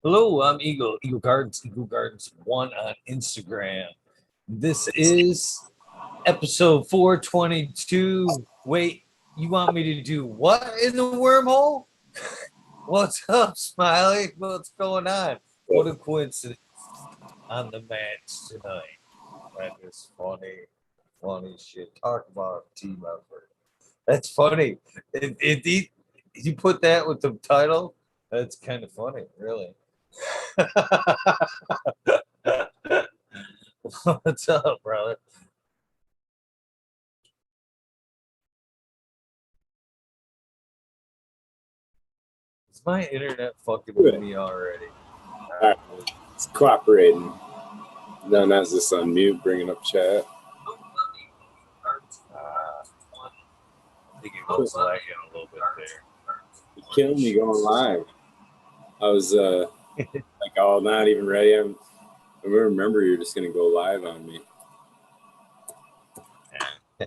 Hello, I'm Eagle Gardens1 on Instagram. This is episode 422. Wait, you want me to do what in the wormhole? What's up, Smiley? What's going on? What a coincidence on the match tonight. That is funny shit. Talk about team effort. That's funny. You put that with the title. That's kind of funny, really. What's up, brother? Is my internet fucking with me already? All right. It's cooperating. Then as this on mute, bringing up chat. I think it was lagging a little bit there. You're killing me going live. I was like, oh, not even ready. I remember you're just gonna go live on me. I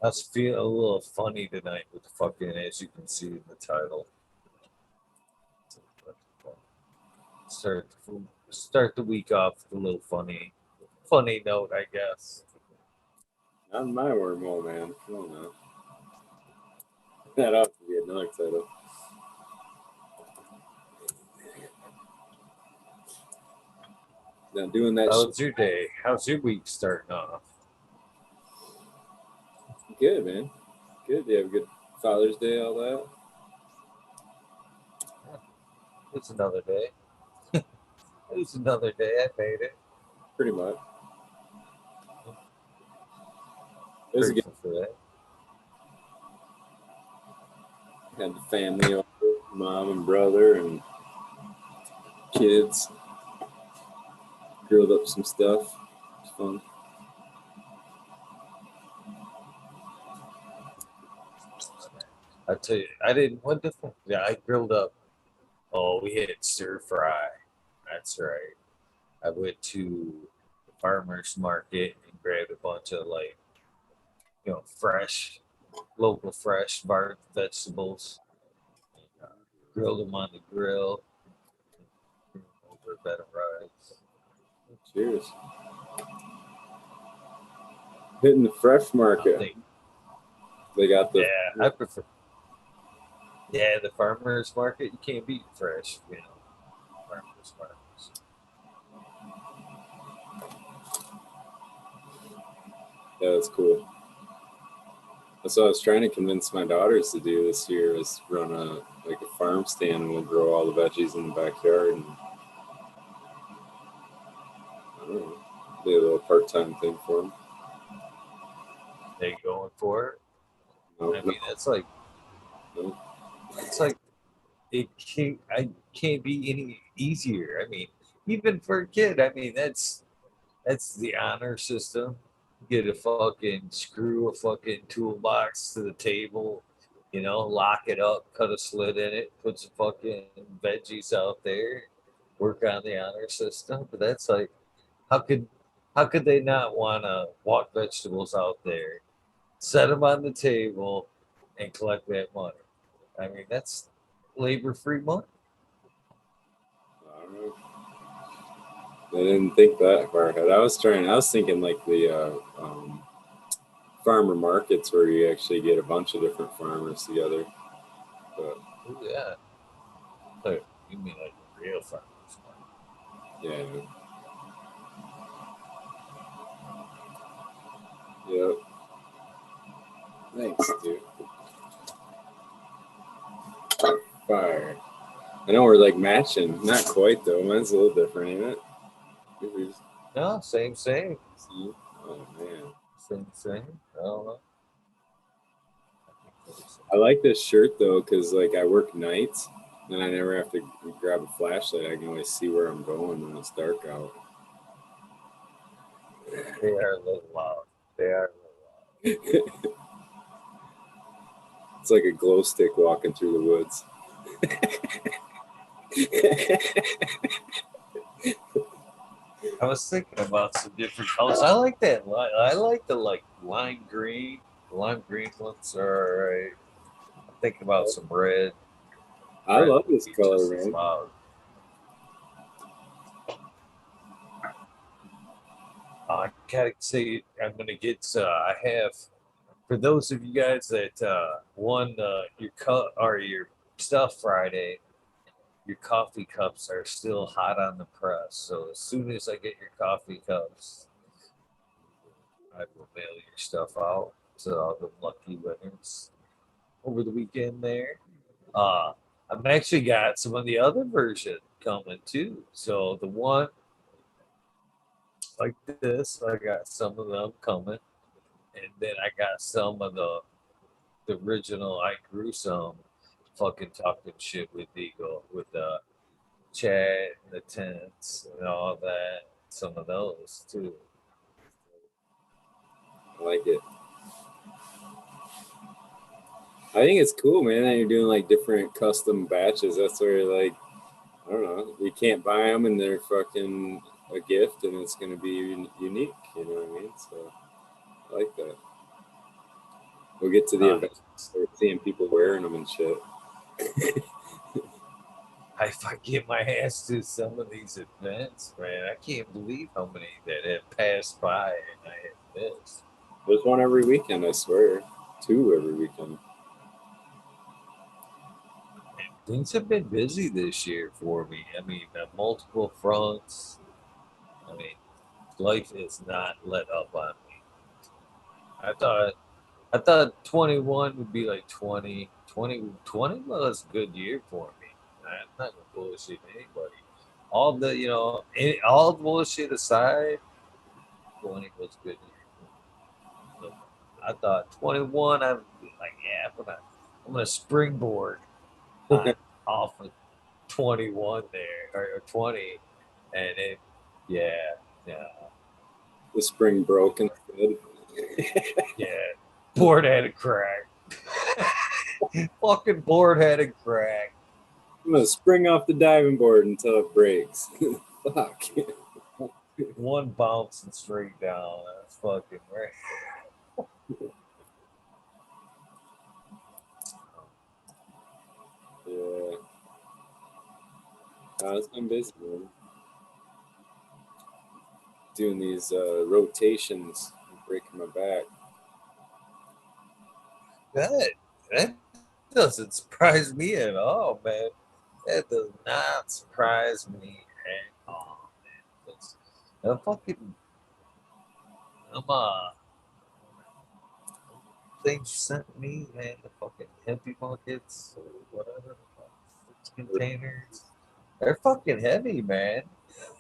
was feeling a little funny tonight with the fucking, as you can see in the title. Start the week off with a little funny note, I guess. Not my wormhole, man. Come on now. That ought to be another title. Now doing that. How's your day? How's your week starting off? Good, man. Good. You have a good Father's Day, all that? It's another day. It's another day. I made it. Pretty much. It was good for that. Had the family over, mom and brother and kids. Grilled up some stuff. It was fun. I tell you, I didn't. What the fuck? Yeah, I grilled up. Oh, we had stir fry. That's right. I went to the farmer's market and grabbed a bunch of fresh, local fresh vegetables. Grilled them on the grill over a bed of rice. Cheers. Hitting the fresh market. They got the. Yeah, I prefer. Yeah, the farmer's market, you can't beat fresh, farmer's markets. Yeah, that's cool. That's what I was trying to convince my daughters to do this year is run a farm stand and we'll grow all the veggies in the backyard and I don't know, be a little part-time thing for them. They going for it? No, I mean, that's like, no. it's like it can't be any easier. I mean, even for a kid, I mean that's the honor system. Get a fucking screw a fucking toolbox to the table, lock it up, cut a slit in it, put some fucking veggies out there, work on the honor system. But that's like, how could they not want to walk vegetables out there, set them on the table, and collect that money? I mean, that's labor-free money. I don't know. I didn't think that far ahead. I was thinking like the farmer markets where you actually get a bunch of different farmers together. But Ooh, yeah. So you mean like a real farmer's market? yeah. Yep. Thanks, dude. Fire. I know we're like matching. Not quite though. Mine's a little different, ain't it? No, same. See? Oh man. Same. I don't know. I like this shirt though, because like I work nights and I never have to grab a flashlight. I can always see where I'm going when it's dark out. They are a little loud. They are a little loud. It's like a glow stick walking through the woods. I was thinking about some different colors. I like that. I like the lime green. The lime green ones are all right. I'm thinking about some red. I Red love would this be color, just as man. loud. I gotta say, I'm gonna get. I have for those of you guys that won your cup or your stuff Friday. Your coffee cups are still hot on the press. So as soon as I get your coffee cups, I will mail your stuff out to all the lucky winners over the weekend there. Uh, I've actually got some of the other version coming too. So the one like this, I got some of them coming, and then I got some of the original. I grew some fucking talking shit with Eagle with the chat and the tents and all that. Some of those too. I like it. I think it's cool, man, that you're doing like different custom batches. That's where like I don't know, you can't buy them and they're fucking a gift and it's gonna be unique. You know what I mean? So I like that. We'll get to the event, Nice. start seeing people wearing them and shit. If I get my ass to some of these events, man, I can't believe how many that have passed by and I have missed. There's one every weekend, I swear. Two every weekend. Things have been busy this year for me. I mean, multiple fronts. I mean, life is not let up on me. I thought I thought 21 would be like 20. 20 was a good year for me. I'm not gonna bullshit anybody. All the all bullshit aside, 20 was a good year for me. So I thought 21, I'm like, yeah, I'm gonna springboard on off of 21 there or 20, and it, yeah, yeah, The spring broke instead. yeah. Board had a crack. Fucking board had a crack. I'm gonna spring off the diving board until it breaks. Fuck. One bouncing straight down. That's fucking right. Yeah. It's been busy, man. Doing these rotations, breaking my back. That that doesn't surprise me at all, man. That does not surprise me at all, man. It's, I'm fucking I'm things sent me, man, the fucking heavy buckets or whatever the fuck, containers. They're fucking heavy, man.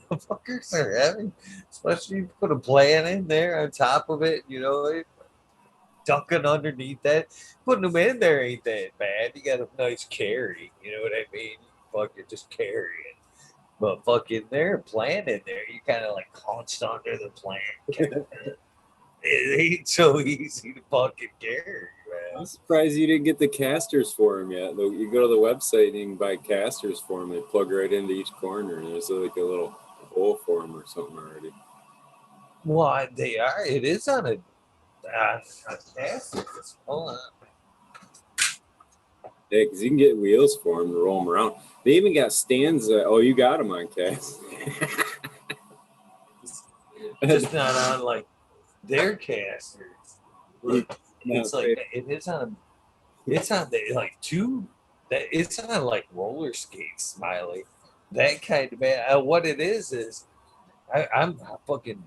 The fuckers are heavy. Especially if you put a plan in there on top of it, ducking underneath that. Putting them in there ain't that bad. You got a nice carry. You know what I mean? You fucking just carry it. But fucking there, plant in there, you kind of like hunched under the plant. It ain't so easy to fucking carry, man. I'm surprised you didn't get the casters for them yet. You go to the website and you can buy casters for them. They plug right into each corner, and there's like a little hole for them or something already. Well, they are. It is on a cast. Hold on. Yeah, because you can get wheels for them to roll them around. They even got stands. Oh, you got them on cast. Just not on like their casters. Look, Not it's like fair. it is on. It's on the like two. That it's on like roller skates, Smiley. That kind of man. What it is I'm fucking.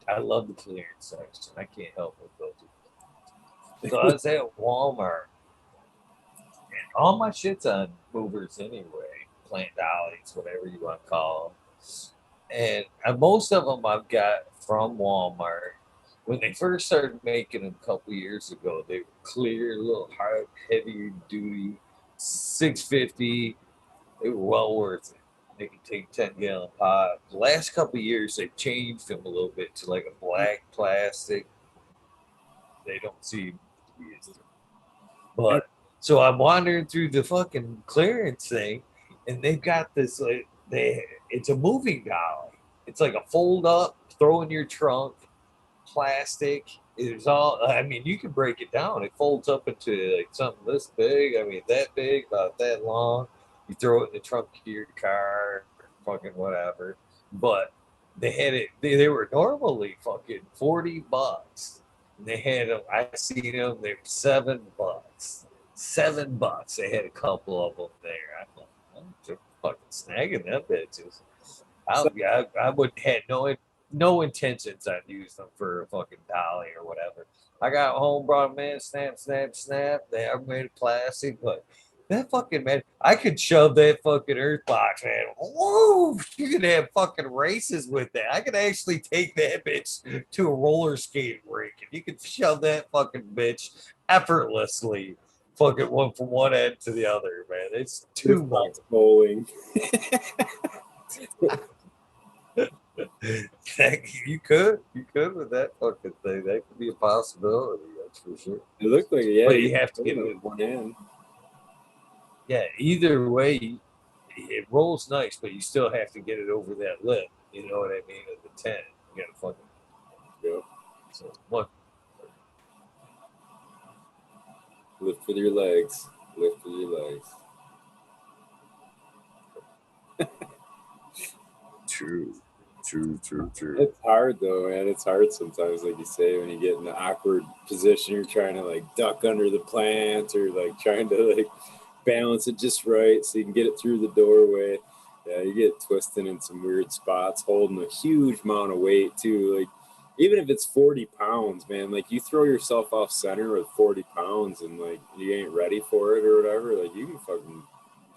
I love the clearance section. I can't help but go to. So I was at Walmart. All my shit's on movers anyway, plant dollies, whatever you want to call them. And most of them I've got from Walmart. When they first started making them a couple years ago, they were clear, a little hard, heavier duty, 650. They were well worth it. They could take 10-gallon pot. The last couple years, they've changed them a little bit to like a black plastic. They don't seem to be as but so I'm wandering through the fucking clearance thing, and they've got this like it's a moving dolly. It's like a fold up, throw in your trunk, plastic. It's all. I mean, you can break it down. It folds up into like something this big. I mean, that big, about that long. You throw it in the trunk of your car, fucking whatever. But they had it. They were normally fucking $40. And they had them. I seen them. They were $7. $7. They had a couple of them there. I'm like, I'm just fucking snagging them bitches. So, I would had no intentions on using them for a fucking dolly or whatever. I got home, brought them in, snap, snap, snap. They are made of plastic, but that fucking man, I could shove that fucking earth box, man. Whoa, you could have fucking races with that. I could actually take that bitch to a roller skating rink, and you could shove that fucking bitch effortlessly, fucking one from one end to the other, man. It's too much. box bowling. You could with that fucking thing. That could be a possibility. That's for sure. It looked like, yeah, But you you have to could get have it. with one hand. Yeah, either way, it rolls nice, but you still have to get it over that lip. You know what I mean? Of the 10. You gotta fucking. Yep. So what? Lift with your legs. Lift with your legs. True. True. It's hard though, man. It's hard sometimes, like you say, when you get in the awkward position, you're trying to like duck under the plant or like trying to like balance it just right so you can get it through the doorway. Yeah, you get twisting in some weird spots, holding a huge amount of weight too. Like even if it's 40 pounds, man, like you throw yourself off center with 40 pounds and like you ain't ready for it or whatever, like you can fucking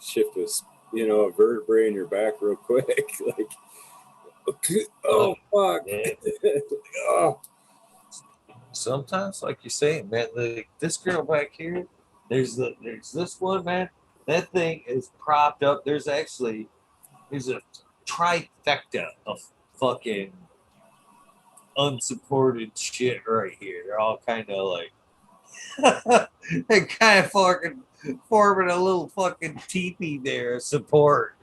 shift a vertebrae in your back real quick. Like, oh fuck. Yeah. Oh, Sometimes, like you say, man, like this girl back here, there's this one, man. That thing is propped up. There's a trifecta of fucking unsupported shit right here. They're all kind of like they kind of fucking forming a little fucking teepee there, support.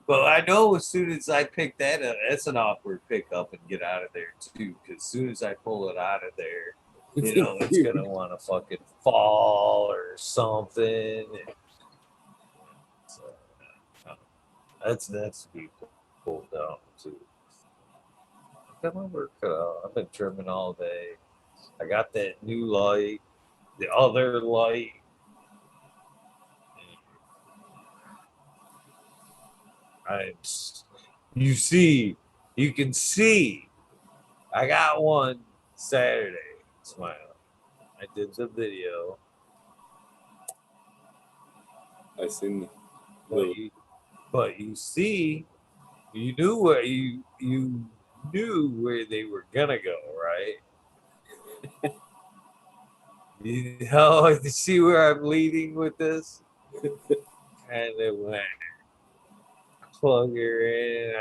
But I know as soon as I pick that up, that's an awkward pickup and get out of there too. Because as soon as I pull it out of there, it's gonna want to fucking fall or something. And so, uh, that's to be pulled down too. Got my work cut out. I've been trimming all day. I got that new light, the other light. I, you see, you can see. I got one Saturday. Smile. I did the video, I seen the but little. you see, you knew where you knew where they were gonna go, right? You know, you see where I'm leading with this? Kind of went plug her in.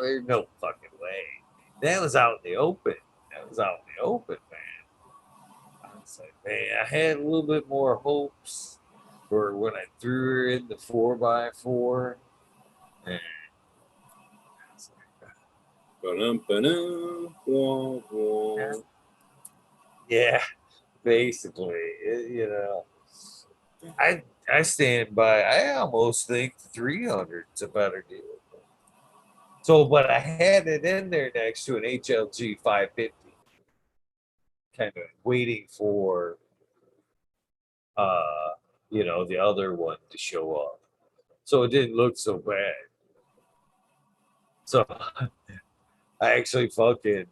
There's no fucking way. That was out in the open. That was out in the open, man. I was like, man, I had a little bit more hopes for when I threw her in the 4x4. And I was Ba-dum, ba-dum, wah, like, wah. yeah, basically, I stand by. I almost think the 300 is a better deal. So, but I had it in there next to an HLG 550, kind of waiting for uh the other one to show up. So it didn't look so bad. So I actually fucking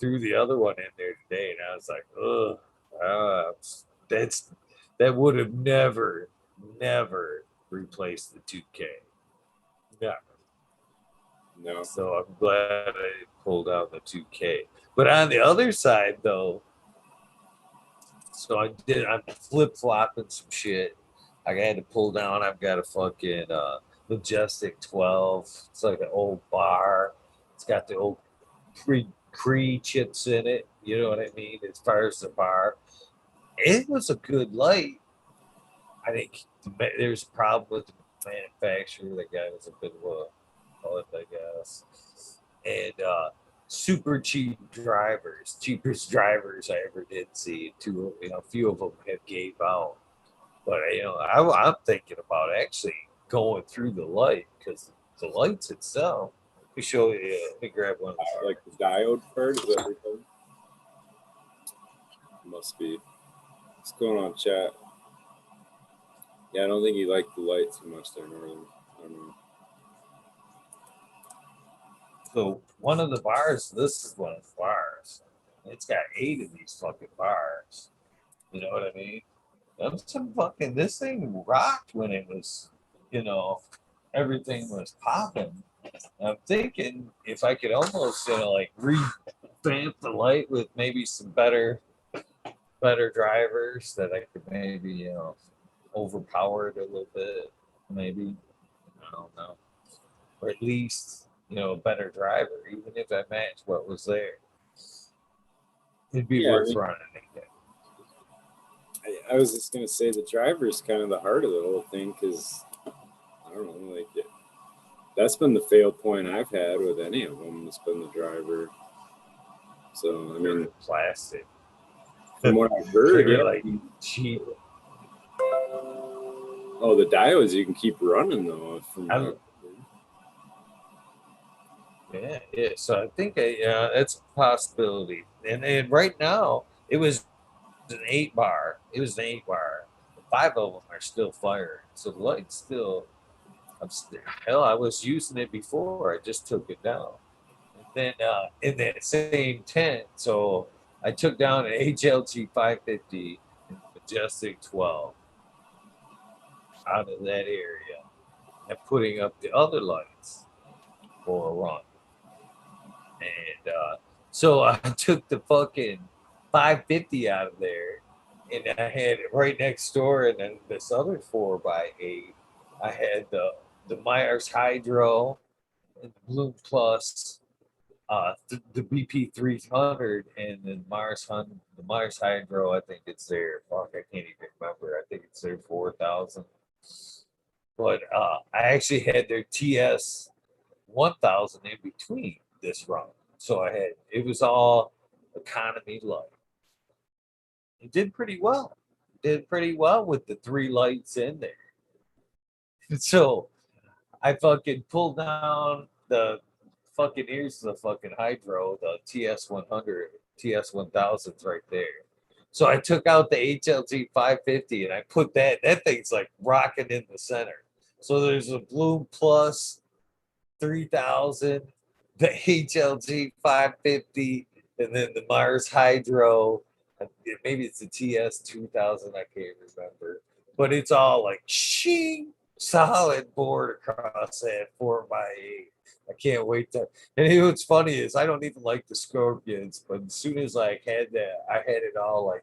threw the other one in there today, and I was like, ugh, that's that would have never replaced the 2K. Never. No. So I'm glad I pulled out the 2K. But on the other side, though, so I'm flip flopping some shit. I had to pull down. I've got a fucking Majestic 12. It's like an old bar. It's got the old pre chips in it. You know what I mean? As far as the bar, it was a good light. I think there's a problem with the manufacturer. That guy was a bit of a bud, I guess. And super cheap drivers, cheapest drivers I ever did see. Two, a few of them have gave out, but I'm thinking about actually going through the light because the lights itself. Let me show you. Let me grab one of the Like parts. the diode part, is that what you're talking? Must be. What's going on, chat? Yeah, I don't think you like the light too much there, Northern. I don't know. So one of the bars. This is one of the bars. It's got 8 of these fucking bars. You know what I mean? That's some fucking. This thing rocked when it was, you know, everything was popping. I'm thinking if I could almost, like revamp the light with maybe some better drivers that I could maybe, overpower it a little bit. Maybe I don't know, or at least a better driver, even if I match what was there, it'd be Yeah, I worth mean, running again. I was just gonna say the driver is kind of the heart of the whole thing because I don't know, like that's been the fail point I've had with any of them. It's been the driver. So I mean, Plastic. from what I've They heard, were yeah. like cheap. Oh, the diodes you can keep running though. From what I, I've heard. yeah. So I think that's a possibility. And right now an 8 bar. It was an 8 bar. 5 of them are still firing. So the light's still. Hell, I was using it before. I just took it down. And then in that same tent, so I took down an HLG 550 and Majestic 12 out of that area and putting up the other lights for a run. And so I took the fucking 550 out of there, and I had it right next door. And then this other 4x8, I had the Myers Hydro and the Bloom Plus, the BP 300, and then the Myers Hydro. I think it's there. Fuck, I can't even remember. I think it's there 4,000. But I actually had their TS 1,000 in between this run. So it was all economy light. It did pretty well. Did pretty well with the 3 lights in there. So I fucking pulled down the fucking ears of the fucking hydro, the TS 100, TS 1000s right there. So I took out the HLG 550 and I put that thing's like rocking in the center. So there's a Bloom Plus 3,000, the HLG 550, and then the Mars Hydro. Maybe it's the TS 2000. I can't remember, but it's all like shing solid board across that 4x8. I can't wait to. And what's funny is I don't even like the Scorpions, but as soon as I had that, I had it all like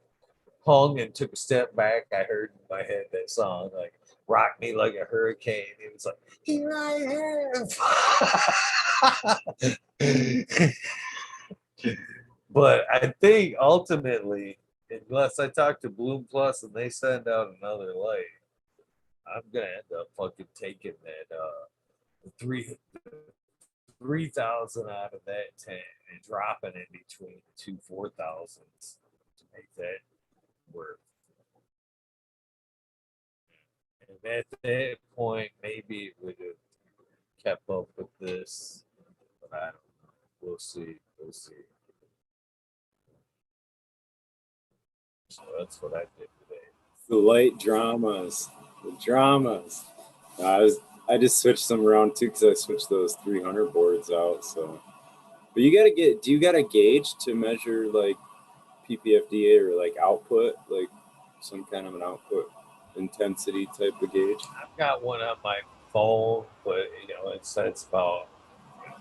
hung and took a step back. I heard in my head that song like "Rock Me Like a Hurricane." It was like, "Here I am." But I think ultimately, unless I talk to Bloom Plus and they send out another light, I'm gonna end up fucking taking that three 3,000 out of that tent and dropping it between the two 4,000s to make that work. And at that point, maybe it would have kept up with this, but I don't know. We'll see. We'll see. So that's what I did today. The light dramas, the dramas. I just switched them around too because I switched those 300 boards out. So, but you gotta get. Do you got a gauge to measure like PPFDA or like output, like some kind of an output intensity type of gauge? I've got one on my phone, but it says about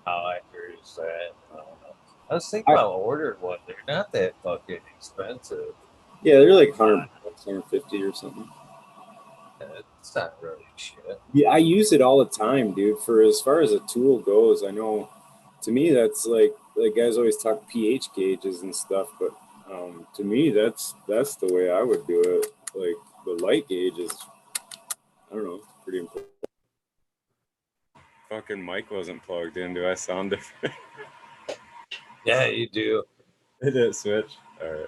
how accurate is that. I don't know. I was thinking I, about ordering one. They're not that fucking expensive. yeah, they're like 100 bucks, 150 or something. It's not really shit. Yeah, I use it all the time, dude. For as far as a tool goes, I know to me that's like guys always talk pH gauges and stuff, but to me that's the way I would do it. Like the light gauge is, I don't know, pretty important. Fucking mic wasn't plugged in. Do I sound different? Yeah, you do. Hit that switch. All right.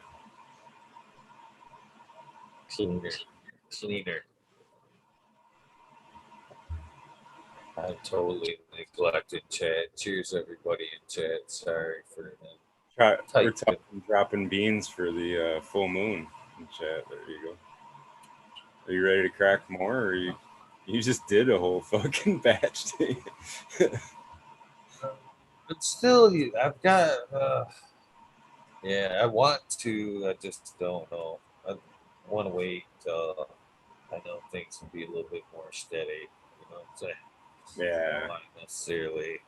Cleaner. Cleaner. I totally neglected chat. Cheers, everybody in chat. Sorry for We're typing. talking dropping beans for the full moon in chat. There you go. Are you ready to crack more, or you just did a whole fucking batch? But still, I've got. Yeah, I want to. I just don't know. I want to wait till I know things will be a little bit more steady. You know what I'm saying? I don't Yeah. want to necessarily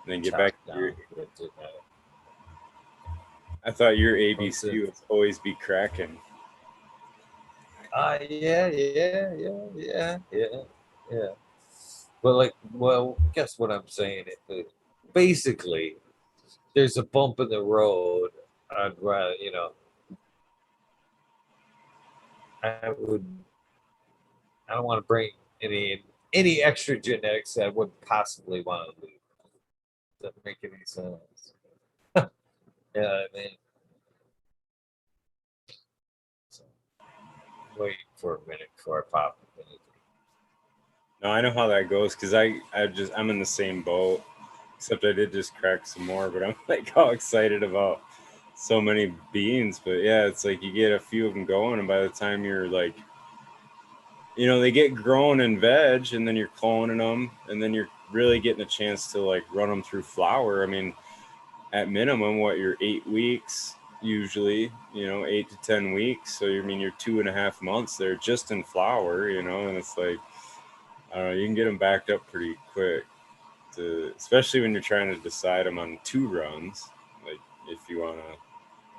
And then get chop back to your. down with it. I thought your What's ABC it? was always be cracking. Yeah, yeah, yeah, yeah, yeah, yeah. But like, well, guess what I'm saying? Basically, there's a bump in the road. I'd rather, I would. I don't want to bring any extra genetics that I wouldn't possibly want to lose. Doesn't make any sense. Yeah, I mean, so wait for a minute before I pop anything. No, I know how that goes because I'm in the same boat. Except I did just crack some more, but I'm like all excited about so many beans. But yeah, it's like you get a few of them going, and by the time you're like, they get grown in veg, and then you're cloning them, and then you're really getting a chance to like run them through flour. I mean, at minimum, what you're 8 weeks usually, 8 to 10 weeks. So I mean, you're 2.5 months there just in flour, and it's like, I don't know, you can get them backed up pretty quick. Especially when you're trying to decide them on 2 runs. Like if you want to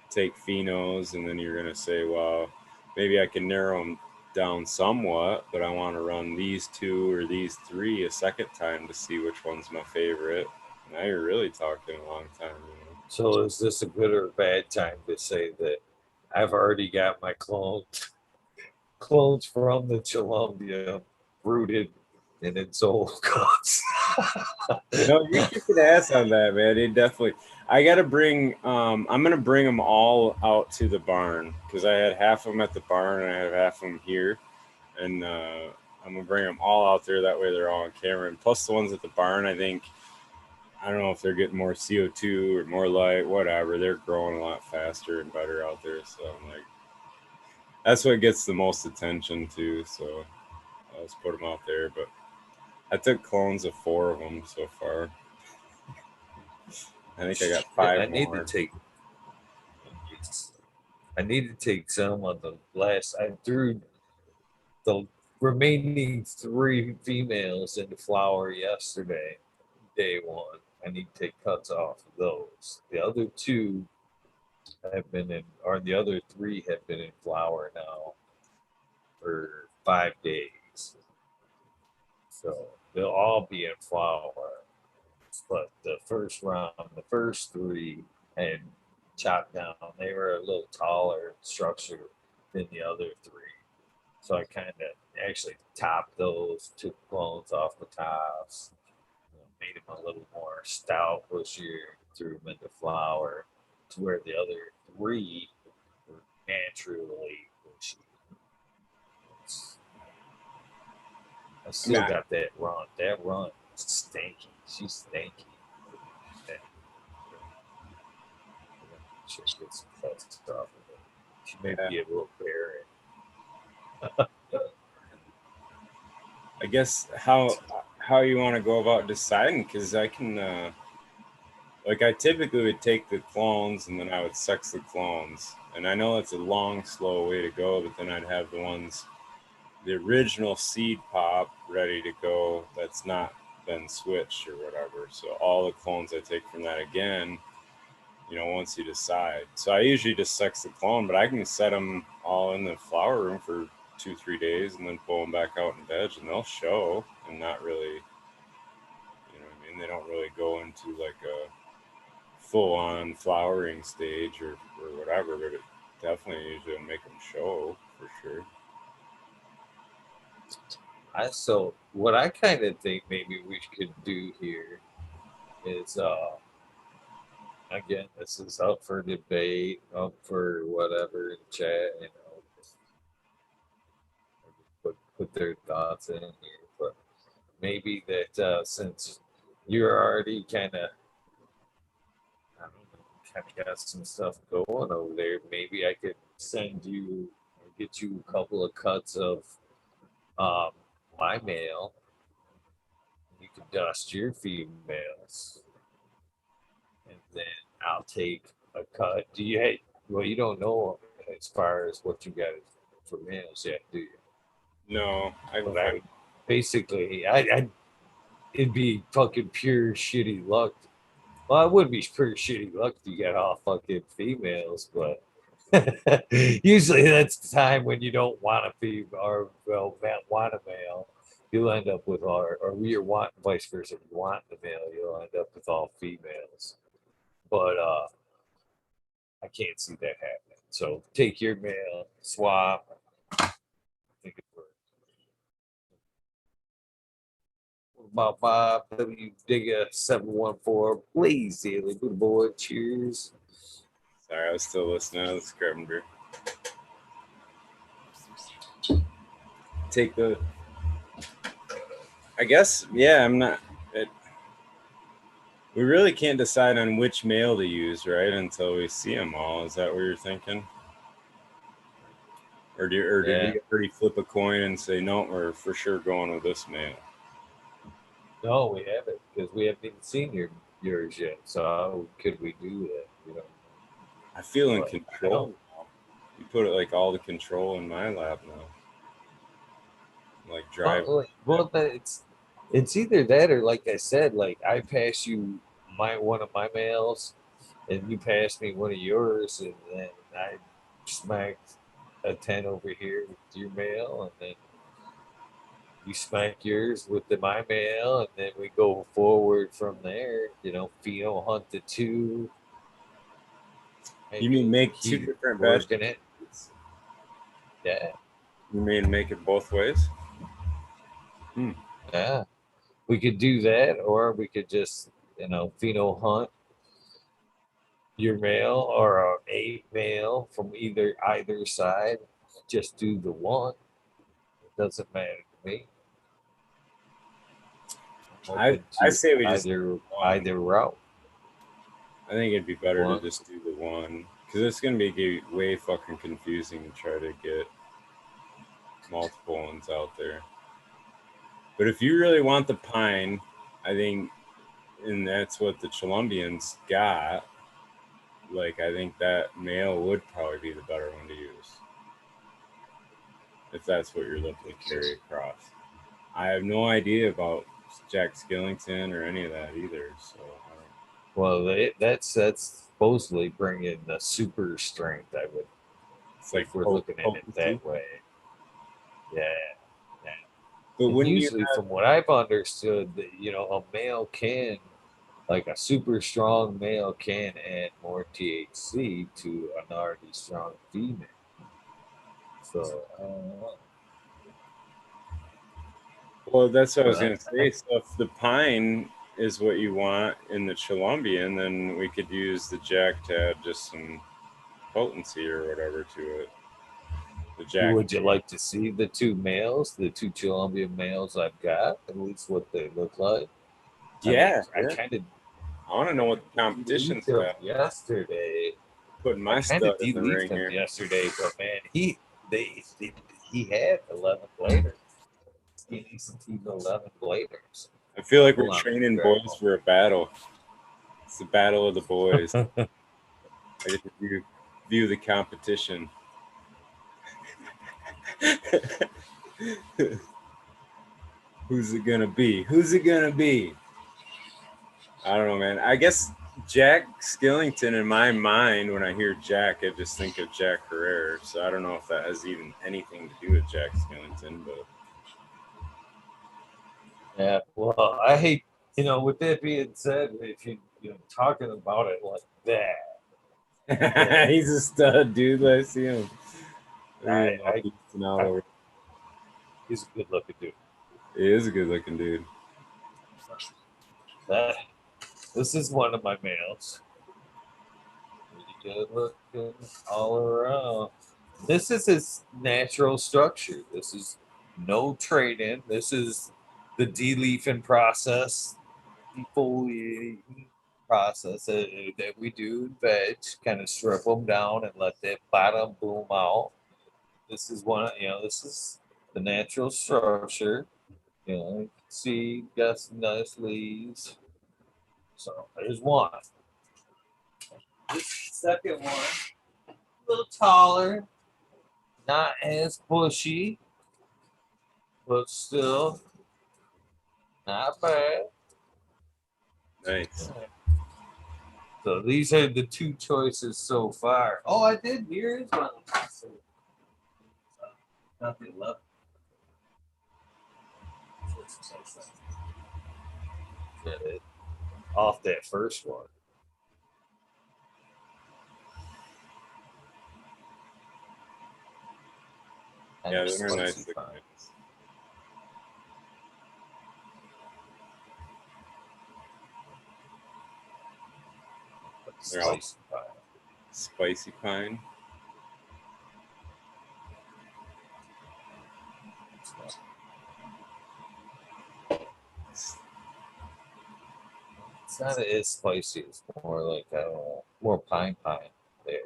take phenos and then you're going to say, well, maybe I can narrow them down somewhat, but I want to run these 2 or these 3 a second time to see which one's my favorite. Now you're really talking a long time. So is this a good or a bad time to say that I've already got my clones from the Columbia rooted in its old guts? No, you're kicking ass on that, man. It definitely. I got to bring. I'm gonna bring them all out to the barn because I had half of them at the barn and I have half of them here, and I'm gonna bring them all out there. That way, they're all on camera. And plus, the ones at the barn, I don't know if they're getting more CO2 or more light, whatever. They're growing a lot faster and better out there. So I'm like, that's what gets the most attention too. So I'll just put them out there. But I took clones of 4 of them so far. I think I got Shit, five more. I need to take some of the last. I threw the remaining three females into flower yesterday, day one. I need to take cuts off of those. The other two have been in, or the other three have been in flower now for 5 days. So they'll all be in flower. But the first round, the first three had chopped down. They were a little taller structure than the other three. So I kind of actually topped those, took clones off the tops, made them a little more stout, bushier, threw them into flower to where the other three were naturally bushy. I I mean, still got that run. That run is stinky. She's stinky. That, should get some cuts off of it. She may yeah, be a little barren. I guess how you want to go about deciding because I can like I typically would take the clones and then I would sex the clones, and I know that's a long, slow way to go. But then I'd have the original seed pop ready to go. That's not been switched or whatever. So all the clones I take from that again. Once you decide. So I usually just sex the clone, but I can set them all in the flower room for 2, 3 days and then pull them back out in veg, and they'll show and not really, what I mean? They don't really go into like a full on flowering stage or whatever, but it definitely usually will make them show for sure. So what I kind of think maybe we could do here is again, this is up for debate, up for whatever in chat, put their thoughts in here. But maybe that since you're already kind of, I don't know, kind of got some stuff going over there, maybe I could send you or get you a couple of cuts of um, my mail. You can dust your females, and then I'll take a cut. Do you? Hey, well, you don't know as far as what you got for males yet, do you? No, I can But I find. would basically, I it'd be fucking pure shitty luck. Well, it would be pure shitty luck if you get all fucking females, but usually that's the time when you don't want a female or well, want a male. You'll end up with all, or you're want vice versa. If you want the male, you'll end up with all females. But I can't see that happening. So take your male, swap. I think it works. About Bob W. Digger 714. Please, Daily. Good boy. Cheers. Sorry, I was still listening. I was grabbing beer. Take the. I guess, yeah, I'm not. It, we really can't decide on which mail to use, right? Until we see them all. Is that what you're thinking? Or did Yeah. we already flip a coin and say no? We're for sure going with this mail. No, we haven't because we haven't even seen yours yet. So how could we do that? You know, I feel in but I control. don't. You put it like all the control in my lap now. Like drive. Well, it's either that or like I said, like I pass you my one of my mails, and you pass me one of yours, and then I smacked a 10 over here with your mail, and then you smack yours with my mail, and then we go forward from there. You know, Pheno hunt the two. You mean Maybe make two keep different batches? working it. Yeah, You mean make it both ways? yeah. We could do that, or we could just, Pheno hunt your mail or a male from either side. Just do the one. It doesn't matter to me. I'm I open I to say we just do either one. either route. I think it'd be better to One. just do the one because it's gonna be way fucking confusing to try to get multiple ones out there. But if you really want the pine, I think, and that's what the Colombians got. Like I think that male would probably be the better one to use if that's what you're looking to carry across. I have no idea about Jack Skillington or any of that either. So I don't. Well, that's supposedly bringing the super strength. I would, It's like if we're looking at it potency. that way. Yeah, yeah. But And wouldn't you usually, from what I've understood, that a male can, like a super strong male, can add more THC to an already strong female. So, Well, that's what I was but gonna say. So if the pine is what you want in the Colombian, then we could use the Jack to add just some potency or whatever to it. The Jack. would you like to see the two males, the two Colombian males I've got? At least what they look like. I mean, Yeah, I yeah. kind of I want to know what the deleted competition's him at. yesterday. Putting I my kind of stud in the deleted ring him here. yesterday, but man, he had 11 bladers. He needs to keep 11 bladers. I feel like we're Hold on, let me training grab boys for a battle. It's the battle of the boys. him. I get to view the competition. Who's it gonna be? Who's it gonna be? I don't know, man. I guess Jack Skillington in my mind, when I hear Jack, I just think of Jack Herrera. So I don't know if that has even anything to do with Jack Skillington, but Yeah, well, I hate, with that being said, if talking about it like that, he's a stud, dude. Let's see him. Look at I, him all I, beasting all I over. he's a good looking dude. He is a good looking dude. That, this is one of my males. Good looking all around. This is its natural structure. This is no trade-in. This is the de-leafing process, defoliating process that we do in veg. Kind of strip them down and let that bottom boom out. This is one. This is the natural structure. You can see got some nice leaves. So there's one. This second one, a little taller, not as bushy, but still not bad. Nice. So these are the two choices so far. Oh, I did. Here is one. Nothing left. Get it off that first one. Yeah, those are nice looking. They're all spicy pine. It's not as spicy. It's more like more pine there.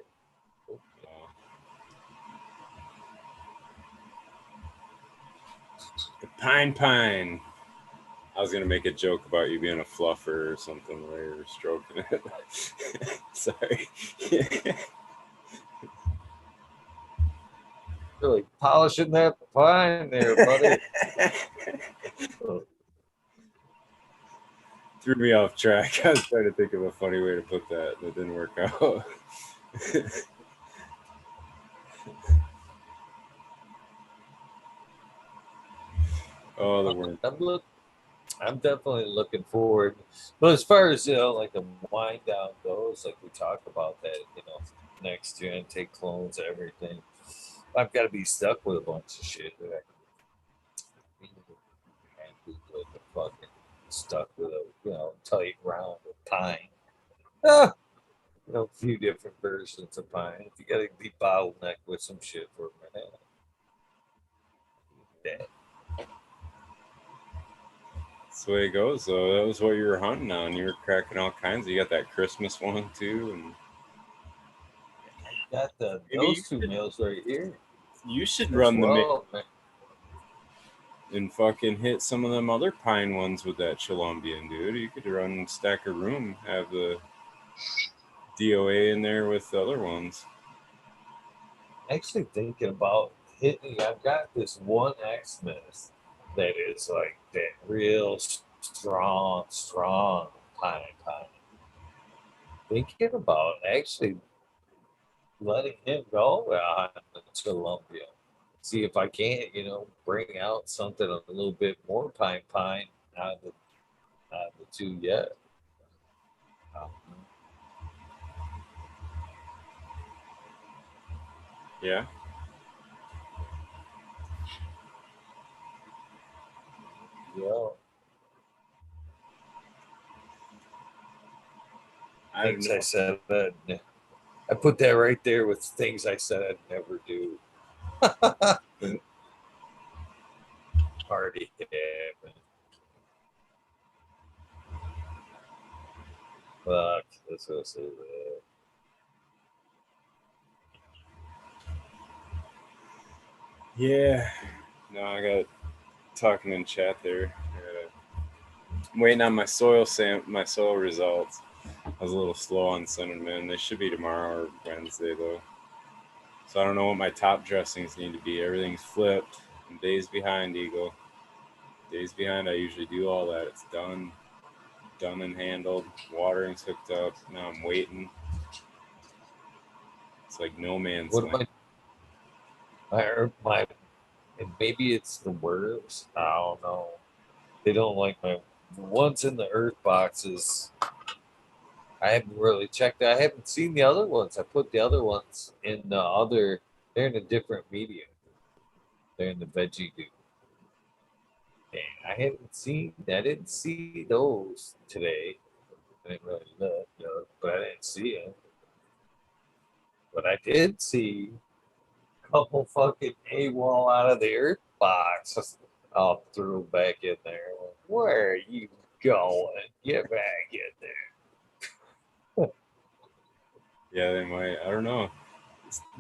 The pine. I was gonna make a joke about you being a fluffer or something where you're stroking it. Sorry. Really polishing that pine there, buddy. Threw me off track. I was trying to think of a funny way to put that, and it didn't work out. Oh, the worm. I'm definitely looking forward. But as far as like the wind down goes, like we talked about that, next gen, take clones, everything. I've got to be stuck with a bunch of shit that I can't be with the fucking stuck with a tight round of pine. Ah, a few different versions of pine. You got to be bottleneck with some shit for a minute. Dead. That's the way it goes. So that was what you were hunting on. You were cracking all kinds. You got that Christmas one too, and I got those two meals right here. You should run the and fucking hit some of them other pine ones with that Colombian, dude. You could run stack a room, have the DOA in there with the other ones. Actually thinking about hitting. I've got this one Xmas that is like that real strong pine. Thinking about actually letting him go on Columbia. See if I can't, bring out something a little bit more pine out of the two yet. Yeah. Yeah. Things I said I put that right there with things I said I'd never do. Party happened. Fuck, let's go say that. Yeah. No, I got talking in chat there. I'm waiting on my soil results. I was a little slow on sending them in. They should be tomorrow or Wednesday though. So I don't know what my top dressings need to be. Everything's flipped. I'm days behind, Eagle. Days behind. I usually do all that. It's done and handled. Watering's hooked up. Now I'm waiting. It's like no man's land. My and maybe it's the worms. I don't know. They don't like my ones in the earth boxes. I haven't really checked. I haven't seen the other ones. I put the other ones in the other. They're in a different medium. They're in the veggie dude. And I haven't seen. I didn't see those today. I didn't really look, but I didn't see them. But I did see a couple fucking AWOL out of the earth box. I'll throw back in there. Where are you going? Get back in there. Yeah, they might. I don't know.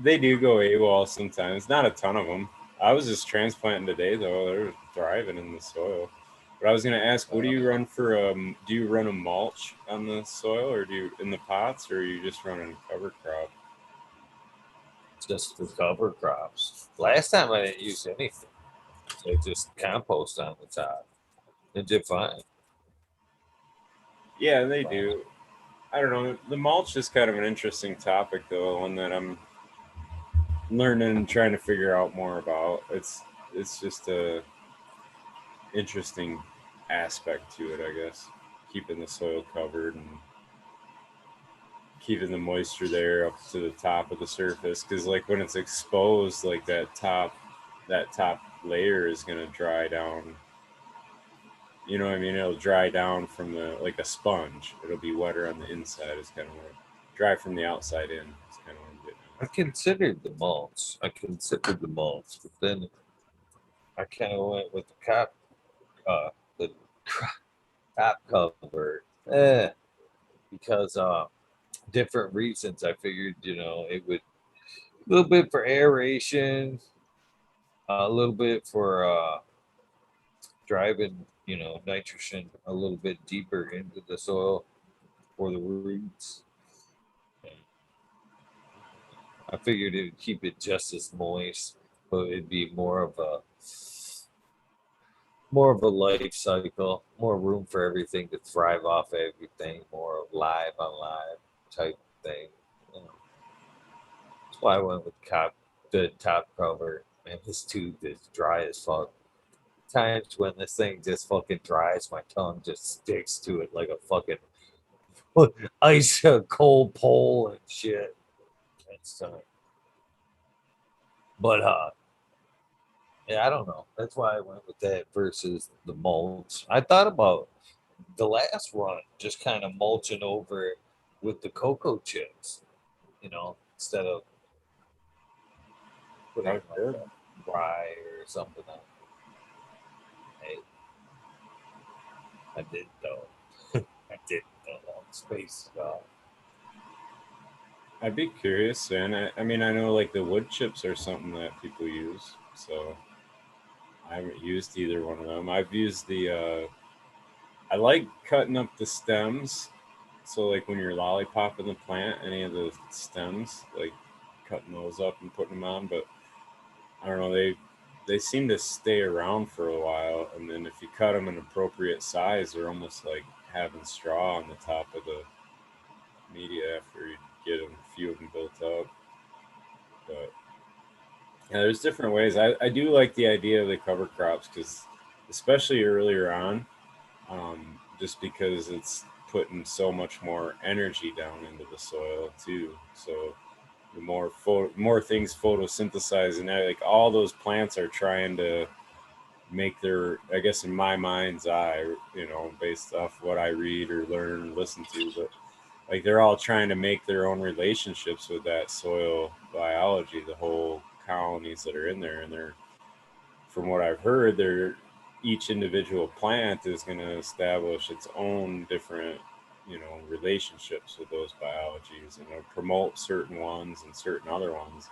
They do go AWOL sometimes. Not a ton of them. I was just transplanting today though. They're thriving in the soil. But I was gonna ask, what do you run for? Do you run a mulch on the soil, or do you in the pots, or are you just running cover crop? Just for cover crops. Last time I didn't use anything. I just compost on the top. It did fine. Yeah, they do. I don't know. The mulch is kind of an interesting topic, though, one that I'm learning and trying to figure out more about. It's just a interesting aspect to it, I guess. Keeping the soil covered and keeping the moisture there up to the top of the surface, because like when it's exposed, like that top layer is going to dry down. You know what I mean? It'll dry down from the like a sponge. It'll be wetter on the inside. It's kind of what dry from the outside in. It's kind of what I'm getting I considered the mulch. But then I kind of went with the top cover, because different reasons. I figured, it would a little bit for aeration, a little bit for driving, nitrogen a little bit deeper into the soil for the roots. I figured it would keep it just as moist, but it'd be more of a life cycle, more room for everything to thrive off everything, more live on live type thing. You know. That's why I went with the top cover. Man, this tube is dry as fuck. Times when this thing just fucking dries, my tongue just sticks to it like a fucking ice cold pole and shit. It's but yeah, I don't know. That's why I went with that versus the mulch. I thought about the last run, just kind of mulching over it with the cocoa chips, instead of putting at. like Good. a rye or something on. Hey, I did though. I did though. On space. I'd be curious, man. I mean, I know like the wood chips are something that people use, so I haven't used either one of them. I've used I like cutting up the stems. So like when you're lollipopping the plant, any of the stems, like cutting those up and putting them on. But I don't know, they seem to stay around for a while, and then if you cut them an appropriate size, they're almost like having straw on the top of the media after you get a few of them built up. But yeah, there's different ways. I do like the idea of the cover crops because, especially earlier on, just because it's putting so much more energy down into the soil too. So the more things photosynthesize, and like all those plants are trying to make their, I guess in my mind's eye, based off what I read or learn and listen to, but like they're all trying to make their own relationships with that soil biology, the whole colonies that are in there, and they're, from what I've heard, they're each individual plant is going to establish its own different, relationships with those biologies, and promote certain ones and certain other ones.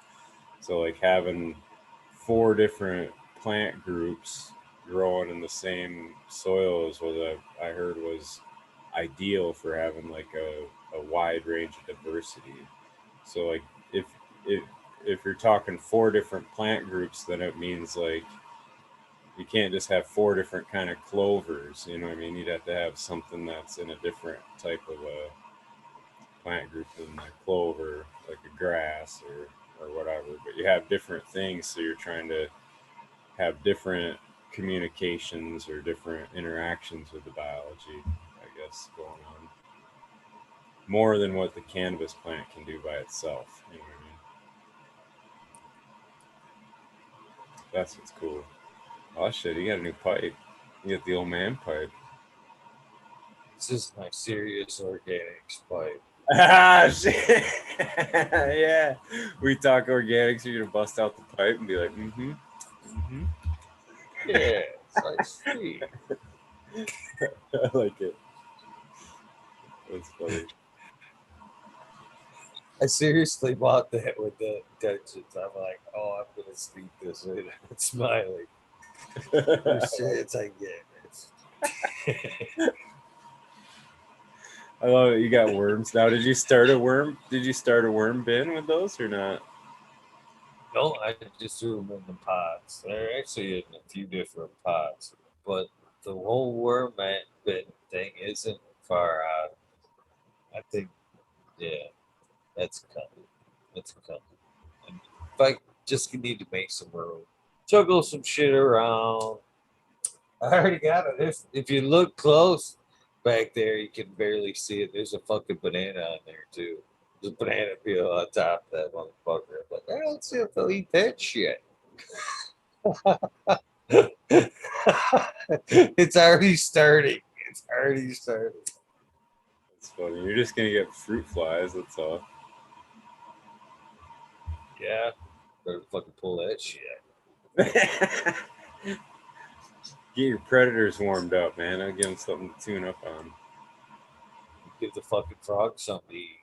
So like having four different plant groups growing in the same soil is what I heard was ideal for having like a wide range of diversity. So like if if if you're talking four different plant groups, then it means like you can't just have four different kind of clovers. You know what I mean? You'd have to have something that's in a different type of a plant group than a clover, like a grass or whatever. But you have different things, so you're trying to have different communications or different interactions with the biology, I guess, going on more than what the cannabis plant can do by itself. You know what I mean? That's what's cool. Oh shit, you got a new pipe. You got the old man pipe. This is my serious organics pipe. Ah, shit. Yeah. We talk organics, you're gonna bust out the pipe and be like, mm-hmm. Mm-hmm. Yeah, it's like sweet. I like it. That's funny. I seriously bought that with the intentions. I'm like, oh, I'm gonna sneak this in. It's smiling. First chance I get. It's I love it. You got worms now. Did you start a worm? Did you start a worm bin with those or not? no, I just threw them in the pots. They're actually in a few different pots, but the whole worm bit thing isn't far out. I think, yeah, that's coming. That's coming. And if I just need to make some room, juggle some shit around. I already got it. If you look close back there, you can barely see it. There's a fucking banana on there too. There's a banana peel on top of that motherfucker. I'm like, I don't see if they'll eat that shit. It's already starting. It's already starting. That's funny. You're just gonna get fruit flies. That's all. Yeah. Better fucking pull that shit. Get your predators warmed up, man. I'll give them something to tune up on. Give the fucking frog something to eat.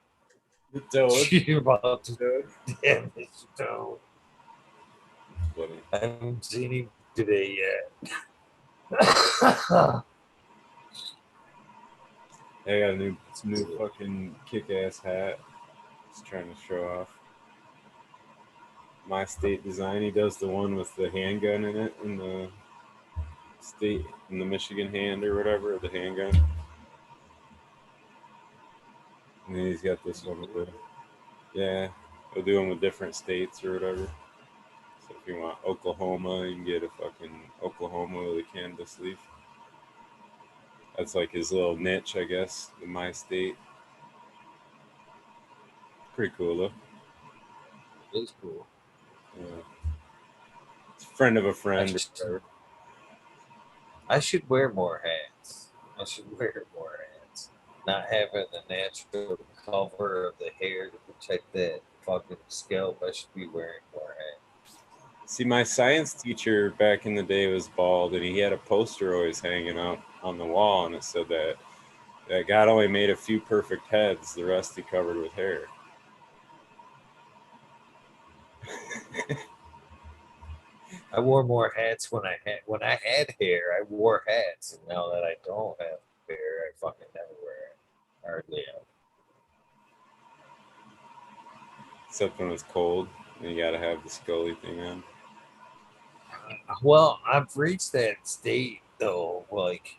The toad. You're about to Toad. damage the toad. Funny. I haven't seen him today yet. I got a new fucking kick-ass hat. Just trying to show off my state design. He does the one with the handgun in it, in the state, in the Michigan hand or whatever, the handgun. And then he's got this one with the, yeah, he'll do them with different states or whatever. So if you want Oklahoma, you can get a fucking Oklahoma with a canvas leaf. That's like his little niche, I guess, in my state. Pretty cool though. It's cool. Yeah. It's a friend of a I friend or should, whatever. I should wear more hats. I should wear more hats. Not having the natural cover of the hair to protect that fucking scalp. I should be wearing more hats. See, my science teacher back in the day was bald, and he had a poster always hanging up on the wall, and it said that God only made a few perfect heads, the rest he covered with hair. I wore more hats when I had hair. I wore hats, and now that I don't have hair, I fucking never wear it. Hardly ever. Except when it's cold, and you gotta have the Scully thing on. Well, I've reached that state though, like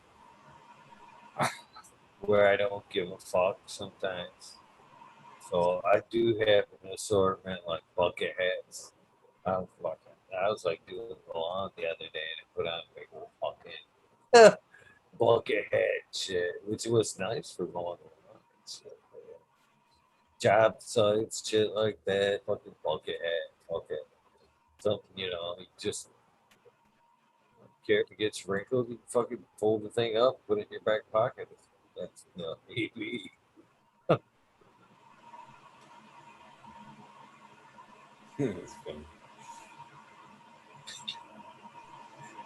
where I don't give a fuck sometimes. So I do have an assortment like bucket hats. I was like doing the lawn the other day and I put on a big old fucking bucket hat shit, which was nice for mowing the lawn and shit. Job sites, shit like that, fucking bucket hat, fucking something, you just care if it gets wrinkled, you fucking fold the thing up, put it in your back pocket. That's maybe It's fun.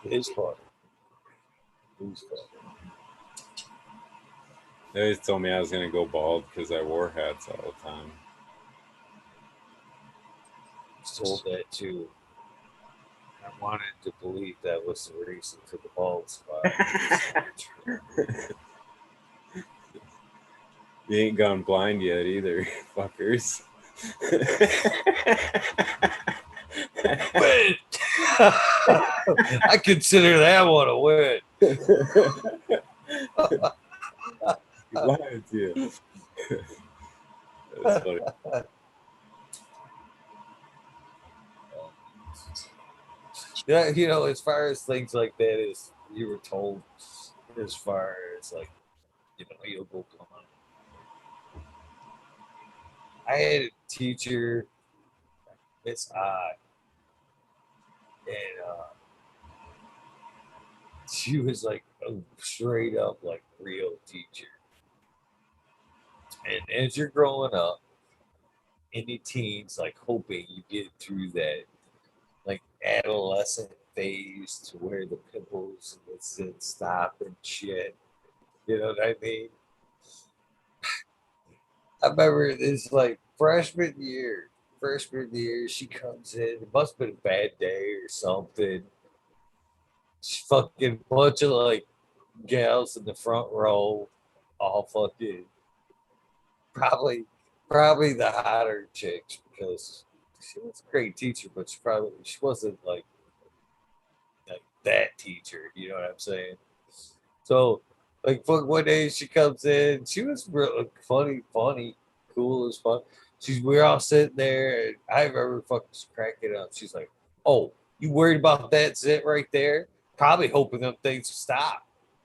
it's fun. It's fun. They always told me I was gonna go bald because I wore hats all the time. Sold that too. I wanted to believe that was the reason for the bald spot. It's not true. You ain't gone blind yet either, fuckers. Win! I consider that one a win. Lying to you. That's funny. Yeah, as far as things like that is you were told, as far as like, you'll go blind. I had a teacher, Miss I, and she was like a straight up like real teacher. And as you're growing up in your teens, like hoping you get through that like adolescent phase to where the pimples and the sit stop and shit. You know what I mean? I remember this like freshman year. Freshman year, she comes in. It must have been a bad day or something. She fucking bunch of like gals in the front row, all fucking probably probably the hotter chicks because she was a great teacher, but she wasn't like that teacher. You know what I'm saying? So like fuck one day she comes in, she was real funny, cool as fuck. We're all sitting there and I remember fucking cracking up. She's like, "Oh, you worried about that zit right there? Probably hoping them things stop.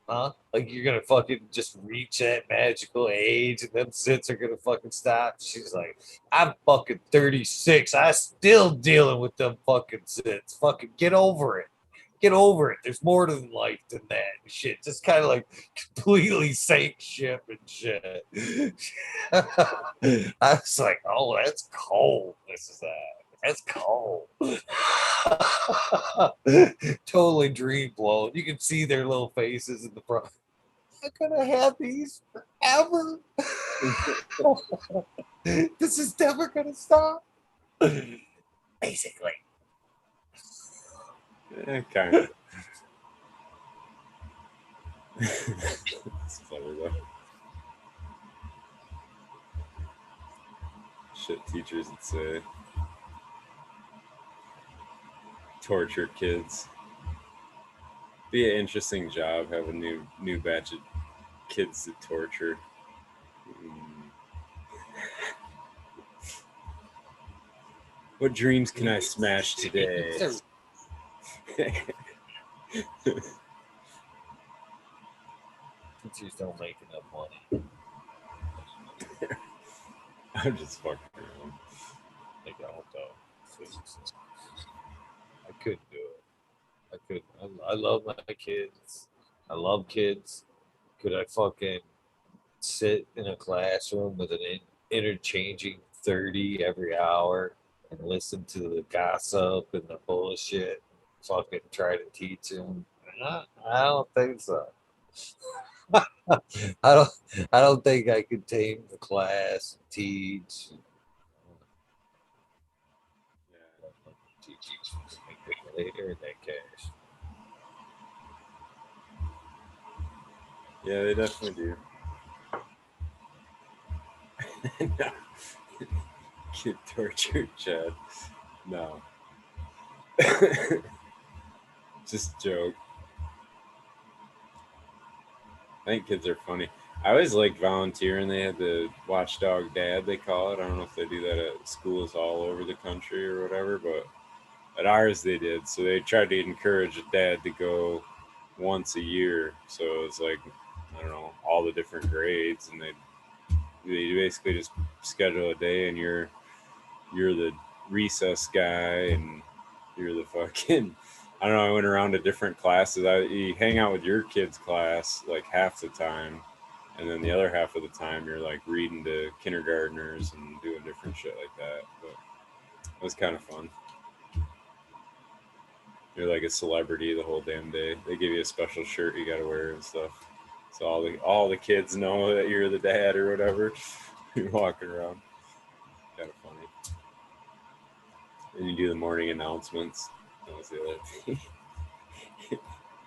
Huh? Like you're gonna fucking just reach that magical age and them zits are gonna fucking stop." She's like, "I'm fucking 36. I still dealing with them fucking zits. Fucking get over it. There's more to life than that and shit." Just kind of like completely sank ship and shit. I was like, "Oh, that's cold. This is that. That's cold." Totally dream blown. You can see their little faces in the front. I'm gonna have these forever. This is never gonna stop. Basically. Kind of. It's funny though. Shit teachers would say. Torture kids. Be an interesting job, have a new batch of kids to torture. Mm. What dreams can I smash today? Teachers don't make enough money. I'm just fucking around. They don't though. I couldn't do it. I couldn't. I love my kids. I love kids. Could I fucking sit in a classroom with an interchanging 30 every hour and listen to the gossip and the bullshit? Fucking try to teach them. I don't think so. I don't. I don't think I could tame the class, teach. Teach make it later in that cash. Yeah, they definitely do. No. Kid torture, Chad. No. Just joke. I think kids are funny. I always liked volunteering. They had the watchdog dad, they call it. I don't know if they do that at schools all over the country or whatever, but at ours they did. So they tried to encourage a dad to go once a year. So it was like, I don't know, all the different grades, and they basically just schedule a day, and you're the recess guy, and you're the fucking. I don't know. I went around to different classes. You hang out with your kids' class like half the time, and then the other half of the time you're like reading to kindergartners and doing different shit like that. But it was kind of fun. You're like a celebrity the whole damn day. They give you a special shirt you got to wear and stuff, so all the kids know that you're the dad or whatever. You're walking around. Kind of funny. And you do the morning announcements. That was the other thing.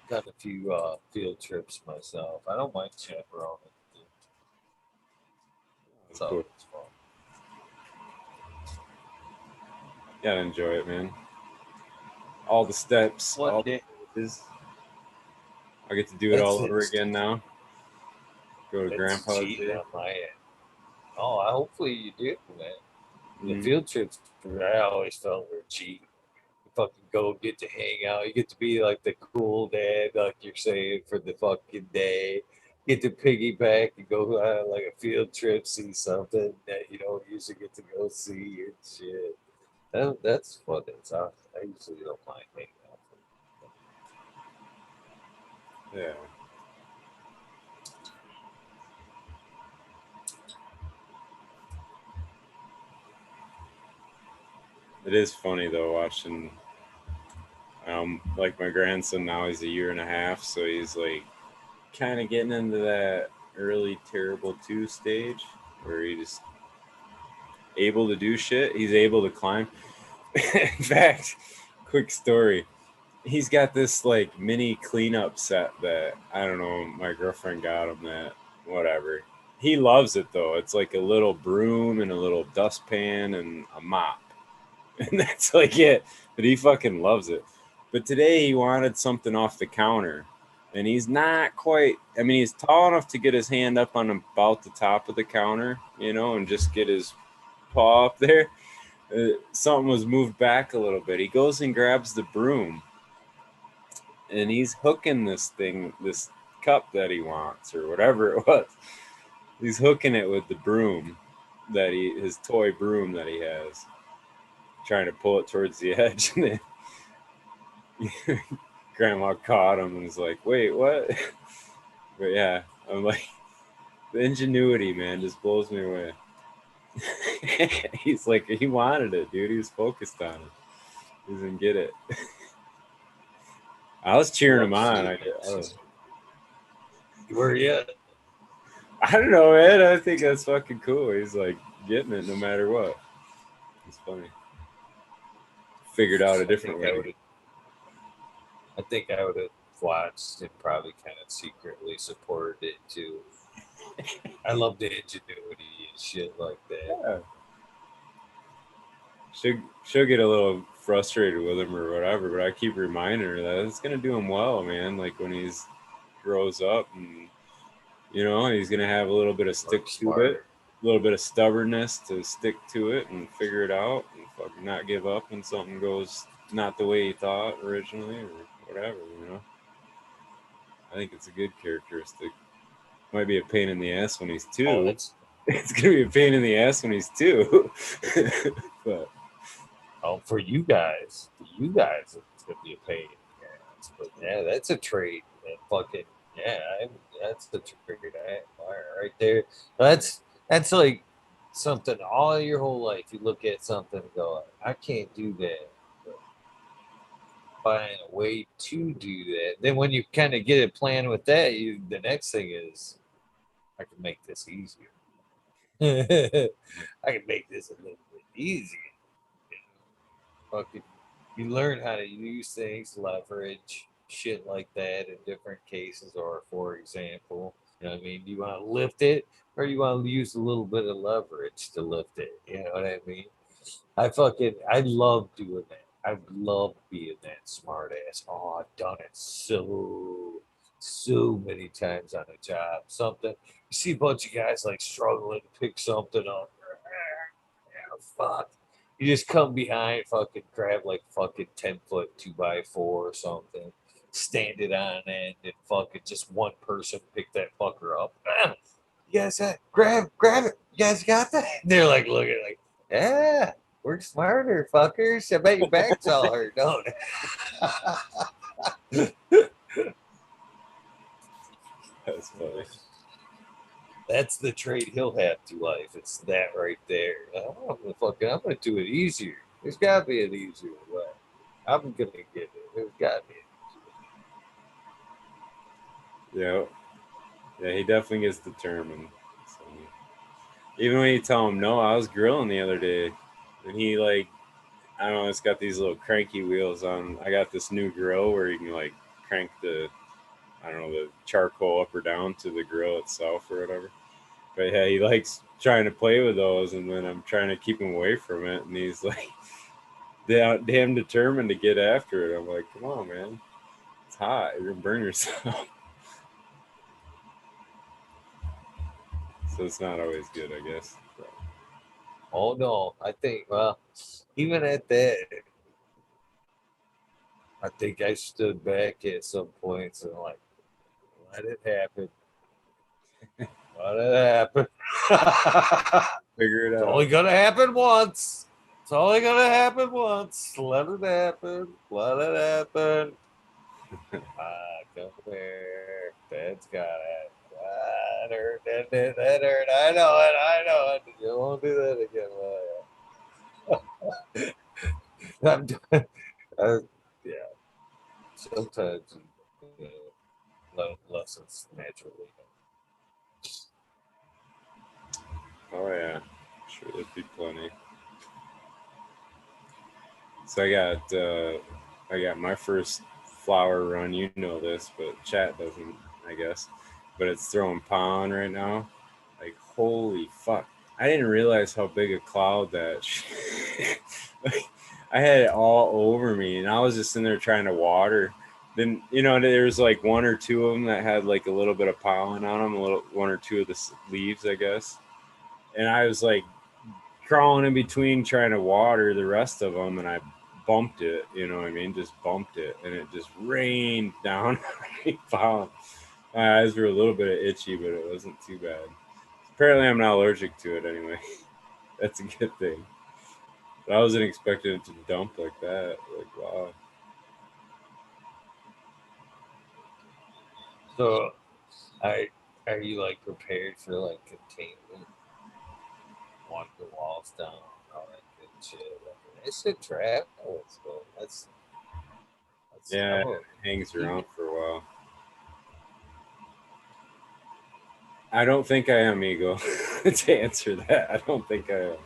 Done a few field trips myself. I don't mind chaperoning. It's Cool. always fun. Gotta enjoy it, man. All the steps, One all the day, stages. I get to do it that's all over it's again now. Go to that's Grandpa's cheating day. on my end. Oh, hopefully you do, man. The Mm. field trips, I always felt were cheating. You fucking go get to hang out. You get to be like the cool dad, like you're saying, for the fucking day. Get to piggyback and go like a field trip, see something that you don't usually get to go see and shit. That's fun. I usually don't mind hanging out. Yeah. It is funny though watching. Like my grandson now, he's a year and a half, so he's like kind of getting into that early terrible two stage where he's able to do shit. He's able to climb. In fact, quick story. He's got this like mini cleanup set that I don't know. My girlfriend got him that. Whatever. He loves it though. It's like a little broom and a little dustpan and a mop, and that's like it. But he fucking loves it. But today he wanted something off the counter, and he's not quite. I mean, he's tall enough to get his hand up on about the top of the counter, and just get his paw up there. Something was moved back a little bit. He goes and grabs the broom, and he's hooking this thing, this cup that he wants or whatever it was. He's hooking it with the broom his toy broom that he has, trying to pull it towards the edge, and then grandma caught him and was like, "Wait, what?" But yeah, I'm like, the ingenuity, man, just blows me away. He's like, he wanted it, dude. He was focused on it. He didn't get it. I was cheering him Love on. seeing it. Where you at? I don't know, man. I think that's fucking cool. He's like getting it no matter what. It's funny. Figured out a I different think way I to. would. I think I would have watched and probably kind of secretly supported it too. I love the ingenuity and shit like that. Yeah. She'll get a little frustrated with him or whatever, but I keep reminding her that it's gonna do him well, man. Like when he's grows up and he's gonna have a little bit of stick Work to it, smarter. a little bit of stubbornness to stick to it and figure it out and fucking not give up when something goes not the way he thought originally or whatever. I think it's a good characteristic. Might be a pain in the ass when he's Oh, two. that's It's gonna be a pain in the ass when he's two. But for you guys. For you guys, it's gonna be a pain in the ass. But yeah, that's a trait. That fucking yeah, that's the trait. I admire right there. That's like something all your whole life. You look at something and go, I can't do that. But find a way to do that. Then when you kind of get it planned with that, the next thing is I can make this easier. I can make this a little bit easier. Fucking, you learn how to use things, leverage, shit like that in different cases. Or, for example, you know what I mean? You want to lift it, or you want to use a little bit of leverage to lift it. You know what I mean? I love doing that. I love being that smart ass. Oh, I've done it so many times on a job. Something you see a bunch of guys like struggling to pick something up. Yeah, fuck. You just come behind, fucking grab like fucking 10 foot 2x4 or something, stand it on end, and fucking just one person pick that fucker up. You guys grab it. You guys got that? And they're like looking like, yeah, work smarter, fuckers. I bet your back's all hurt, don't it? that's funny. That's the trait he'll have to life. It's that right there. I'm gonna do it easier. There's gotta be an easier way. I'm gonna get it. There's gotta be. Yeah, yeah, he definitely gets determined. So, even when you tell him no, I was grilling the other day, and he like I don't know, it's got these little cranky wheels on. I got this new grill where you can like crank the I don't know the charcoal up or down to the grill itself or whatever. But yeah, he likes trying to play with those, and then I'm trying to keep him away from it, and he's like damn determined to get after it. I'm like, come on, man, it's hot. You're gonna burn yourself. So it's not always good, I guess. But, Oh no, I think even at that, I think I stood back at some points and like let it happen. Let it happen. figure it It's out. only gonna happen once. It's only gonna happen once. Let it happen. Let it happen. Come here. Dad's got it. That hurt. That hurt. I know it. I know it. You won't do that again, will you? I'm, yeah. Sometimes lessons naturally. Oh yeah, sure there'd be plenty. So I got my first flower run. You know this, but chat doesn't, I guess. But it's throwing pollen right now. Like holy fuck! I didn't realize how big a cloud that. Like, I had it all over me, and I was just in there trying to water. Then there's like one or two of them that had like a little bit of pollen on them, a little one or two of the leaves, I guess. And I was like crawling in between trying to water the rest of them, and I bumped it. You know what I mean? Just bumped it, and it just rained down. Pollen. My eyes were a little bit itchy, but it wasn't too bad. Apparently, I'm not allergic to it anyway. That's a good thing. But I wasn't expecting it to dump like that. Like, wow. So, I are you like prepared for like containment? Want the walls down, all that good shit. Like, that shit travels, bro. That's Yeah, I'm it a hangs you, around for a while. I don't think I am, Eagle. To answer that, I don't think I am.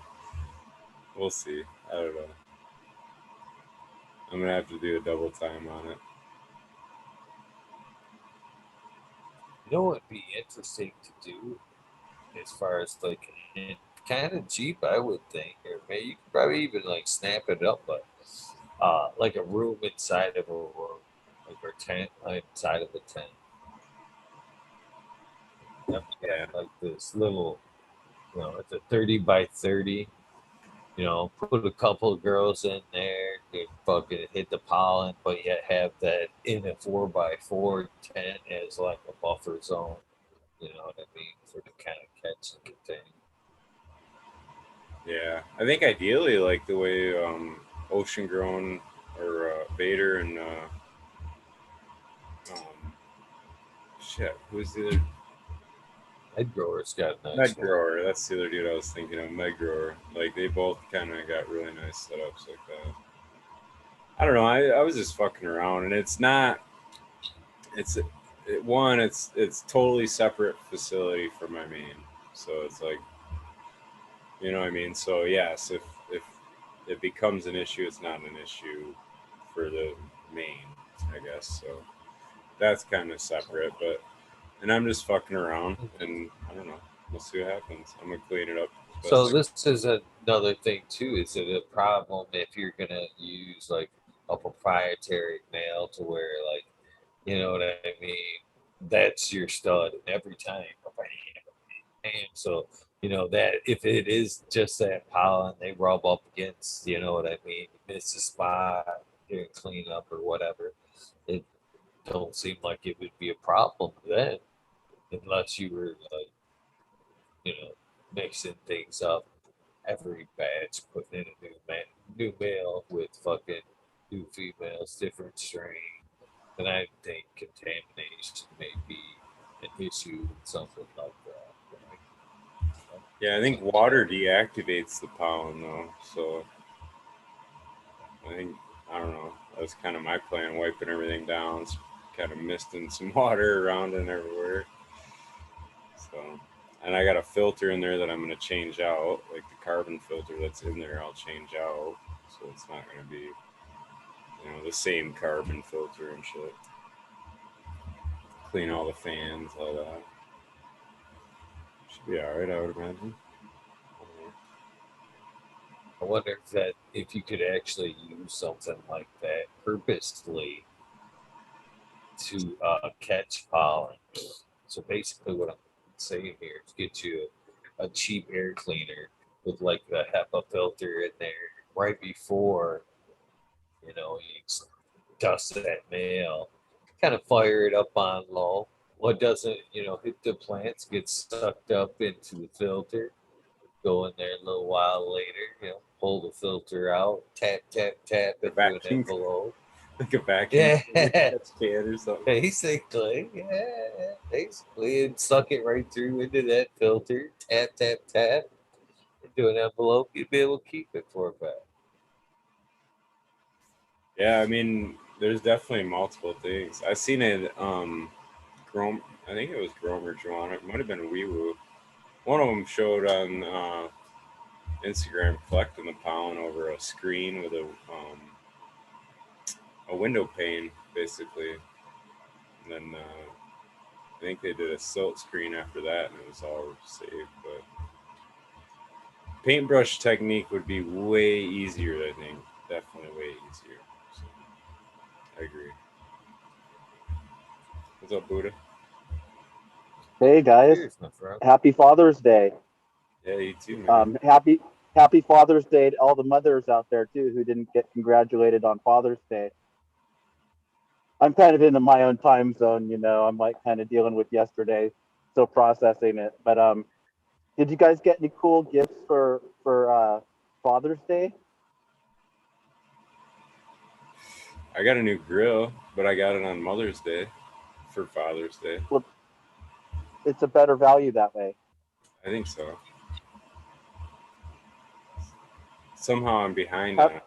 We'll see. I don't know. I'm gonna have to do a double time on it. you know what would be interesting to do as far as like and kind of cheap, I would think, or maybe you could probably even like snap it up, but like a room inside of a room, like our tent, like inside of a tent. I've got Yeah, like this little, it's a 30 by 30. Put a couple of girls in there, they fucking hit the pollen, but yet have that in a 4 by 4 tent as like a buffer zone. You know what I mean? For the kind of catch and contain. yeah. I think ideally, like the way Ocean Grown or Vader and um, shit, who's the other? Head growers got a nice Med one. Grower. That's the other dude I was thinking of. Med Grower. Like they both kind of got really nice setups like that. I don't know. I was just fucking around, and it's not. One. It's totally separate facility for my main. So it's like what I mean. So yes, if it becomes an issue, it's not an issue for the main, I guess. So that's kind of separate, but and I'm just fucking around, and I don't know. We'll see what happens. I'm gonna clean it up as So best this is another thing too. Is it a problem if you're gonna use like a proprietary mail to where like you know what I mean? That's your stud every time. And so that if it is just that pollen they rub up against, you know what I mean, miss a spot during cleanup or whatever, it don't seem like it would be a problem then, unless you were like mixing things up every batch, putting in a new male with fucking new females, different strain. And I think contamination may be an issue with something like that. Right? Yeah, I think Seems water like deactivates the pollen though. So I think I don't know. That's kind of my plan, wiping everything down, kind of misting some water around and everywhere. So, and I got a filter in there that I'm gonna change out, like the carbon filter that's in there. I'll change out, so it's not gonna be the same carbon filter and shit. Clean all the fans, all that. Should be all right, I would imagine. I wonder if you could actually use something like that purposely to catch pollen. So basically, what I'm saying here is get you a cheap air cleaner with like the HEPA filter in there right before you dust that mail. Kind of fire it up on low. What doesn't hit the plants gets sucked up into the filter. Go in there a little while later, pull the filter out, tap, tap, tap A into an vacuum, envelope. like a vacuum Yeah, catch can or something. basically, yeah, basically, and suck it right through into that filter, tap, tap, tap, into an envelope. You'd be able to keep it for a bit. Yeah, I mean, there's definitely multiple things. I seen it. Grom. I think it was Grom or Joanna. It might have been Wee Woo. One of them showed on Instagram collecting the pound over a screen with a window pane, basically. And then I think they did a silt screen after that, and it was all saved. But paintbrush technique would be way easier, I think. Definitely way easier. So, I agree. What's up, Buddha? Hey guys, Cheers, my friend. happy Father's Day. Yeah, you too, man. Happy Father's Day to all the mothers out there too who didn't get congratulated on Father's Day. I'm kind of in my own time zone, you know. I'm like kind of dealing with yesterday, still processing it. But did you guys get any cool gifts for Father's Day? I got a new grill, but I got it on Mother's Day for Father's Day. Well, it's a better value that way. I think so. Somehow I'm behind How, on it.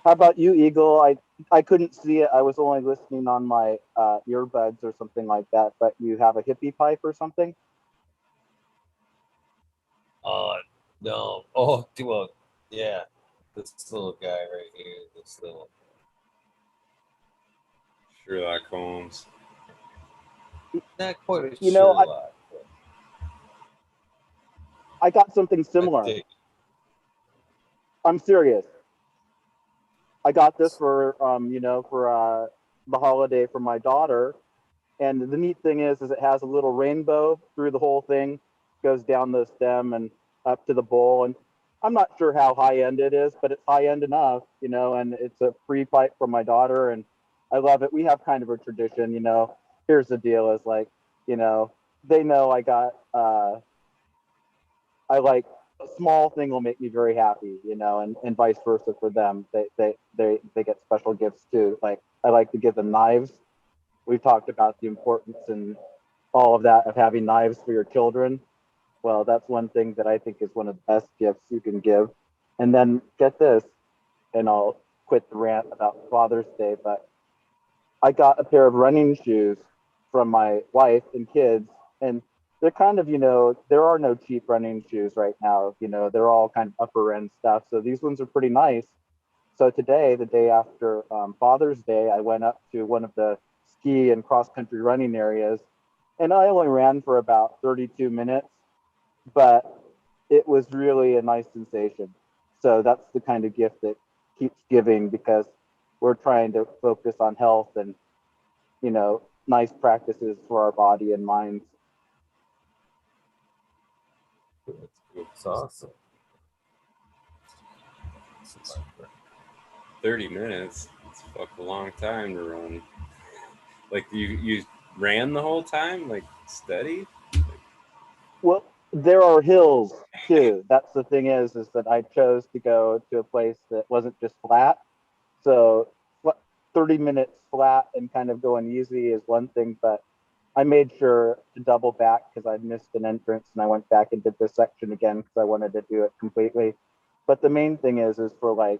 how about you, Eagle? I couldn't see it. I was only listening on my earbuds or something like that. But you have a hippie pipe or something? Uh, no. Oh, well, yeah. This little guy right here. This little. Sherlock Holmes. Not quite a You know, Sherlock, but I got something I similar. dig. I'm serious. I got this for for the holiday for my daughter. And the neat thing is it has a little rainbow through the whole thing, goes down the stem and up to the bowl. And I'm not sure how high end it is, but it's high end enough, you know. And it's a free pipe from my daughter, and I love it. We have kind of a tradition, you know. Here's the deal: is like, you know, they know I like a small thing will make me very happy, you know, and vice versa for them. They get special gifts too. Like I like to give them knives. We've talked about the importance and all of that of having knives for your children. Well, that's one thing that I think is one of the best gifts you can give. And then get this, and I'll quit the rant about Father's Day, but I got a pair of running shoes from my wife and kids, and they're kind of, you know, there are no cheap running shoes right now. You know, they're all kind of upper end stuff. So these ones are pretty nice. So today, the day after Father's Day, I went up to one of the ski and cross country running areas, and I only ran for about 32 minutes, but it was really a nice sensation. So that's the kind of gift that keeps giving because we're trying to focus on health and nice practices for our body and minds. That's cool. It's awesome. This is my friend. 30 minutes. It's a fuck a long time to run. Like you ran the whole time, like steady. Well, there are hills too. That's the thing is that I chose to go to a place that wasn't just flat. So 30 minutes flat and kind of going easy is one thing, but I made sure to double back because I missed an entrance and I went back and did this section again because I wanted to do it completely. But the main thing is for like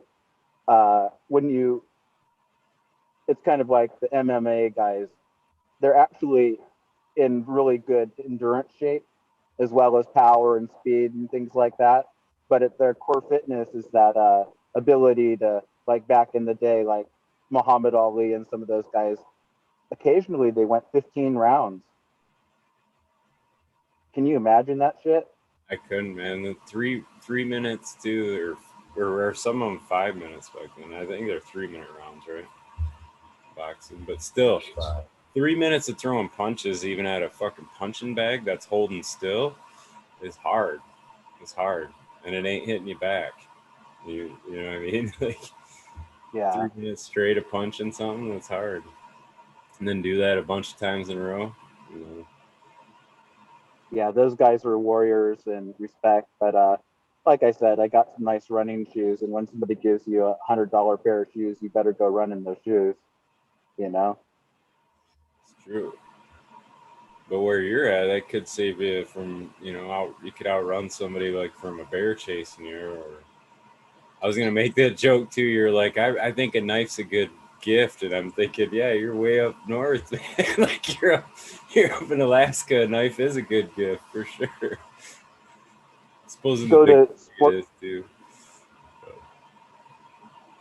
when you, it's kind of like the MMA guys. They're actually in really good endurance shape as well as power and speed and things like that. But their core fitness is that ability to, like back in the day, like Muhammad Ali and some of those guys, occasionally they went 15 rounds. Can you imagine that shit? I couldn't, man. The 3 minutes too, or some of them 5 minutes back then. I think they're 3 minute rounds, right? Boxing, but still, That's fine. 3 minutes of throwing punches, even at a fucking punching bag that's holding still, is hard. It's hard, and it ain't hitting you back. You know what I mean? Like Yeah. 3 minutes straight of punching something, that's hard. And then do that a bunch of times in a row. You know, Yeah, those guys were warriors and respect. But like I said, I got some nice running shoes, and when somebody gives you $100 pair of shoes, you better go run in those shoes. You know. it's true. But where you're at, that could save you from, you could outrun somebody like from a bear chasing you, or I was gonna make that joke too. You're like, I think a knife's a good gift, and I'm thinking, yeah, you're way up north. Like you're up in Alaska. A knife is a good gift for sure. I suppose in the Go big to city sport. it is too.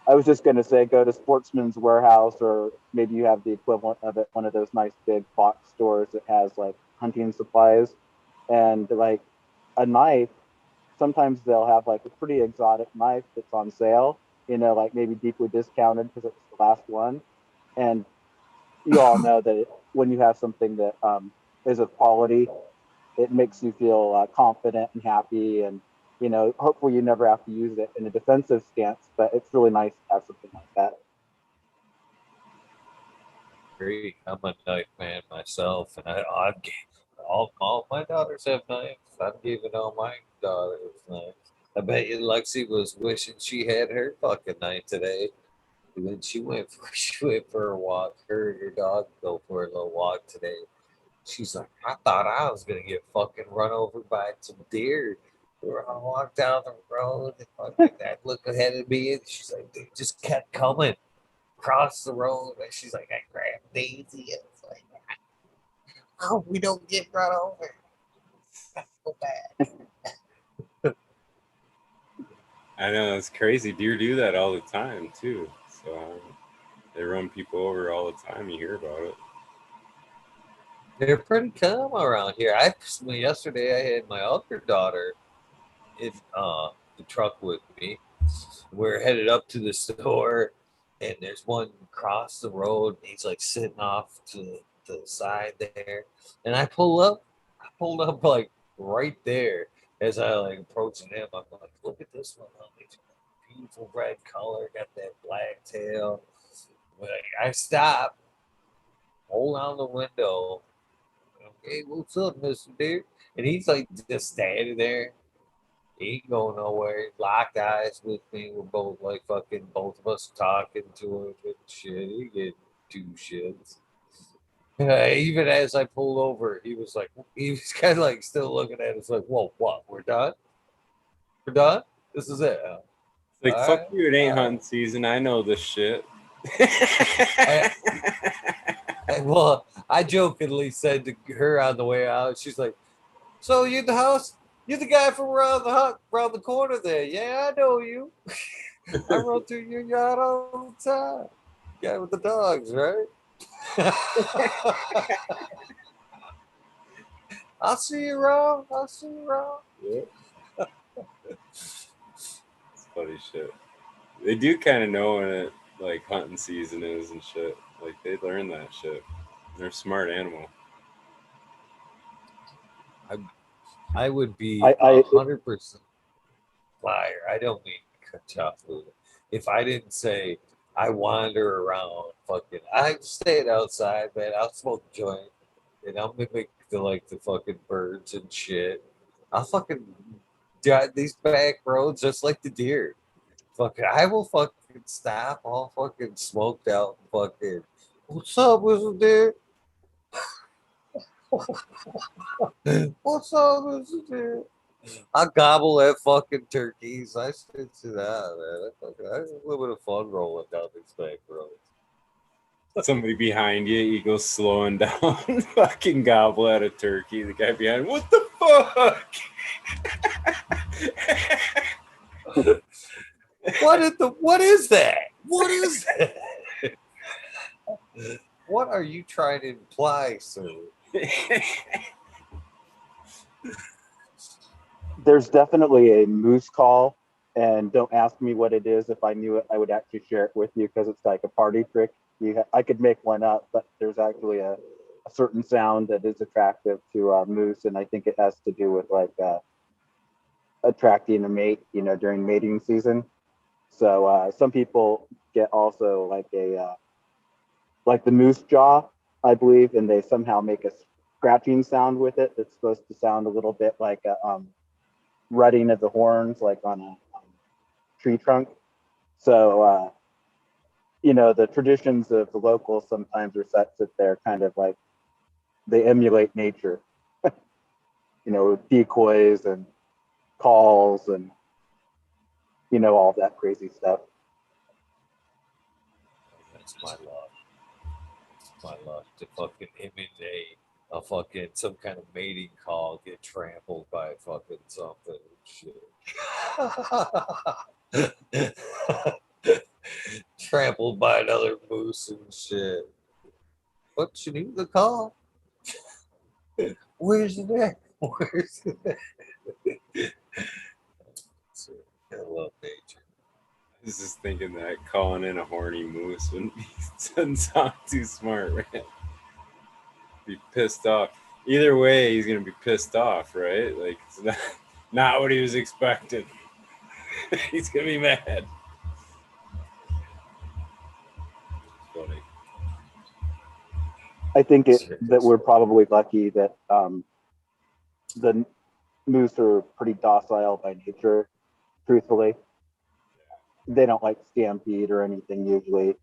I was just going to say, go to Sportsman's Warehouse, or maybe you have the equivalent of it, one of those nice big box stores that has like hunting supplies, and like a knife. Sometimes they'll have like a pretty exotic knife that's on sale, like maybe deeply discounted because it was the last one. And you all know that when you have something that is of quality, it makes you feel confident and happy. And, hopefully you never have to use it in a defensive stance, but it's really nice to have something like that. Great. I'm a knife man myself, and I all my daughters have knives. I'm giving all my daughters knives. I bet you Lexi was wishing she had her fucking knife today. And then she went for a walk. Her and her dog go for a little walk today. She's like, I thought I was gonna get fucking run over by some deer. We were on a walk down the road, and fucking I look ahead of me, and she's like, they just kept coming across the road. And she's like, I grabbed Daisy, and it's like, oh, we don't get run over. Go back. I know it's crazy. Deer do that all the time too. So they run people over all the time. You hear about it. They're pretty calm around here. Yesterday I had my other daughter in the truck with me. We're headed up to the store, and there's one across the road. And he's like sitting off to the side there, and I pulled up like right there as I like approaching him. I'm like, look at this one, it's beautiful red color, got that black tail. Like, I stop, hold on the window. Hey, what's up, Mister Deer? And he's like just standing there. He ain't going nowhere. Locked eyes with me. We're both like fucking both of us talking to him and shit. He get two shits. Even as I pulled over, he was kind of like still looking at us like, whoa, what? We're done? We're done? This is it. It's like, All fuck right. you, it ain't All right. hunting season. I know this shit. I, I jokingly said to her on the way out, she's like, so you the house? You're the guy from around the corner there. Yeah, I know you. I run through your yard all the time. Guy with the dogs, right? I'll see you around. I'll see you around. Yeah. It's funny shit. They do kind of know when it like hunting season is and shit. Like they learn that shit. They're a smart animal. I would be I 100% liar. I don't mean to cut you off, Lou. If I didn't say I wander around, fucking, I stayed outside, man. I'll smoke a joint, and I'll mimic the fucking birds and shit. I'll fucking drive these back roads just like the deer. Fucking, I will fucking stop all fucking smoked out. Fucking, what's up, Mr. Deer? What's up, Mr. Deer? I gobble at fucking turkeys. I should to that, man. I have a little bit of fun rolling down these back roads. Somebody behind you, you go slowing down, fucking gobble at a turkey. The guy behind, what the fuck? What is that? What is that? What are you trying to imply, sir? There's definitely a moose call, and don't ask me what it is. If I knew it, I would actually share it with you because it's like a party trick. I could make one up, but there's actually a certain sound that is attractive to moose, and I think it has to do with like attracting a mate, during mating season. So some people get also like the moose jaw, I believe, and they somehow make a scratching sound with it that's supposed to sound a little bit like a rutting of the horns, like on a tree trunk. So the traditions of the locals sometimes are such that they're kind of like they emulate nature, with decoys and calls and all that crazy stuff. That's my luck. It's my luck to fucking him in a fucking some kind of mating call get trampled by fucking something shit. Trampled by another moose and shit. What you need the call? Where's it at? Where's it at? I love nature. I was just thinking that calling in a horny moose doesn't sound too smart, man. Be pissed off. Either way, he's gonna be pissed off, right? Like it's not what he was expecting. He's gonna be mad. Funny. I think that we're probably lucky that the moose are pretty docile by nature. Truthfully, they don't like stampede or anything. Usually,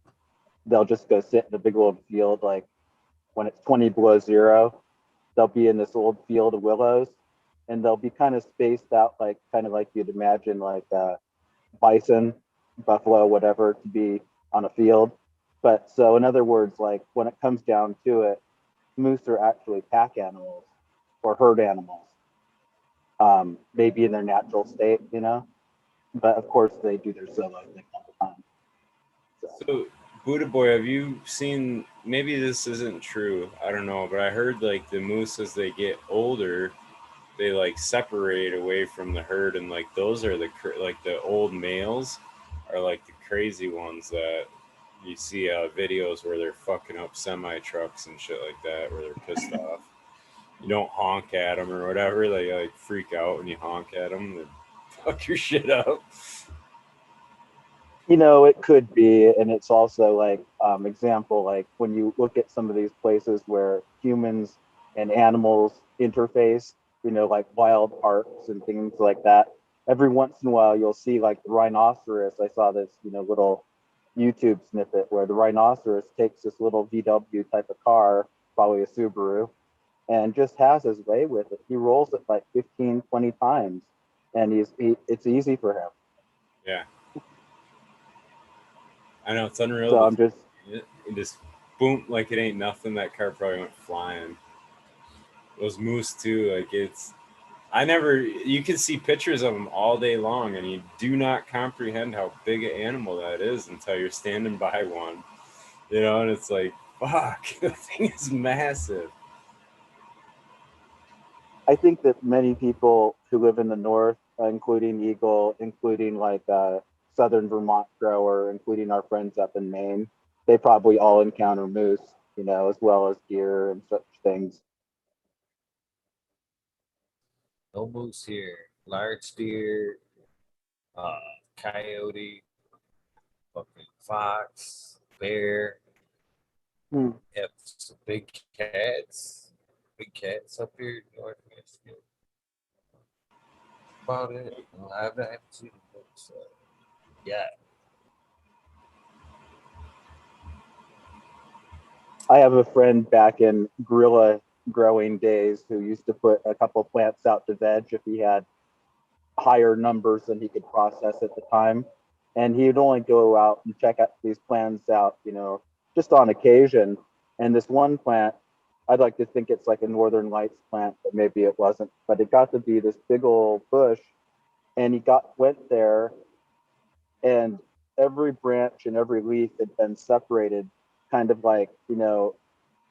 they'll just go sit in a big old field. Like when it's 20 below zero, they'll be in this old field of willows, and they'll be kind of spaced out, like kind of like you'd imagine, like bison, buffalo, whatever, to be on a field. But so, in other words, like when it comes down to it, moose are actually pack animals or herd animals, maybe in their natural state, But of course, they do their solo thing all the time. So, Buddha Boy, have you seen? Maybe this isn't true. I don't know, but I heard like the moose as they get older, they like separate away from the herd, and like those are like the old males are like the crazy ones that you see videos where they're fucking up semi trucks and shit like that, where they're pissed off. You don't honk at them or whatever. They like freak out when you honk at them. They fuck your shit up. It could be, and it's also like example, like when you look at some of these places where humans and animals interface, like wild parks and things like that. Every once in a while, you'll see like the rhinoceros. I saw this, little YouTube snippet where the rhinoceros takes this little VW type of car, probably a Subaru, and just has his way with it. He rolls it like 15, 20 times, and it's easy for him. Yeah. I know, it's unreal. So I'm just it just boom, like it ain't nothing. That car probably went flying. Those moose too, like you can see pictures of them all day long, and you do not comprehend how big an animal that is until you're standing by one, and it's like, fuck, the thing is massive. I think that many people who live in the north, including Eagle, including like southern Vermont grower, including our friends up in Maine, they probably all encounter moose, as well as deer and such things. No moose here. Large deer, uh, coyote, fucking fox, bear. Hmm. Have some big cats. Big cats up here in North Michigan. About it. Well, I haven't seen them yet. I have a friend back in gorilla growing days who used to put a couple plants out to veg if he had higher numbers than he could process at the time. And he would only go out and check out these plants out, just on occasion. And this one plant, I'd like to think it's like a Northern Lights plant, but maybe it wasn't. But it got to be this big old bush, and he went there, and every branch and every leaf had been separated, kind of like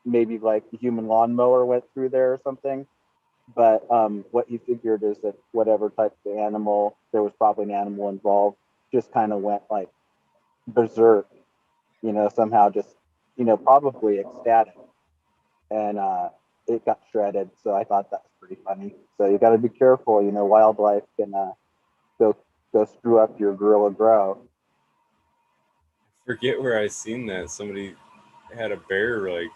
maybe like the human lawnmower went through there or something. But what he figured is that whatever type of animal, there was probably an animal involved, just kind of went like berserk, somehow just, probably ecstatic. And it got shredded. So I thought that was pretty funny. So you got to be careful, wildlife can go screw up your gorilla grow. Forget where I seen that. Somebody had a bear, like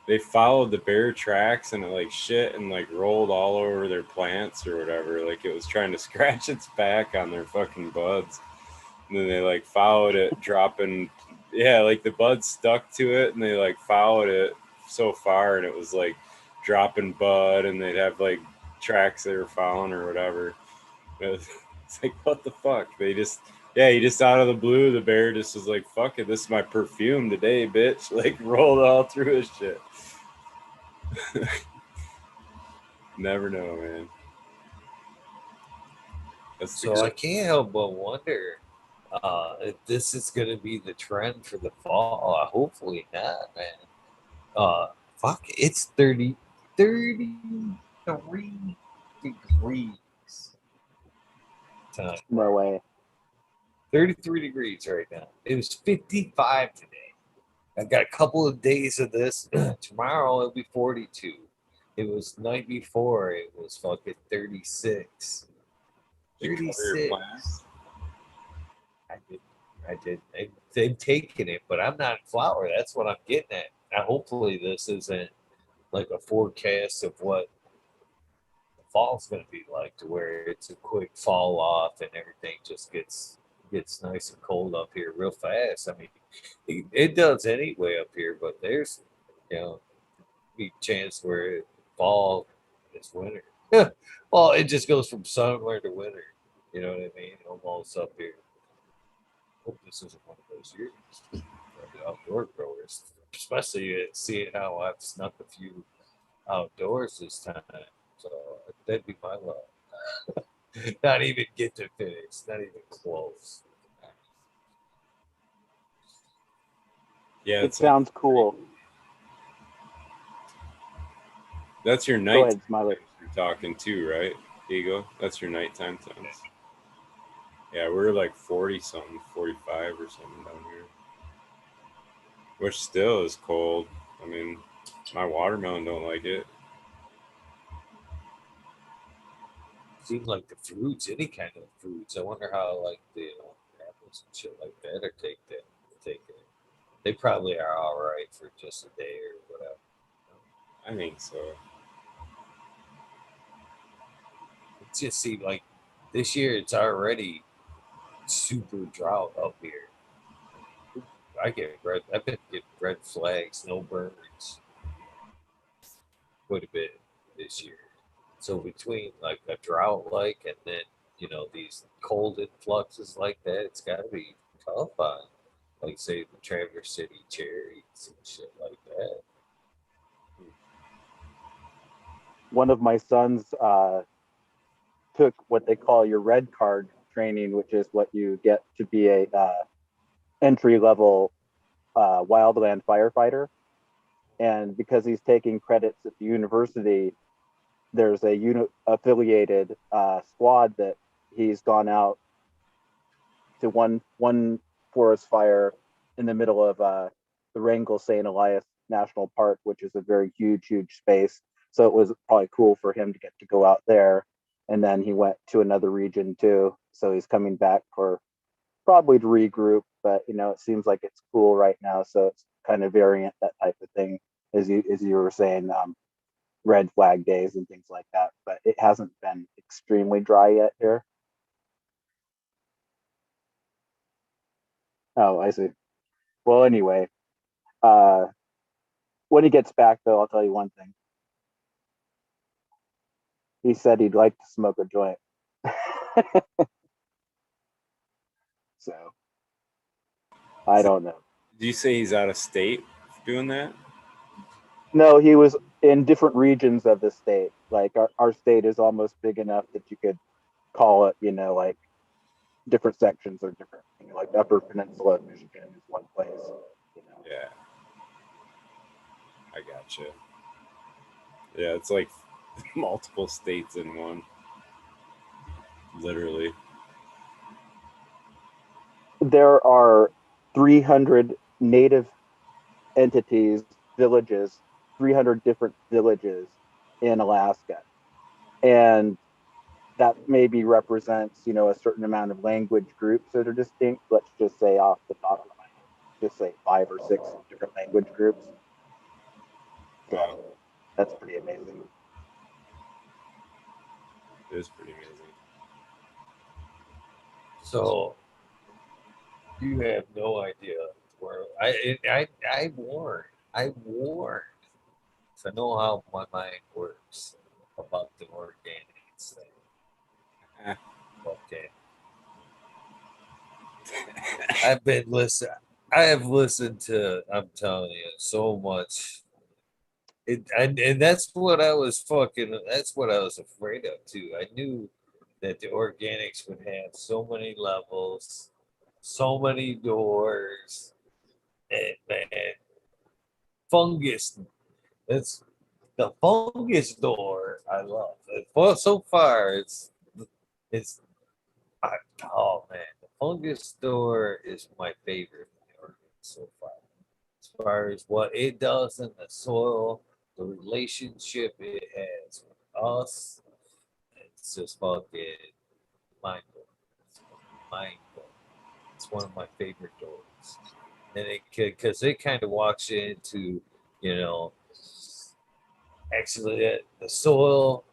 they followed the bear tracks, and it like shit and like rolled all over their plants or whatever. Like it was trying to scratch its back on their fucking buds. And then they like followed it, dropping, yeah, like the buds stuck to it, and they like followed it so far, and it was like dropping bud, and they'd have like tracks they were following or whatever. It's like, what the fuck? They just Yeah, he just out of the blue, the bear just was like, fuck it, this is my perfume today, bitch. Like, rolled all through his shit. Never know, man. So I can't help but wonder if this is going to be the trend for the fall. Hopefully not, man. Fuck, it's 33 degrees tonight. No way. 33 degrees right now. It was 55 today. I got a couple of days of this. Tomorrow it'll be 42. It was night before. It was fucking 36. Did you cover your plant? 36. I did. I did. They've taken it, but I'm not in flower. That's what I'm getting at. Now, hopefully, this isn't like a forecast of what the fall's going to be like, to where it's a quick fall off and everything just gets nice and cold up here real fast. I mean, it does anyway up here, but there's be a chance where fall is winter. Well, it just goes from summer to winter. You know what I mean? Almost up here. Hope this isn't one of those years for the outdoor growers, especially seeing how I've snuck a few outdoors this time. So that'd be my luck. Not even get to finish, not even close. Yeah, It sounds cool. That's your night. Go ahead, Smiley. You're talking too, right, Eagle? That's your nighttime times. Yeah, we're like 40 something, 45 or something down here, which still is cold. I mean, my watermelon don't like it. Seems like the fruits, any kind of fruits. I wonder how like the apples and shit like that are taking it. They probably are all right for just a day or whatever. I think so. It just seemed like this year it's already super drought up here. I've been getting red flags, no birds quite a bit this year. So between like a drought like and then these cold influxes like that, it's got to be tough on like say the Traverse City cherries and shit like that. One of my sons took what they call your red card training, which is what you get to be a entry level wildland firefighter. And because he's taking credits at the university, there's a affiliated squad that he's gone out to one forest fire in the middle of the Wrangell St. Elias National Park, which is a very huge space. So it was probably cool for him to get to go out there. And then he went to another region too. So he's coming back for probably to regroup, but it seems like it's cool right now. So it's kind of variant, that type of thing, as you were saying, red flag days and things like that. But it hasn't been extremely dry yet here. Oh, I see. Well, anyway, uh, when he gets back, though, I'll tell you one thing. He said he'd like to smoke a joint. So, I don't know. Did you say he's out of state doing that? No, he was in different regions of the state. Like our state is almost big enough that you could call it, like different sections or different, like Upper Peninsula of Michigan is one place. Yeah, I gotcha. Yeah, it's like multiple states in one, literally. There are 300 native entities, villages, 300 different villages in Alaska. And that maybe represents, a certain amount of language groups that are distinct. Let's just say off the top of my head, just say 5 or 6 different language groups. So that's pretty amazing. It is pretty amazing. So you have no idea where I warned. I know how my mind works about the organics thing. Okay. I've been listening. I have listened to. I'm telling you, so much. And that's what I was fucking. That's what I was afraid of too. I knew that the organics would have so many levels, so many doors, and man, fungus. That's the fungus door. I love. Well, so far it's I, oh man, the fungus door is my favorite so far. As far as what it does in the soil, the relationship it has with us, it's just fucking mind blowing. It's mind blowing. It's one of my favorite doors, and it because it kind of walks you into, you know, actually the soil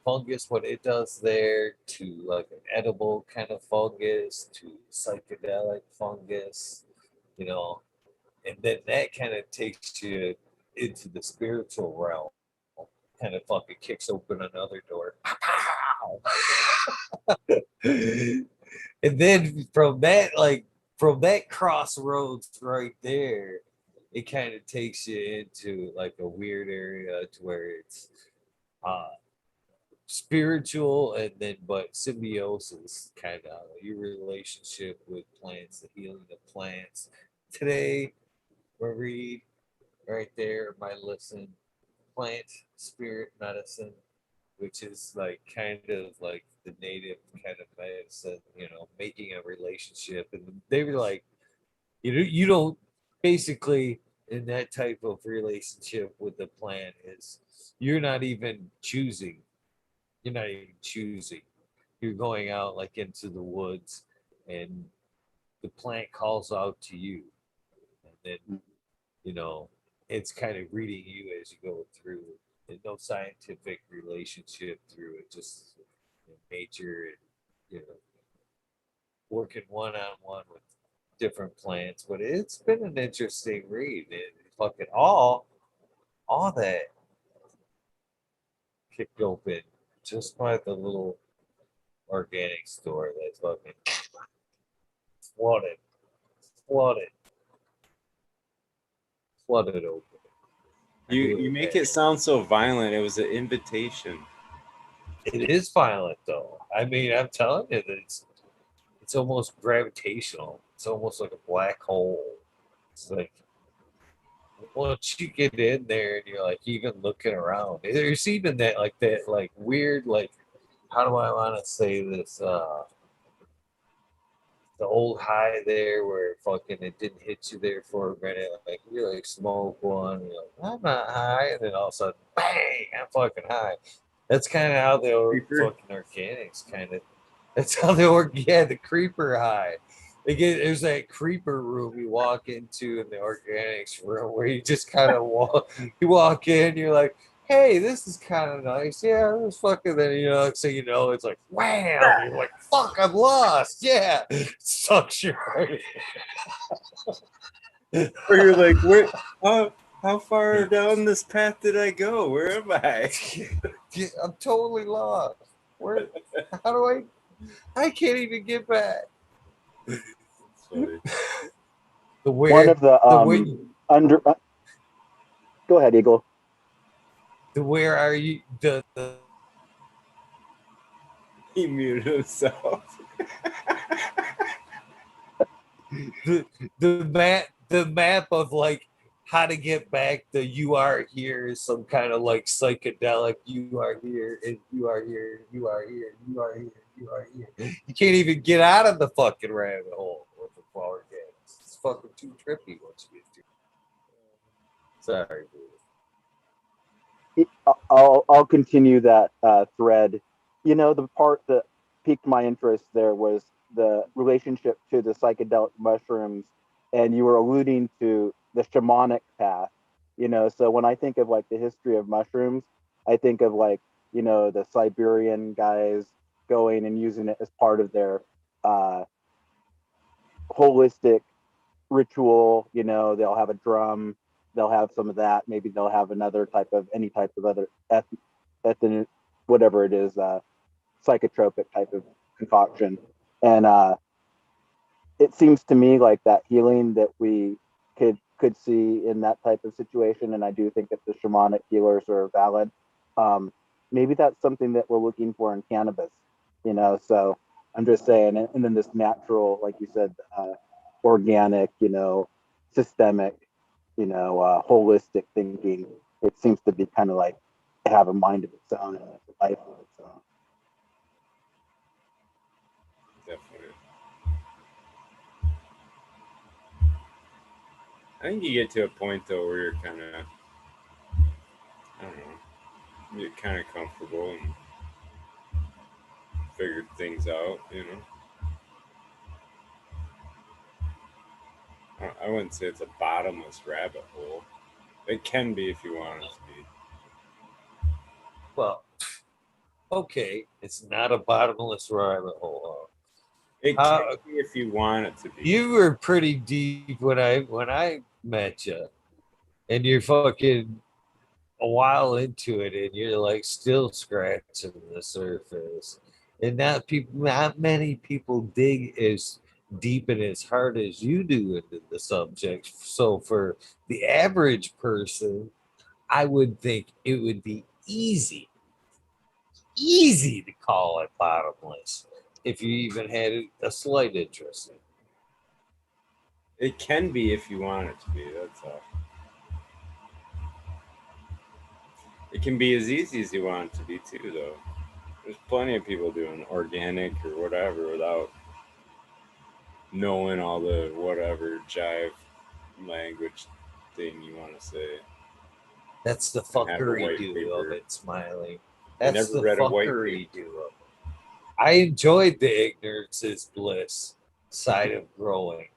fungus, what it does there, to like an edible kind of fungus, to psychedelic fungus, you know, and then that kind of takes you into the spiritual realm, kind of fucking kicks open another door. And then from that crossroads right there, it kind of takes you into like a weird area to where it's uh spiritual and then but symbiosis kind of your relationship with plants, the healing of plants. Today, Marie, right there, my listen, plant spirit medicine, which is like kind of like the native kind of medicine, making a relationship. And they were like, you don't basically in that type of relationship with the plant is you're not even choosing you're not even choosing. You're going out like into the woods and the plant calls out to you. And then, you know, it's kind of reading you as you go through. There's no scientific relationship through it, just nature and, working one on one with different plants. But it's been an interesting read. It fucking all that kicked open just by the little organic store that's fucking flooded, flooded, flooded open. You make it sound so violent. It was an invitation. It is violent though. I mean, I'm telling you that it's almost gravitational. It's almost like a black hole. It's like once you get in there and you're like even looking around, there's even that like weird like how do I want to say this? The old high there where fucking it didn't hit you there for a minute. Like you like smoke one, you're like, I'm not high, and then all of a sudden, bang, I'm fucking high. That's kind of how Creeper. fucking organics kind of. That's how the creeper high. There's that creeper room you walk into in the organics room where you just kind of you walk in, you're like, hey, this is kind of nice. Yeah, it was fucking. Then so it's like wham. You're like, fuck, I'm lost. Yeah, sucks you right. Or you're like, where? How far down this path did I go? Where am I? Yeah, I'm totally lost. Where? How do I? I can't even get back. Sorry. The One where of the the way under. Go ahead, Eagle. the where are you the He muted himself. the map of like how to get back the you are here is some kind of like psychedelic you are here and you are here you are here you are here you are here you can't even get out of the fucking rabbit hole with the flower games. It's fucking too trippy once you get to sorry dude. I'll continue that thread. The part that piqued my interest there was the relationship to the psychedelic mushrooms, and you were alluding to the shamanic path. So when I think of like the history of mushrooms, I think of like the Siberian guys going and using it as part of their uh, holistic ritual. They'll have a drum, they'll have some of that. Maybe they'll have another type of any type of other ethnic, whatever it is, psychotropic type of concoction. And it seems to me like that healing that we could see in that type of situation, and I do think that the shamanic healers are valid. Maybe that's something that we're looking for in cannabis, you know. So I'm just saying, and then this natural, like you said, organic, you know, systemic, you know, holistic thinking. It seems to be kind of like have a mind of its own and a life of its own. Definitely. I think you get to a point though where you're kind of, I don't know, you're kind of comfortable and figured things out. You know, I wouldn't say it's a bottomless rabbit hole. It can be if you want it to be. Well, okay, it's not a bottomless rabbit hole. It can How be if you want it to be. you were pretty deep when I met you, and you're fucking a while into it, and you're like still scratching the surface. And not many people dig as deep and as hard as you do into the subject. So for the average person, I would think it would be easy to call it bottomless if you even had a slight interest in it. It can be if you want it to be. That's all. It can be as easy as you want it to be too, though. There's plenty of people doing organic or whatever without knowing all the whatever jive language thing you want to say That's the and have a fuckery white do of paper. it, Smiley. I That's never the read a white fuckery paper. do of it. I enjoyed the ignorance is bliss side of growing.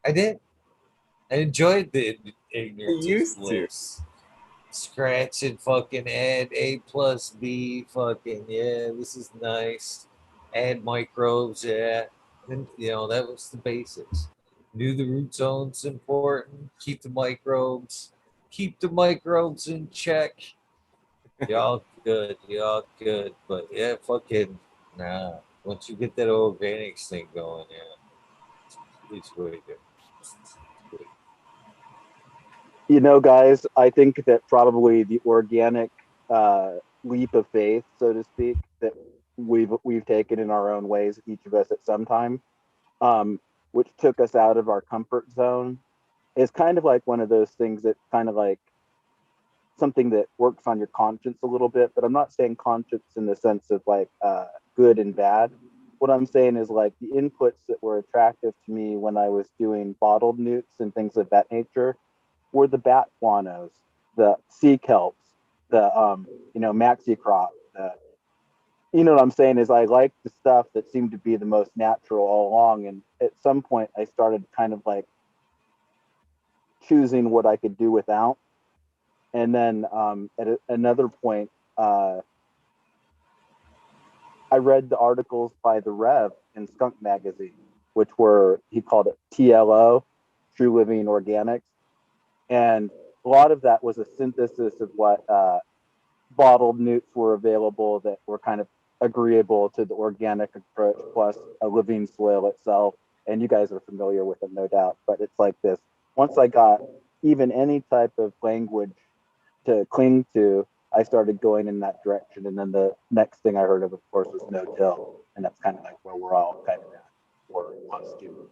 I did. I enjoyed the I ignorance is used to. bliss. Scratch and fucking add A plus B. Fucking yeah, this is nice. Add microbes, yeah. And that was the basics. Knew the root zone's important. Keep the microbes. Keep the microbes in check. Y'all good. Y'all good. But yeah, fucking nah. Once you get that organics thing going, yeah, it's way different. You know, guys, I think that probably the organic uh, leap of faith, so to speak, that we've taken in our own ways, each of us at some time, um, which took us out of our comfort zone, is kind of like one of those things that kind of like something that works on your conscience a little bit. But I'm not saying conscience in the sense of like good and bad. What I'm saying is like the inputs that were attractive to me when I was doing bottled newts and things of that nature were the bat guanos, the sea kelps, the maxi crop. You know what I'm saying is I like the stuff that seemed to be the most natural all along, and at some point I started kind of like choosing what I could do without, and then another point, I read the articles by the Rev in Skunk Magazine, which were he called it TLO, True Living Organics, and a lot of that was a synthesis of what bottled newts were available that were kind of agreeable to the organic approach, plus a living soil itself. And you guys are familiar with it, no doubt. But it's like this: once I got even any type of language to cling to, I started going in that direction. And then the next thing I heard of course, was no till, and that's kind of like where we're all kind of at, or us to.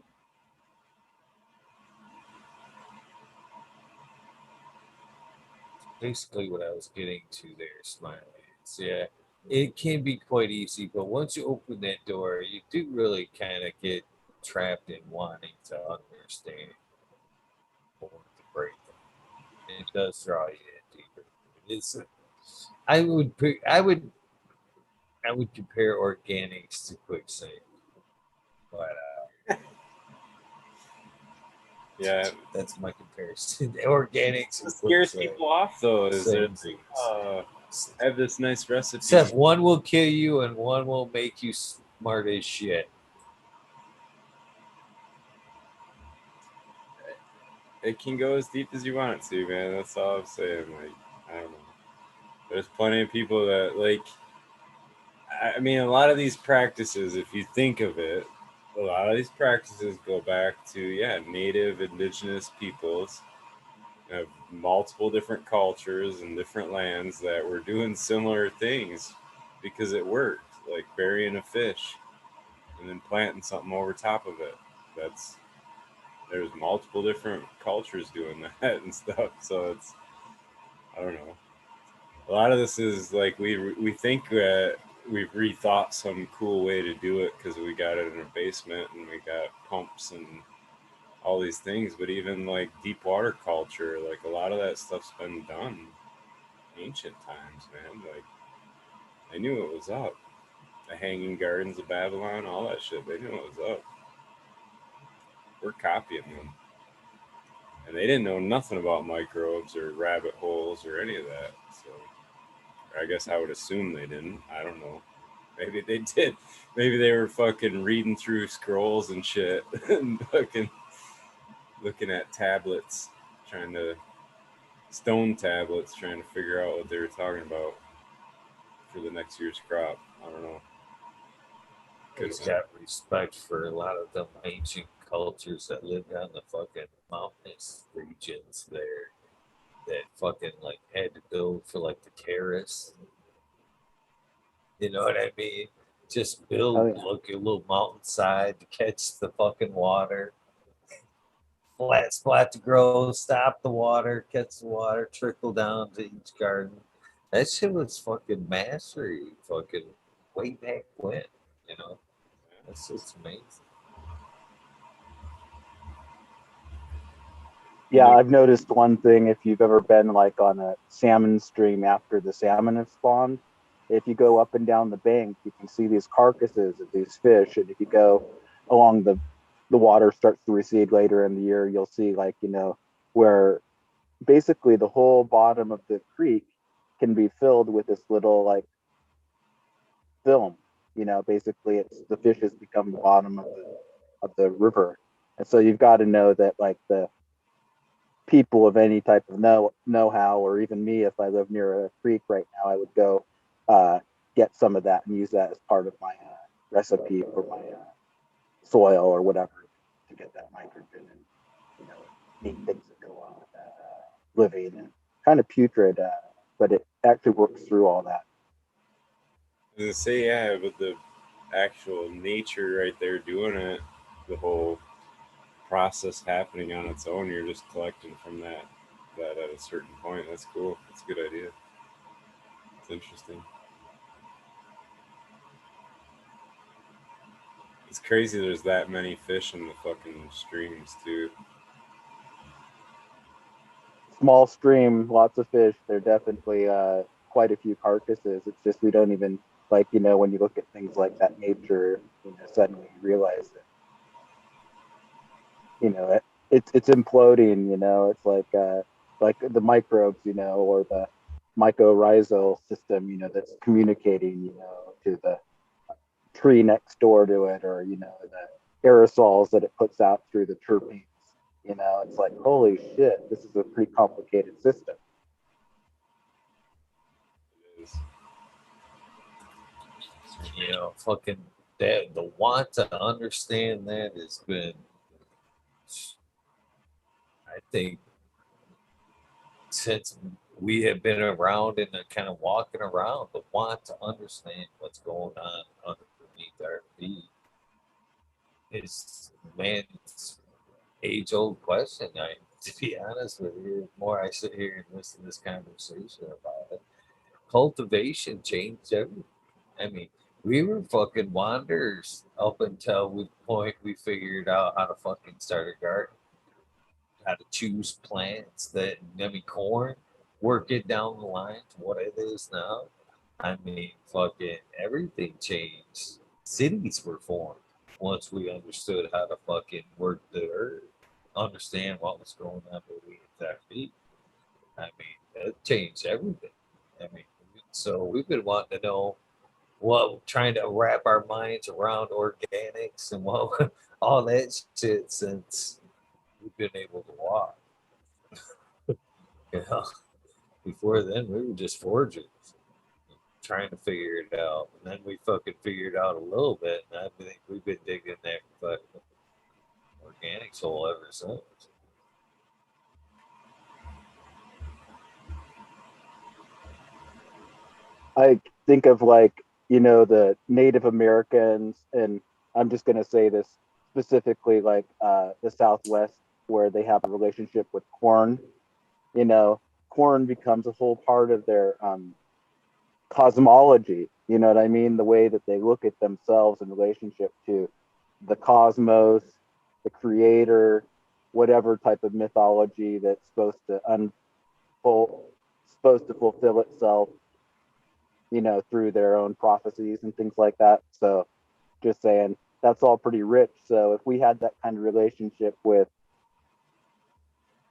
Basically what I was getting to there, Smiley. It's, yeah, it can be quite easy, but once you open that door, you do really kind of get trapped in wanting to understand more to break them. It does draw you in deeper. It's, I would, I would compare organics to quicksand, but Yeah. that's my comparison. Organics and What scares quicksand, people off though is they're same like, things. I have this nice recipe. Except one will kill you and one will make you smart as shit. It can go as deep as you want it to, man. That's all I'm saying. Like, I don't know. There's plenty of people that like. I mean, a lot of these practices, if you think of it, a lot of these practices go back to native indigenous peoples of multiple different cultures and different lands that were doing similar things because it worked, like burying a fish and then planting something over top of it. That's there's multiple different cultures doing that and stuff. So it's I don't know. A lot of this is like we think that we've rethought some cool way to do it because we got it in a basement and we got pumps and all these things. But even like deep water culture, like a lot of that stuff's been done ancient times, man. Like they knew it was up. The Hanging Gardens of Babylon, all that shit. They knew it was up. We're copying them, and they didn't know nothing about microbes or rabbit holes or any of that. So I guess I would assume they didn't. I don't know. Maybe they did. Maybe they were fucking reading through scrolls and shit and fucking looking at tablets, trying to stone tablets, trying to figure out what they were talking about for the next year's crop. I don't know. I just got respect for a lot of them ancient cultures that lived on the fucking mountainous regions there that fucking like had to build for like the terrace. You know what I mean? Just Oh build yeah. like a little mountainside to catch the fucking water. Flat spot to grow, stop the water, catch the water, trickle down to each garden. That shit was fucking mastery, fucking way back when, you know. That's just amazing. Yeah, I've noticed one thing. If you've ever been like on a salmon stream after the salmon have spawned, if you go up and down the bank, you can see these carcasses of these fish. And if you go along the water starts to recede later in the year, you'll see like, where basically the whole bottom of the creek can be filled with this little like film. Basically it's the fishes become the bottom of the river. And so you've got to know that like the people of any type of know-how, or even me, if I live near a creek right now, I would go uh, get some of that and use that as part of my recipe for my soil or whatever to get that nitrogen and neat things that go on with that living and kind of putrid, but it actually works through all that. And say but the actual nature right there doing it, the whole process happening on its own, you're just collecting from that at a certain point. That's cool. That's a good idea. It's interesting. It's crazy there's that many fish in the fucking streams too. Small stream, lots of fish. There are definitely quite a few carcasses. It's just we don't even like when you look at things like that nature, suddenly you realize that it's imploding. It's like the microbes, or the mycorrhizal system, that's communicating, to the tree next door to it, or the aerosols that it puts out through the terpenes. It's like, holy shit, this is a pretty complicated system. It is. You know, fucking that the want to understand that has been, I think, since we have been around and kind of walking around, the want to understand what's going on underneath our feet is man's age old question. To be honest with you, the more I sit here and listen to this conversation about it, cultivation changed everything. I mean, we were fucking wanderers up until the point we figured out how to fucking start a garden, how to choose plants that, I mean, corn, work it down the line to what it is now. I mean, fucking everything changed. Cities were formed once we understood how to fucking work the earth, understand what was going on beneath our feet. I mean, that changed everything. I mean, so we've been wanting to know what, trying to wrap our minds around organics and what all that shit since we've been able to walk. You know, before then we were just foragers, trying to figure it out. And then we fucking figured out a little bit, and I think we've been digging that fucking organics hole ever since. I think of like, the Native Americans, and I'm just going to say this specifically, like the Southwest, where they have a relationship with corn. You know, corn becomes a whole part of their cosmology. You know what I mean? The way that they look at themselves in relationship to the cosmos, the creator, whatever type of mythology that's supposed to fulfill itself, through their own prophecies and things like that. So just saying, that's all pretty rich. So if we had that kind of relationship with,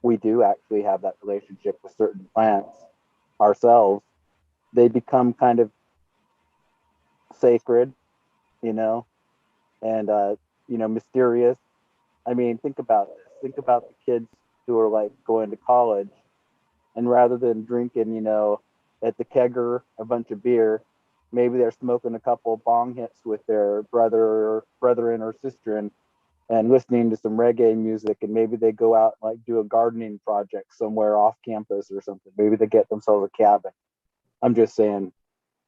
we do actually have that relationship with certain plants ourselves, they become kind of sacred, you know, and mysterious. I mean, think about this. Think about the kids who are like going to college, and rather than drinking, at the kegger a bunch of beer, maybe they're smoking a couple of bong hits with their brethren or sister, and listening to some reggae music, and maybe they go out and like do a gardening project somewhere off campus or something. Maybe they get themselves a cabin. I'm just saying,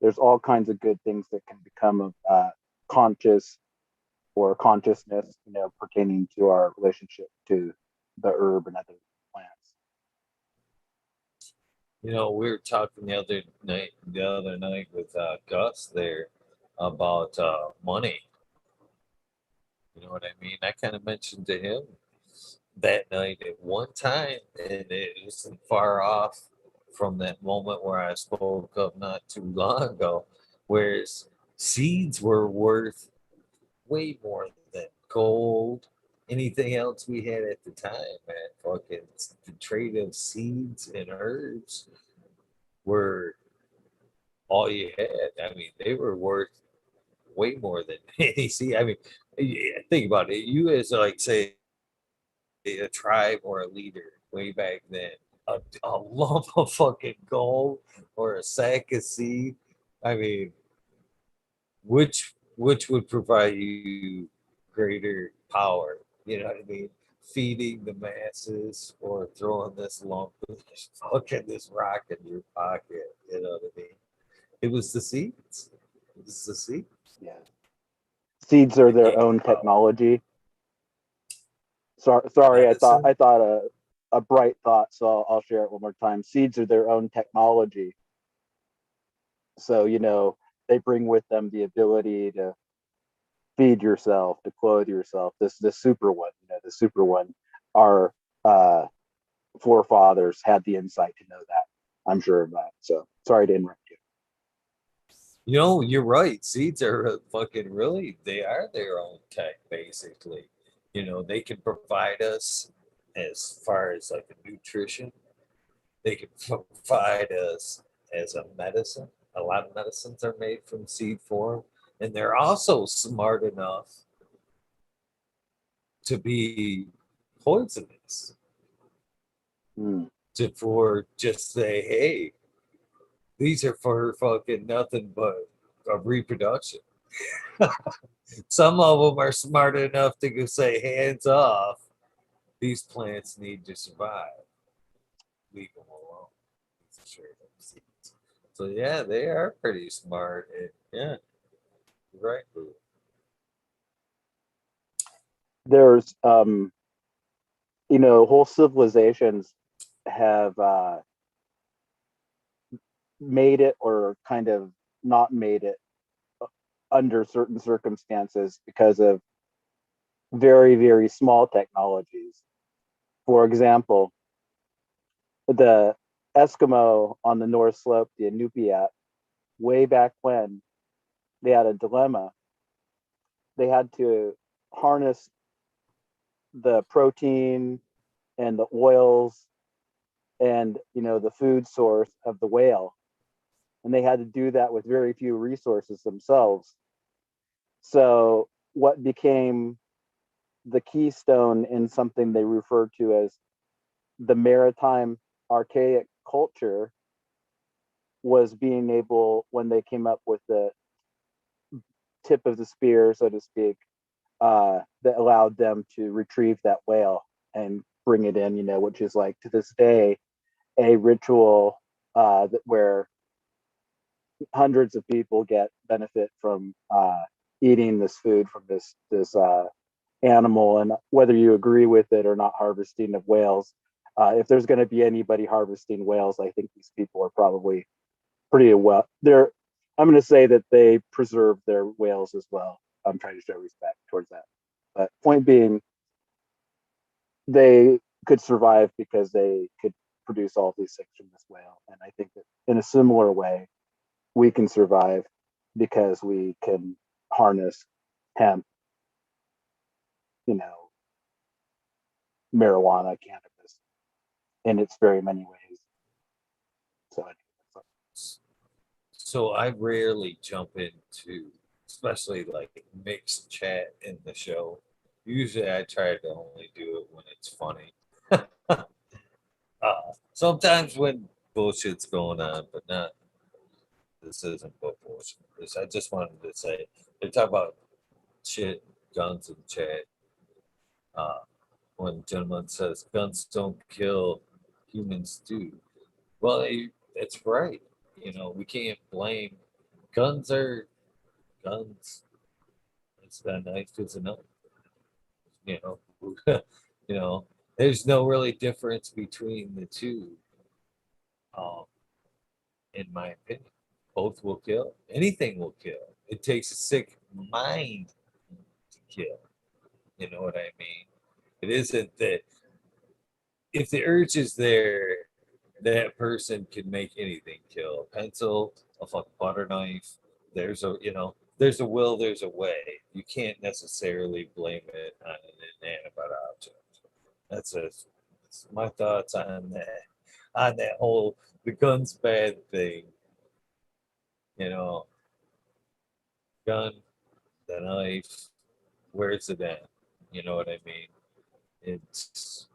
there's all kinds of good things that can become of conscious or consciousness, pertaining to our relationship to the herb and other plants. We were talking the other night with Gus there about money. You know what I mean? I kind of mentioned to him that night at one time, and it isn't far off from that moment where I spoke of not too long ago, whereas seeds were worth way more than gold, anything else we had at the time, man. Fucking the trade of seeds and herbs were all you had. I mean, they were worth way more than any seed. I mean, think about it. You as like say a tribe or a leader way back then, a lump of fucking gold or a sack of seed. I mean, which would provide you greater power? You know what I mean? Feeding the masses or throwing this lump of fucking this rock in your pocket. You know what I mean? It was the seeds. It was the seeds Yeah. Seeds are that their gave you own power. technology. Sorry, Medicine. I thought a bright thought, so I'll share it one more time. Seeds are their own technology. So, they bring with them the ability to feed yourself, to clothe yourself. The super one, the super one. Our uh, forefathers had the insight to know that. I'm sure of that. So sorry to interrupt you. You're right. Seeds are fucking really, they are their own tech, basically. They can provide us as far as like a nutrition, they can provide us as a medicine. A lot of medicines are made from seed form, and they're also smart enough to be poisonous. Hmm. For just say, hey, these are for fucking nothing but a reproduction. Some of them are smart enough to go say, hands off. These plants need to survive. Leave them alone. Sure, so yeah, they are pretty smart. And, yeah, you're right, Boo. There's whole civilizations have made it or kind of not made it under certain circumstances because of very, very small technologies. For example, the Eskimo on the North Slope, the Inupiat, way back when, they had a dilemma. They had to harness the protein and the oils and the food source of the whale, and they had to do that with very few resources themselves. So what became the keystone in something they refer to as the maritime archaic culture was being able, when they came up with the tip of the spear, so to speak, that allowed them to retrieve that whale and bring it in, which is like to this day a ritual where hundreds of people get benefit from eating this food from this animal, and whether you agree with it or not, harvesting of whales. If there's going to be anybody harvesting whales, I think these people are probably pretty well. I'm going to say that they preserve their whales as well. I'm trying to show respect towards that. But point being, they could survive because they could produce all these things from this whale. And I think that in a similar way, we can survive because we can harness hemp, you know, marijuana, cannabis in its very many ways. So, So I rarely jump into, especially like mixed chat in the show. Usually I try to only do it when it's funny. Sometimes when bullshit's going on, but not, this isn't bullshit. This, I just wanted to say, they talk about shit, guns and chat. Uh, One gentleman says, guns don't kill, humans do. Well, that's right. We can't blame, guns are guns. It's a knife is a knife. You know, there's no really difference between the two. Um, in my opinion, both will kill. Anything will kill. It takes a sick mind to kill. You know what I mean? It isn't that if the urge is there, that person can make anything kill. A pencil, a fucking butter knife. There's a will, there's a way. You can't necessarily blame it on an inanimate object. That's my thoughts on that whole the guns bad thing. You know, gun, the knife, where's it at? You know what I mean? It's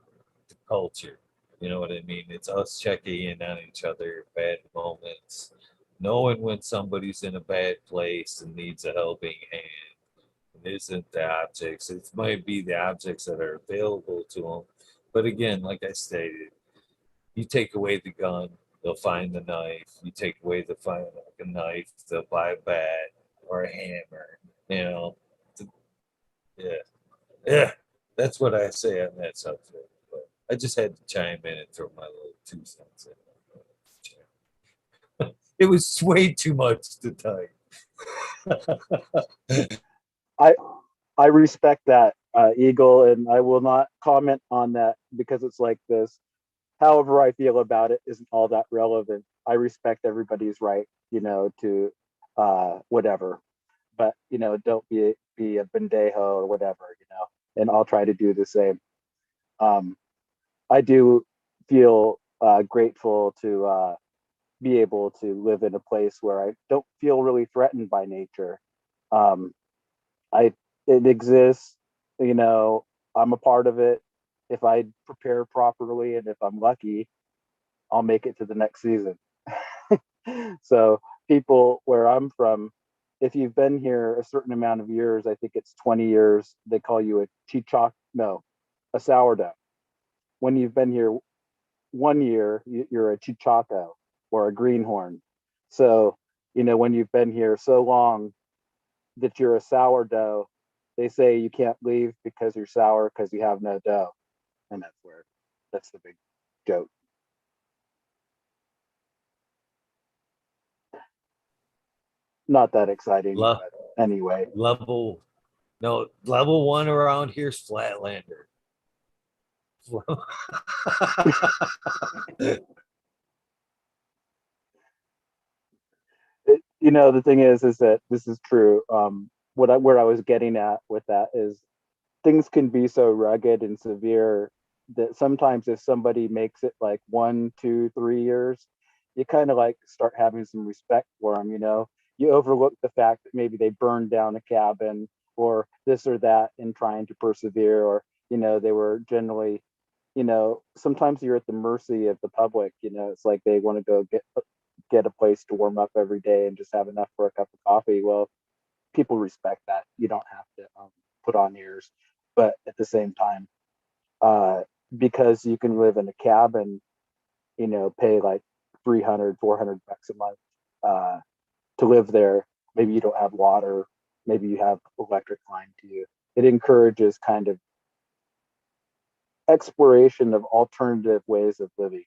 the culture. You know what I mean? It's us checking in on each other, bad moments, knowing when somebody's in a bad place and needs a helping hand. It isn't the objects. It might be the objects that are available to them. But again, like I stated, you take away the gun, they'll find the knife. You take away the knife, they'll buy a bat or a hammer. You know, yeah, yeah. That's what I say on that subject. But I just had to chime in and throw my little 2 cents in. It was way too much to type. I I respect that, Eagle, and I will not comment on that because it's like this. However I feel about it isn't all that relevant. I respect everybody's right, to whatever, but don't be a bendejo or whatever, and I'll try to do the same. Um, I do feel grateful to be able to live in a place where I don't feel really threatened by nature. Um, I It exists, you know, I'm a part of it. If I prepare properly and if I'm lucky, I'll make it to the next season. So people where I'm from, if you've been here a certain amount of years, I think it's 20 years, they call you a chichok, no, a sourdough. When you've been here 1 year, you're a chichaco or a greenhorn. So, when you've been here so long that you're a sourdough, they say you can't leave because you're sour because you have no dough. And that's the big joke. Not that exciting, Le- but anyway. level, no, level one around here is Flatlander. The thing is that this is true. Where I was getting at with that is things can be so rugged and severe that sometimes if somebody makes it like 1, 2, 3 years, you kind of like start having some respect for them. You overlook the fact that maybe they burned down a cabin or this or that in trying to persevere, or they were generally, sometimes you're at the mercy of the public. It's like they want to go get a place to warm up every day and just have enough for a cup of coffee. Well, people respect that. You don't have to put on ears, but at the same time, uh, because you can live in a cabin, pay like 300, 400 bucks a month to live there. Maybe you don't have water. Maybe you have electric line to you. It encourages kind of exploration of alternative ways of living.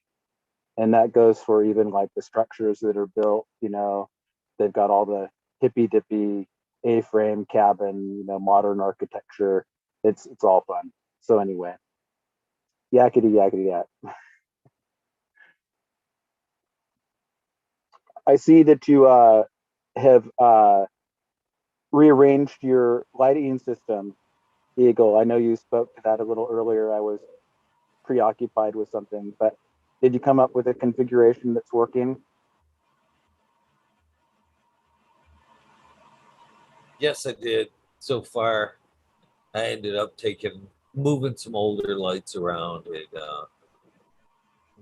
And that goes for even like the structures that are built, they've got all the hippy dippy A-frame cabin, modern architecture. It's all fun. So anyway, yakety yakety yak. I see that you have rearranged your lighting system, Eagle. I know you spoke to that a little earlier. I was preoccupied with something, but did you come up with a configuration that's working? Yes, I did. So far, I ended up moving some older lights around and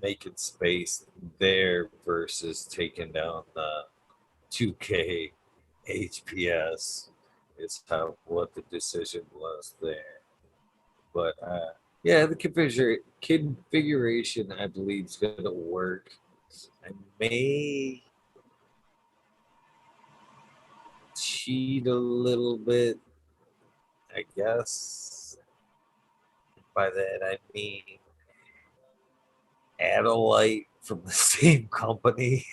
making space there versus taking down the 2K HPS is what the decision was there. But yeah, the configuration I believe is going to work. I may cheat a little bit, I guess. By that I mean add a light from the same company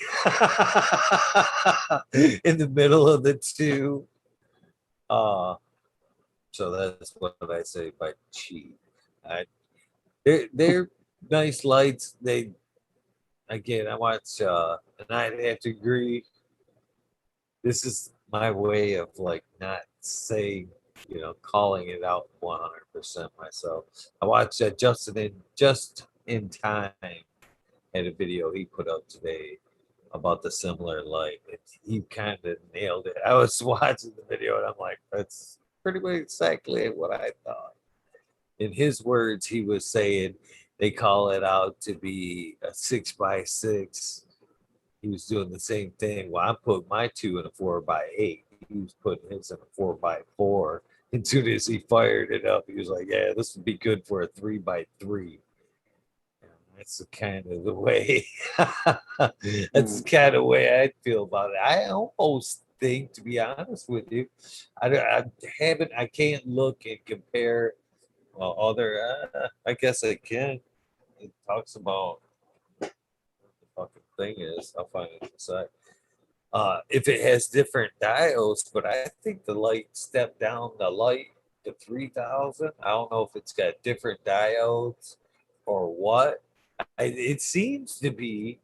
in the middle of the two. Uh, so that's what I say by cheat. I, they're nice lights. They again, I watch, and I'd have to agree. This is my way of like not saying, calling it out 100% myself. I watched just in time had a video he put up today about the similar light. He kind of nailed it. I was watching the video and I'm like, that's pretty much exactly what I thought. In his words, he was saying they call it out to be a 6x6. He was doing the same thing. Well, I put my two in a 4x8. He was putting his in a 4x4. As soon as he fired it up, he was like, yeah, this would be good for a 3x3. That's the kind of the way. That's the kind of way I feel about it. I almost think, to be honest with you, I can't look and compare other. I guess I can. It talks about what the fucking thing is. I'll find it in a sec. If it has different diodes, but I think the light step down the light to 3000. I don't know if it's got different diodes or what. It seems to be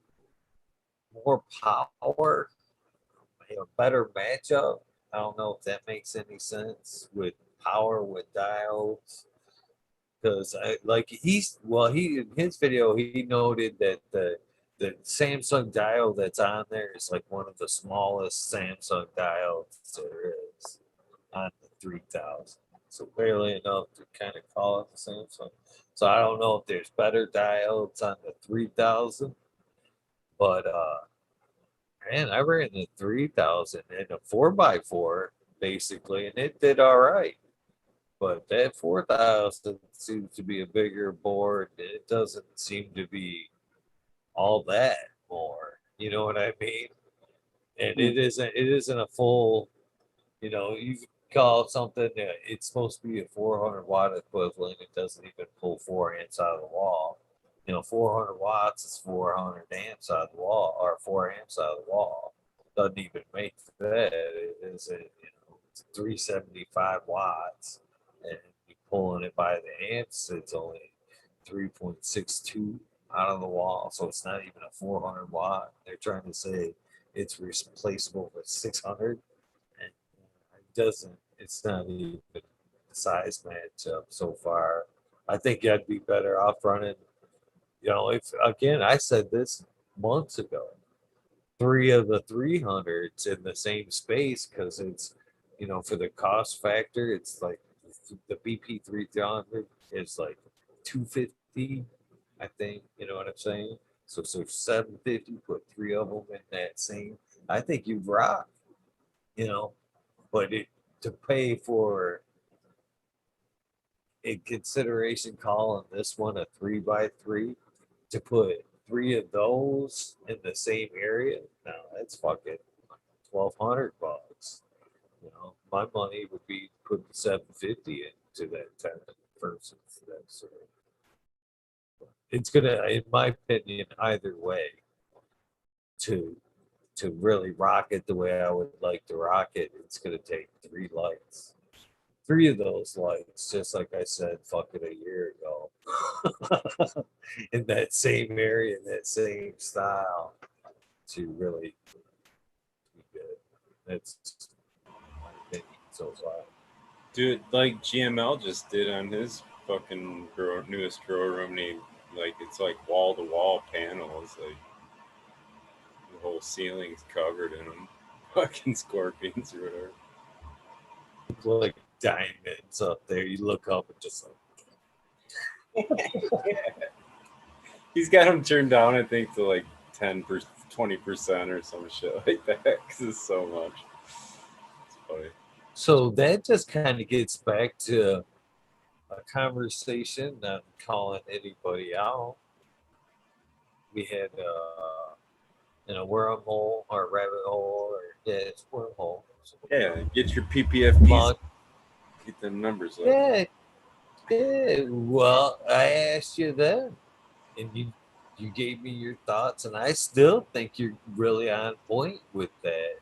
more power, better matchup. I don't know if that makes any sense with power with diodes. Because he in his video he noted that the Samsung diode that's on there is like one of the smallest Samsung diodes there is on the 3000. So barely enough to kind of call it the Samsung. So I don't know if there's better diodes on the 3000, but man, I ran the 3000 in a 4x4 basically, and it did all right. But that 4000 seems to be a bigger board. It doesn't seem to be all that more. You know what I mean? And it isn't a full, you call something it's supposed to be a 400 watt equivalent. It doesn't even pull 4 amps out of the wall. 400 watts is 400 amps out of the wall, or 4 amps out of the wall. Doesn't even make that. It is it's 375 watts, and you pulling it by the amps, it's only 3.62 out of the wall. So it's not even a 400 watt. They're trying to say it's replaceable with 600, and it doesn't. It's not even the size matchup so far. I think I'd be better off running. If again, I said this months ago, three of the 300s in the same space because it's, for the cost factor, it's like the BP 300 is like 250, I think. You know what I'm saying? So 750, put three of them in that same. I think you'd rock, you know, but it to pay for in consideration calling this one a 3x3 to put three of those in the same area. No, that's fucking $1,200. You know, my money would be put the 750 into that tenant versus that. So it's gonna, in my opinion, either way, to to really rock it the way I would like to rock it, it's gonna take three lights. Three of those lights, just like I said, fucking a year ago, in that same area, in that same style, to really be good. That's my opinion so far. Dude, like GML just did on his fucking newest grow room. Like it's like wall to wall panels. Like the whole ceiling's covered in them. Fucking scorpions or whatever. Look like diamonds up there. You look up and just like, He's got them turned down, I think, to like 20% or some shit like that because it's so much. It's funny. so that just kind of gets back to a conversation, not calling anybody out. We had wormhole or rabbit hole or yeah, it's wormhole. Yeah, get your PPFPs, Long, get them numbers up. yeah, yeah. Well, I asked you then, and you gave me your thoughts, and I still think you're really on point with that.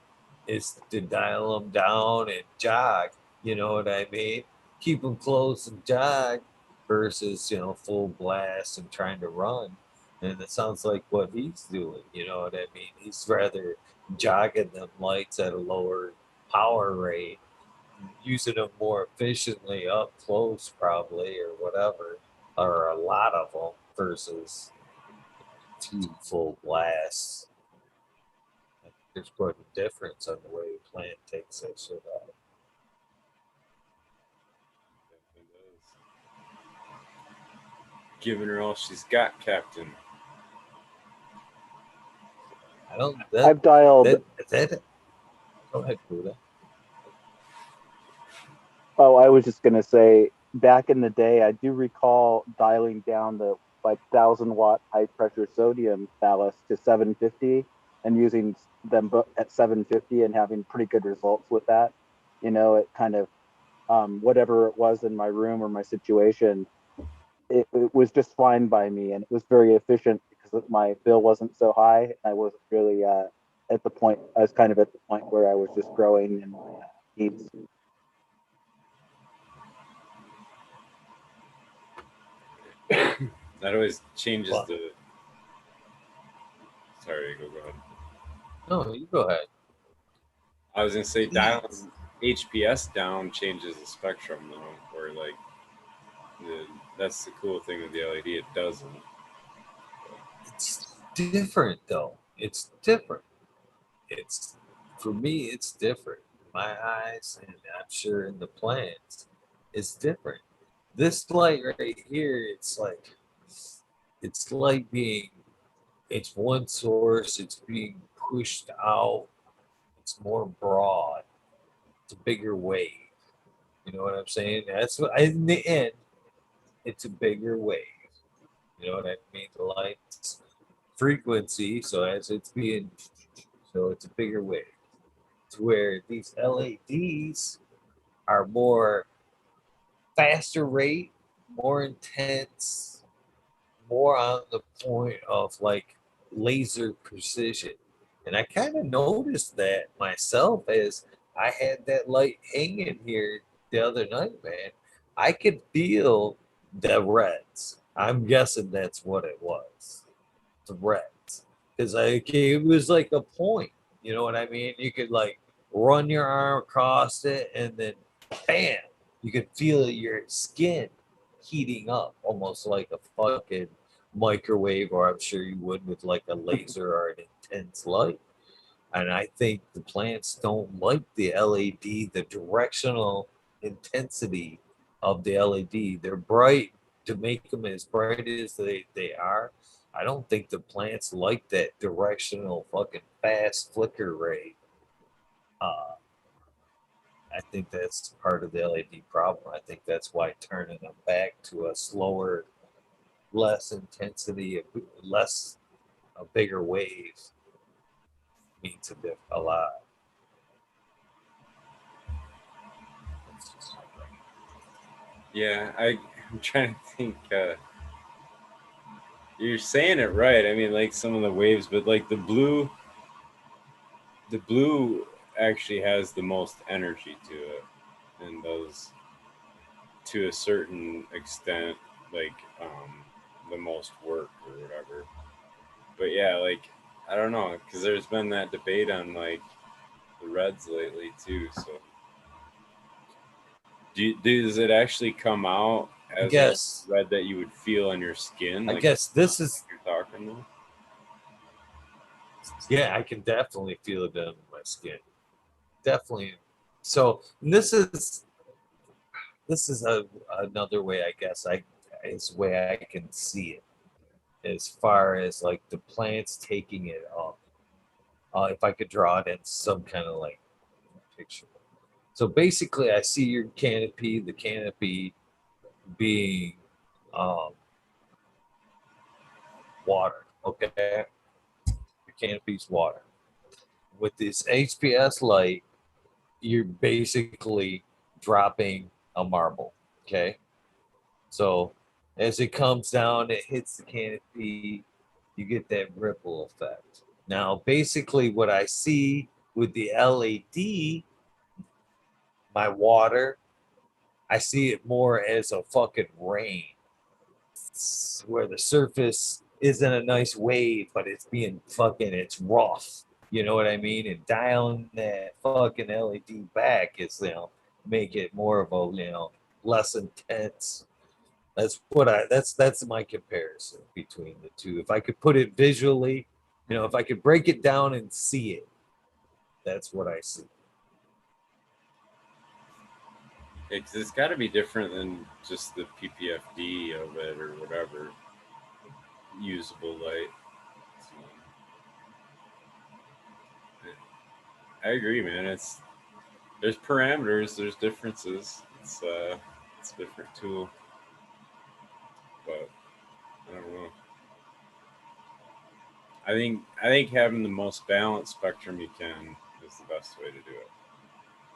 Is to dial them down and jog. You know what I mean? Keep them close and jog versus full blast and trying to run. And it sounds like what he's doing. You know what I mean? He's rather jogging them lights at a lower power rate, using them more efficiently up close, probably, or whatever, or a lot of them versus two full blasts. There's quite a difference on the way the plant takes that shit out. Giving her all she's got, Captain. I don't. I've dialed. That. Go ahead, Buddha. Oh, I was just gonna say, back in the day, I do recall dialing down the like 1,000 watt high pressure sodium ballast to 750 and using them at 750 and having pretty good results with that. It kind of whatever it was in my room or my situation, it was just fine by me, and it was very efficient because my bill wasn't so high. I wasn't really at the point. I was kind of at the point where I was just growing in my needs. That always changes Well, the. Sorry, go ahead. no, you go ahead. I was gonna say dialing HPS down changes the spectrum though, or like that's the cool thing with the LED. It doesn't. It's different though. It's different. It's for me. It's different. My eyes, and I'm sure in the plants, it's different. This light right here, it's like being. It's one source. It's being pushed out. It's more broad. It's a bigger wave. You know what I'm saying? That's what in the end, it's a bigger wave. You know what I mean? The light's frequency, so as it's being, so it's a bigger wave. To where these LEDs are more faster rate, more intense, more on the point of like laser precision. And I kind of noticed that myself as I had that light hanging here the other night, man. I could feel the reds. I'm guessing that's what it was. The reds. Because it was like a point. You know what I mean? You could like run your arm across it and then bam, you could feel your skin heating up almost like a fucking microwave, or I'm sure you would with like a laser or an intense light. And I think the plants don't like the LED, the directional intensity of the LED. They're bright to make them as bright as they are, I don't think the plants like that directional fucking fast flicker rate. Uh, I think that's part of the LED problem. I think that's why turning them back to a slower, less intensity, less a bigger wave means a lot. Yeah, I'm trying to think. You're saying it right. I mean, like some of the waves, but like the blue actually has the most energy to it, and does to a certain extent, like the most work or whatever. But yeah, like I don't know, because there's been that debate on like the reds lately too. So does it actually come out I as a guess. red that you would feel on your skin? I Like guess this is. you're talking though? Yeah, I can definitely feel it on my skin. Definitely. So this is another way I guess I is way I can see it as far as like the plants taking it up. If I could draw it in some kind of like picture. So basically, I see your canopy, the canopy being um, water. Okay, your canopy's water. With this HPS light, you're basically dropping a marble. Okay, so as it comes down, it hits the canopy, you get that ripple effect. Now, basically, what I see with the LED, my water, I see it more as a fucking rain, where the surface isn't a nice wave, but it's being fucking, it's rough. You know what I mean? And dialing that fucking LED back is, make it more of a, less intense. That's my comparison between the two. If I could put it visually, if I could break it down and see it, that's what I see. Because it's got to be different than just the PPFD of it or whatever usable light. So, I agree, man. There's parameters, there's differences. It's a different tool, but I don't know. I think having the most balanced spectrum you can is the best way to do it.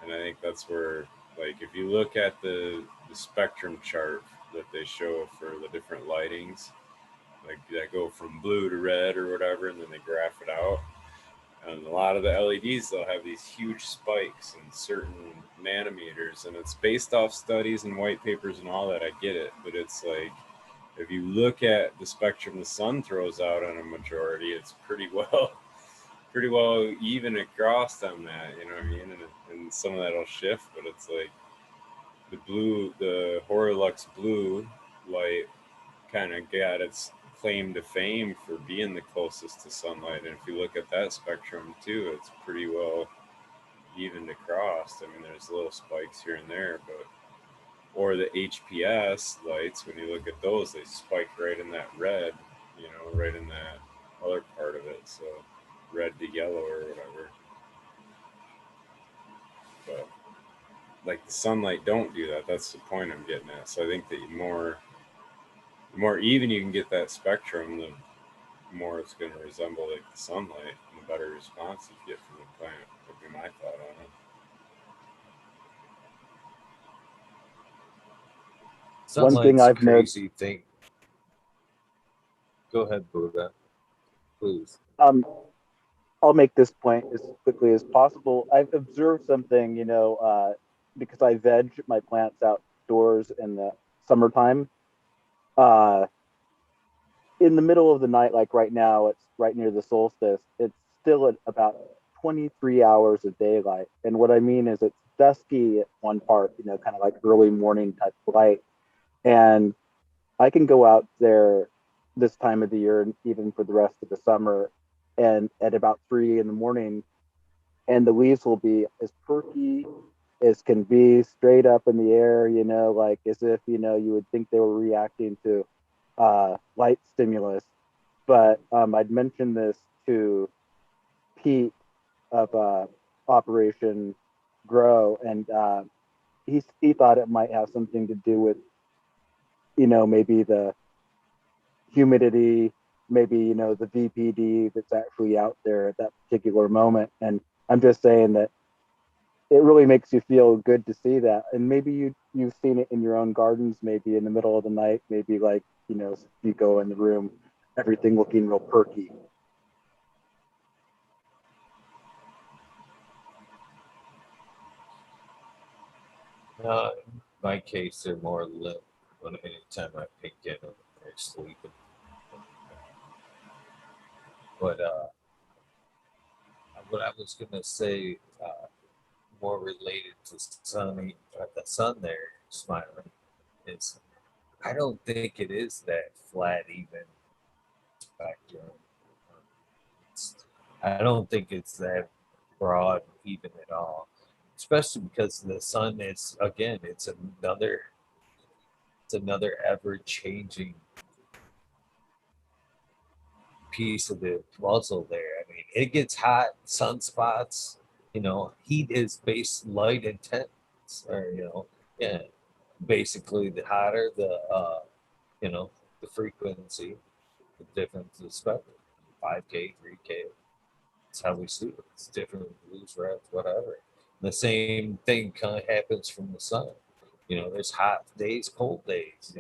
And I think that's where, like, if you look at the spectrum chart that they show for the different lightings, like that go from blue to red or whatever, and then they graph it out. And a lot of the LEDs, they'll have these huge spikes in certain nanometers, and it's based off studies and white papers and all that. I get it, but it's like if you look at the spectrum the sun throws out on a majority, it's pretty well even across on that. You know what I mean? And some of that'll shift, but it's like the Horolux blue light kind of got its claim to fame for being the closest to sunlight. And if you look at that spectrum too, it's pretty well evened across. I mean, there's little spikes here and there, but or the HPS lights, when you look at those, they spike right in that red, right in that other part of it. So red to yellow or whatever. But like the sunlight don't do that. That's the point I'm getting at. So I think that the more even you can get that spectrum, the more it's going to resemble like the sunlight, and the better response you get from the plant. Would be my thought on it. One thing Sunlight's a I've noticed, crazy thing. Go ahead, Buddha, please. um, I'll make this point as quickly as possible. I've observed something, because I veg my plants outdoors in the summertime. Uh, in the middle of the night, like right now, it's right near the solstice. It's still at about 23 hours of daylight. And what I mean is it's dusky at one part, kind of like early morning type light. And I can go out there this time of the year and even for the rest of the summer and at about 3 in the morning, and the leaves will be as perky as can be, straight up in the air, like as if, you would think they were reacting to light stimulus. but I'd mentioned this to Pete of Operation Grow, and he thought it might have something to do with, maybe the humidity, maybe, the VPD that's actually out there at that particular moment. And I'm just saying that it really makes you feel good to see that. And maybe you've seen it in your own gardens, maybe in the middle of the night, maybe like, you go in the room, everything looking real perky. In my case, they're more lit when anytime I pick in them, they're sleeping. But what I was gonna say, more related to sunny, the sun there smiling, is I don't think it is that flat even spectrum. I don't think it's that broad even at all, especially because the sun is again, it's another ever changing piece of the puzzle there. I mean, it gets hot, sunspots, heat is base light intense, or, yeah, basically the hotter you know, the frequency, the difference of spectrum, 5K, 3K. That's how we see it. It's different blues, reds, whatever. The same thing kind of happens from the sun. There's hot days, cold days.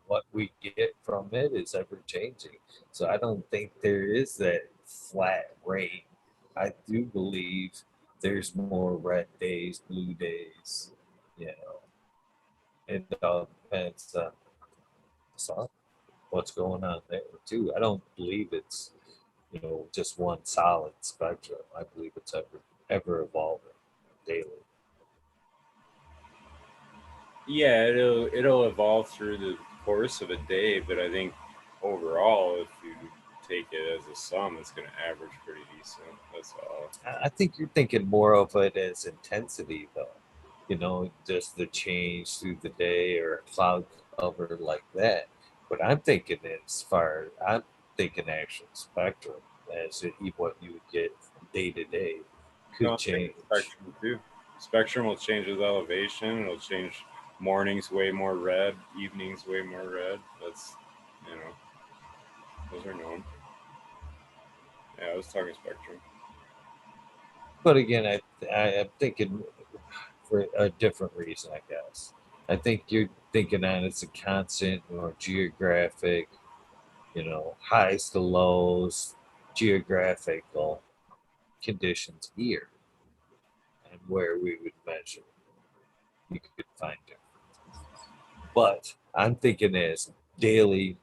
What we get from it is ever changing. So I don't think there is that flat rate. I do believe there's more red days, blue days. You know, it all depends on the sun, what's going on there too. I don't believe it's just one solid spectrum. I believe it's ever evolving daily. Yeah, it'll evolve through the course of a day, but I think overall, if you take it as a sum, it's going to average pretty decent. That's all. I think you're thinking more of it as intensity, though. Just the change through the day or a cloud cover like that. But I'm thinking actual spectrum what you would get day to day No, could I'm thinking change. spectrum too. Spectrum will change with elevation. It'll change mornings way more red, evenings way more red. That's you know those are known. Yeah, I was talking spectrum. But again, I'm thinking for a different reason, I guess. I think you're thinking on it's a constant or geographic, highs to lows, geographical conditions here and where we would measure. You could find it. But I'm thinking as daily,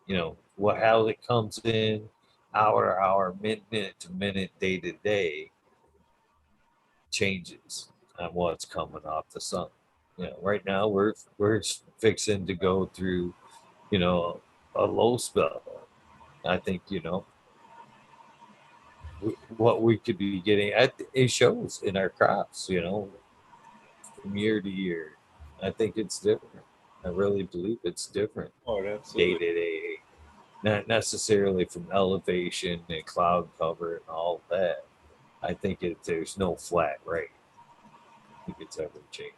how it comes in, hour to hour, minute to minute, day to day, changes on what's coming off the sun. Right now we're fixing to go through, you know, a low spell. I think what we could be getting it shows in our crops. From year to year. I think it's different. I really believe it's different Oh, day absolutely. to day, not necessarily from elevation and cloud cover and all that. I think there's no flat rate. I think it's ever changing.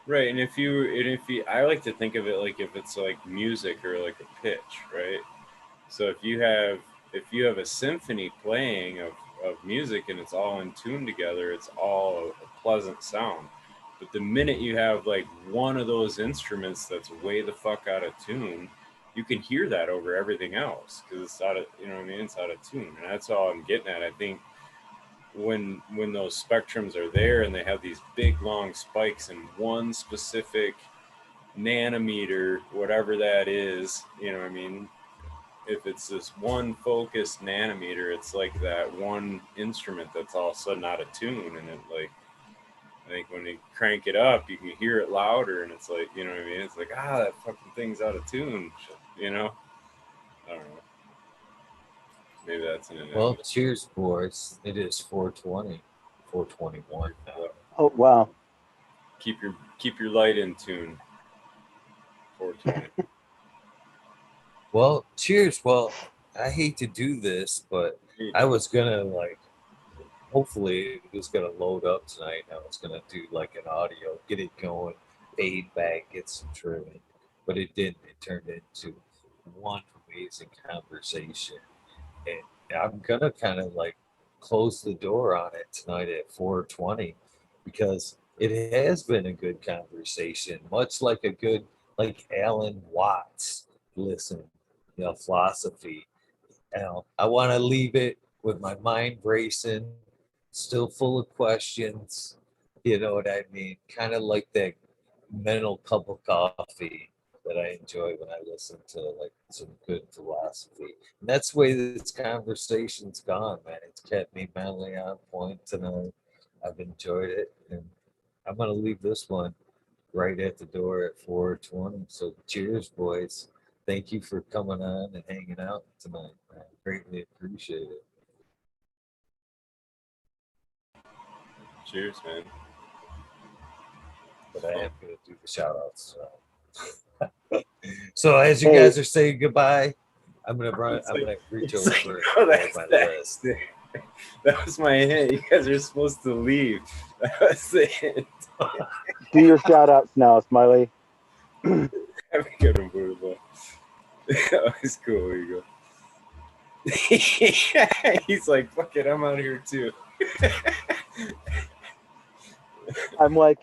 Right, I like to think of it like if it's like music or like a pitch, right? So if you have a symphony playing of music and it's all in tune together, it's all a pleasant sound. But the minute you have like one of those instruments that's way the fuck out of tune, you can hear that over everything else because it's out of what I mean, it's out of tune, and that's all I'm getting at. I think when those spectrums are there and they have these big long spikes in one specific nanometer, whatever that is, what I mean, if it's this one focused nanometer, it's like that one instrument that's all of a sudden out of tune, and it like I think when you crank it up, you can hear it louder, and it's like what I mean. It's like that fucking thing's out of tune, I don't know. Maybe that's an Well, analogy. cheers, boys. It is 420, 421 now. Oh, wow. Keep your light in tune. 420. Well, cheers. Well, I hate to do this, but I was gonna like hopefully it was gonna load up tonight. I was gonna do like an audio, get it going, fade back, get some trimming, but it didn't. It turned into one amazing conversation, and I'm gonna kind of like close the door on it tonight at 4:20 because it has been a good conversation, much like a good like Alan Watts listen, philosophy. I want to leave it with my mind racing, still full of questions. You know what I mean? Kind of like that mental cup of coffee that I enjoy when I listen to like some good philosophy. And that's the way this conversation's gone, man. It's kept me mentally on point tonight. I've enjoyed it, and I'm gonna leave this one right at the door at 4:20. So cheers, boys. Thank you for coming on and hanging out tonight, man. Greatly appreciate it. Cheers, man. But I am gonna do the shout outs. So as you Hey, guys are saying goodbye, I'm gonna reach It's like, over and oh, grab my list. that was my hint. You guys are supposed to leave. That was the hint. do your shout outs now, Smiley. Have a good one, Buddha. That was cool. Here you go. He's like, fuck it, I'm out here too. I'm like,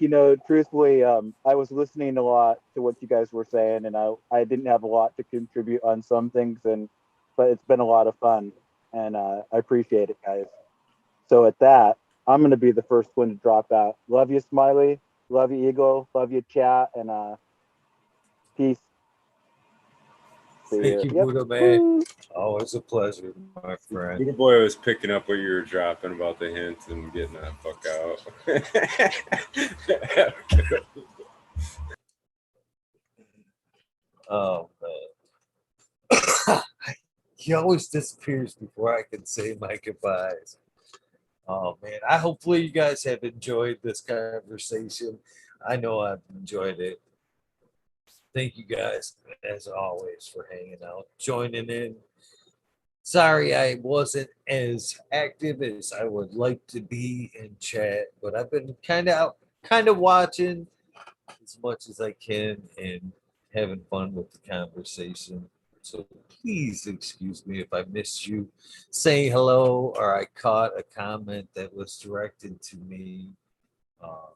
truthfully, I was listening a lot to what you guys were saying, and I didn't have a lot to contribute on some things, but it's been a lot of fun, and I appreciate it, guys. So at that, I'm gonna be the first one to drop out. Love you, Smiley. Love you, Eagle. Love you, chat, and peace. See Thank you. you, Yep. Buddha man. Woo. Always a pleasure, my friend. Little boy was picking up what you were dropping about the hint and getting that fuck out. Oh man. He always disappears before I can say my goodbyes. Oh man, I hopefully you guys have enjoyed this conversation. I know I've enjoyed it. Thank you guys as always for hanging out, joining in. Sorry I wasn't as active as I would like to be in chat, but I've been kind of watching as much as I can and having fun with the conversation. So please excuse me if I missed you saying hello or I caught a comment that was directed to me. Uh,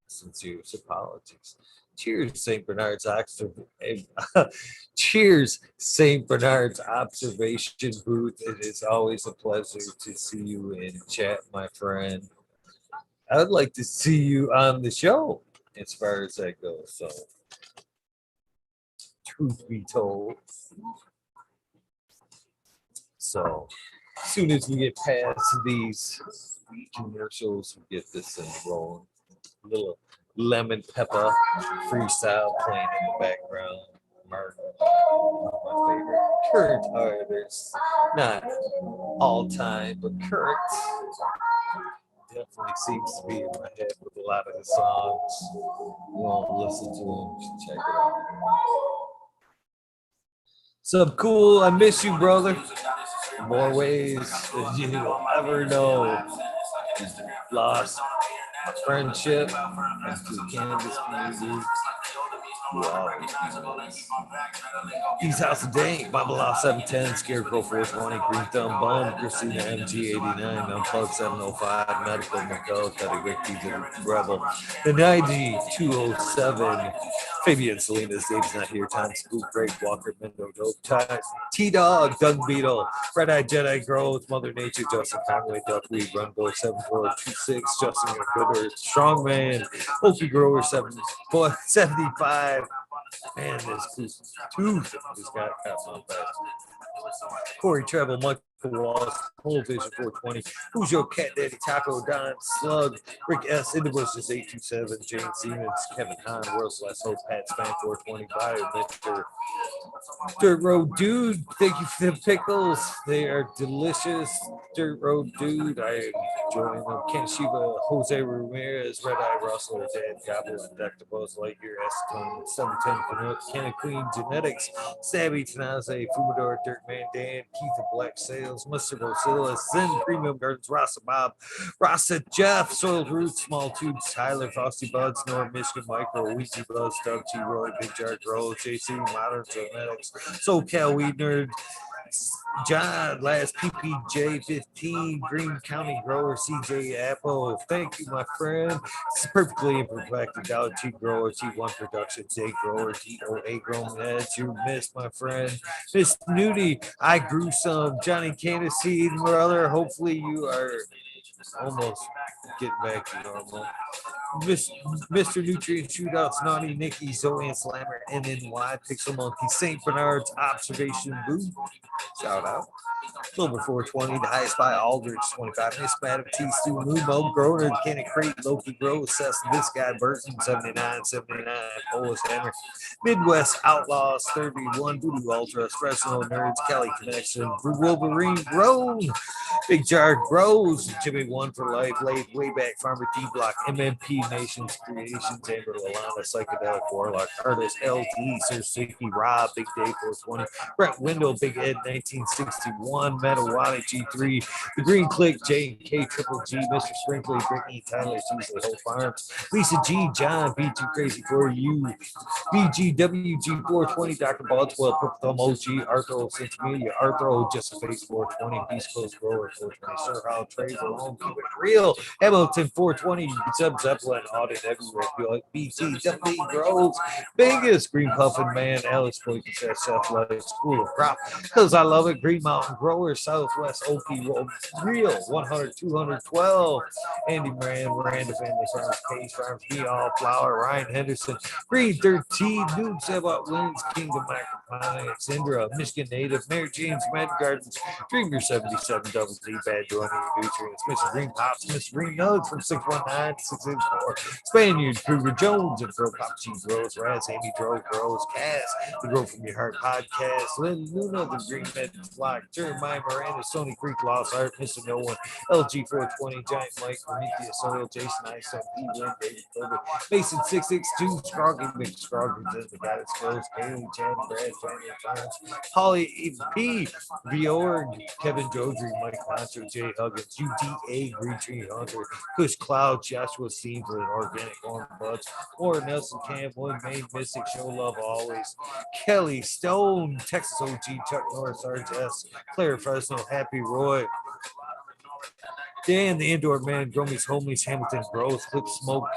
Sincere apologies. Cheers, St. Bernard's Cheers, St. Bernard's observation booth. It is always a pleasure to see you in chat, my friend. I'd like to see you on the show as far as that goes. So, truth be told. So, as soon as we get past these commercials, we get this thing rolling. Little lemon pepper freestyle playing in the background. Martin, one of my favorite current artists. Not all time, but current. Definitely seems to be in my head with a lot of his songs. You want to listen to him, check it out. Sub cool, I miss you, brother. In more ways than you will ever know. Lost friendship and through cannabis community. Wow. East House of Dank, Bubble Off 710, Scarecrow 420, Green Thumb Bum, Christina MG89, Unplugged 705, Medical McGo, Teddy Ricky, the Rebel, the 9207, Fabian Salinas, Dave's not here, Tom Spook, Greg Walker, Mendo Dope, T Dog, Doug Beetle, Red Eye Jedi Growth, Mother Nature, Justin Conway, Duckweed, Runboy 7426, Justin Gooder, Strongman, Okie Grower 7475. Man, this tooth just got on fast. Corey Treble, Michael Walls, Whole Vision 420, Who's Your Cat Daddy, Taco Don, Slug, Rick S, Indibushes 827, Jane Siemens, Kevin Hahn, World's Last Hope, Pat Span 425, Mr. Dirt Road Dude, thank you for the pickles. They are delicious. Dirt Road Dude, I join them. Ken Shiva, Jose Ramirez, Red Eye Rustler, Dan Goblin, Dr. Buzz Lightyear, Acetone, 710 Canuck, Kenna Queen, Genetics, Stabby Tanaze, Fumador, Dirtman Dan, Keith of Black Sales, Mr. Rosilla, Zen Premium Gardens, Rasa Bob, Rasa Jeff, Soiled Roots, Small Tubes, Tyler, Frosty Buds, North Michigan Micro, Ouija Buzz, Doug T. Roy, Big Jar Grow, JC, Modern Genetics, SoCal Weed Nerd, John, last PPJ15, Green County Grower, CJ Apple. Thank you, my friend. It's perfectly imperfect. Dollar T Grower, T1 Productions, A Grower, DOA Growing Edge. You missed, my friend. Miss Nudie, I grew some. Johnny Candace Seed, brother. Hopefully, you are almost getting back to normal. Mr. Nutrient Shootouts, Naughty Nicky, Zoe and Slammer, NNY, Pixel Monkey, St. Bernard's Observation Boo. Shout out. Silver 420, the highest by Aldrich 25, Miss Madam T, Stu Lumo, Groner, Kenny Crate, Loki Grow, Sess, this guy Burton 79, Polish Hammer, Midwest Outlaws 31, Voodoo Ultras, Fresno Nerds, Kelly Connection, Wolverine, Roan, Big Jar Grows, Jimmy One for Life, laid way back, Farmer D Block, MMP Nations Creations, Amber Lalana, Psychedelic Warlock, Artist LT, Sir Sticky, Rob, Big Day 420, Brett Wendell, Big Ed 1961, Metawada G3, The Green Click, J and K Triple G, Mr. Sprinkley, Brittany, Tyler, Tuesday, Hope Farms, Lisa G, John, B Too Crazy for You, BGWG 420, Dr. Boswell, Purple Thumb OG, Arthro Centramelia, Arthro, Just a Face 420, Beast Coast Grower 420, Sir Hal, Trey Malone, Keep It Real, Hamilton 420, Sub Zeppelin, Audit Everywhere, BT, Definitely Grows, Biggest, Green Puffin Man, Alex Boy, Chef Life, School of Crop, Because I Love It, Green Mountain Grower, Southwest Okie, Real, 100, 212, Andy Moran, Miranda Family Farms, Case Farms, Be All Flower, Ryan Henderson, Green 13, Dude Sebot Wins, Kingdom Microponics, Indra, Michigan Native, Mary James, Med Gardens, Dreamer 77, Double D, Bad Joining Nutrients, Mr. Green Pops, Mr. Green Nugs from 619 664, Spaniard, Kruger Jones, and Bro Pop G Grows, Raz, Amy Dro Grows, Cass, The Grow From Your Heart podcast, Lynn Luna, The Green Med Flock, Jeremiah Miranda, Stony Creek, Lost Art, Mr. No One, LG 420, Giant Mike, Prometheus, Soil, Jason Isom, P. Win, David Kobe, Mason 662, Scroggy, Big Scroggins, and the guy that goes, Kaylee, Chad, Brad, Family Farms, Holly P. Bjorg, Kevin Jodry, Mike Poncho, Jay Huggins, UDA, Green Tree Hunter, Kush Cloud, Joshua Steen for Organic Corn Buds, or Nelson Camp, Wood Main Mystic, Show Love Always, Kelly Stone, Texas OG, Chuck Norris, Sarge S, Claire Fresno, Happy Roy, Dan, the Indoor Man, Gromies, Homies, Hamilton, Growth, Clip Smoke,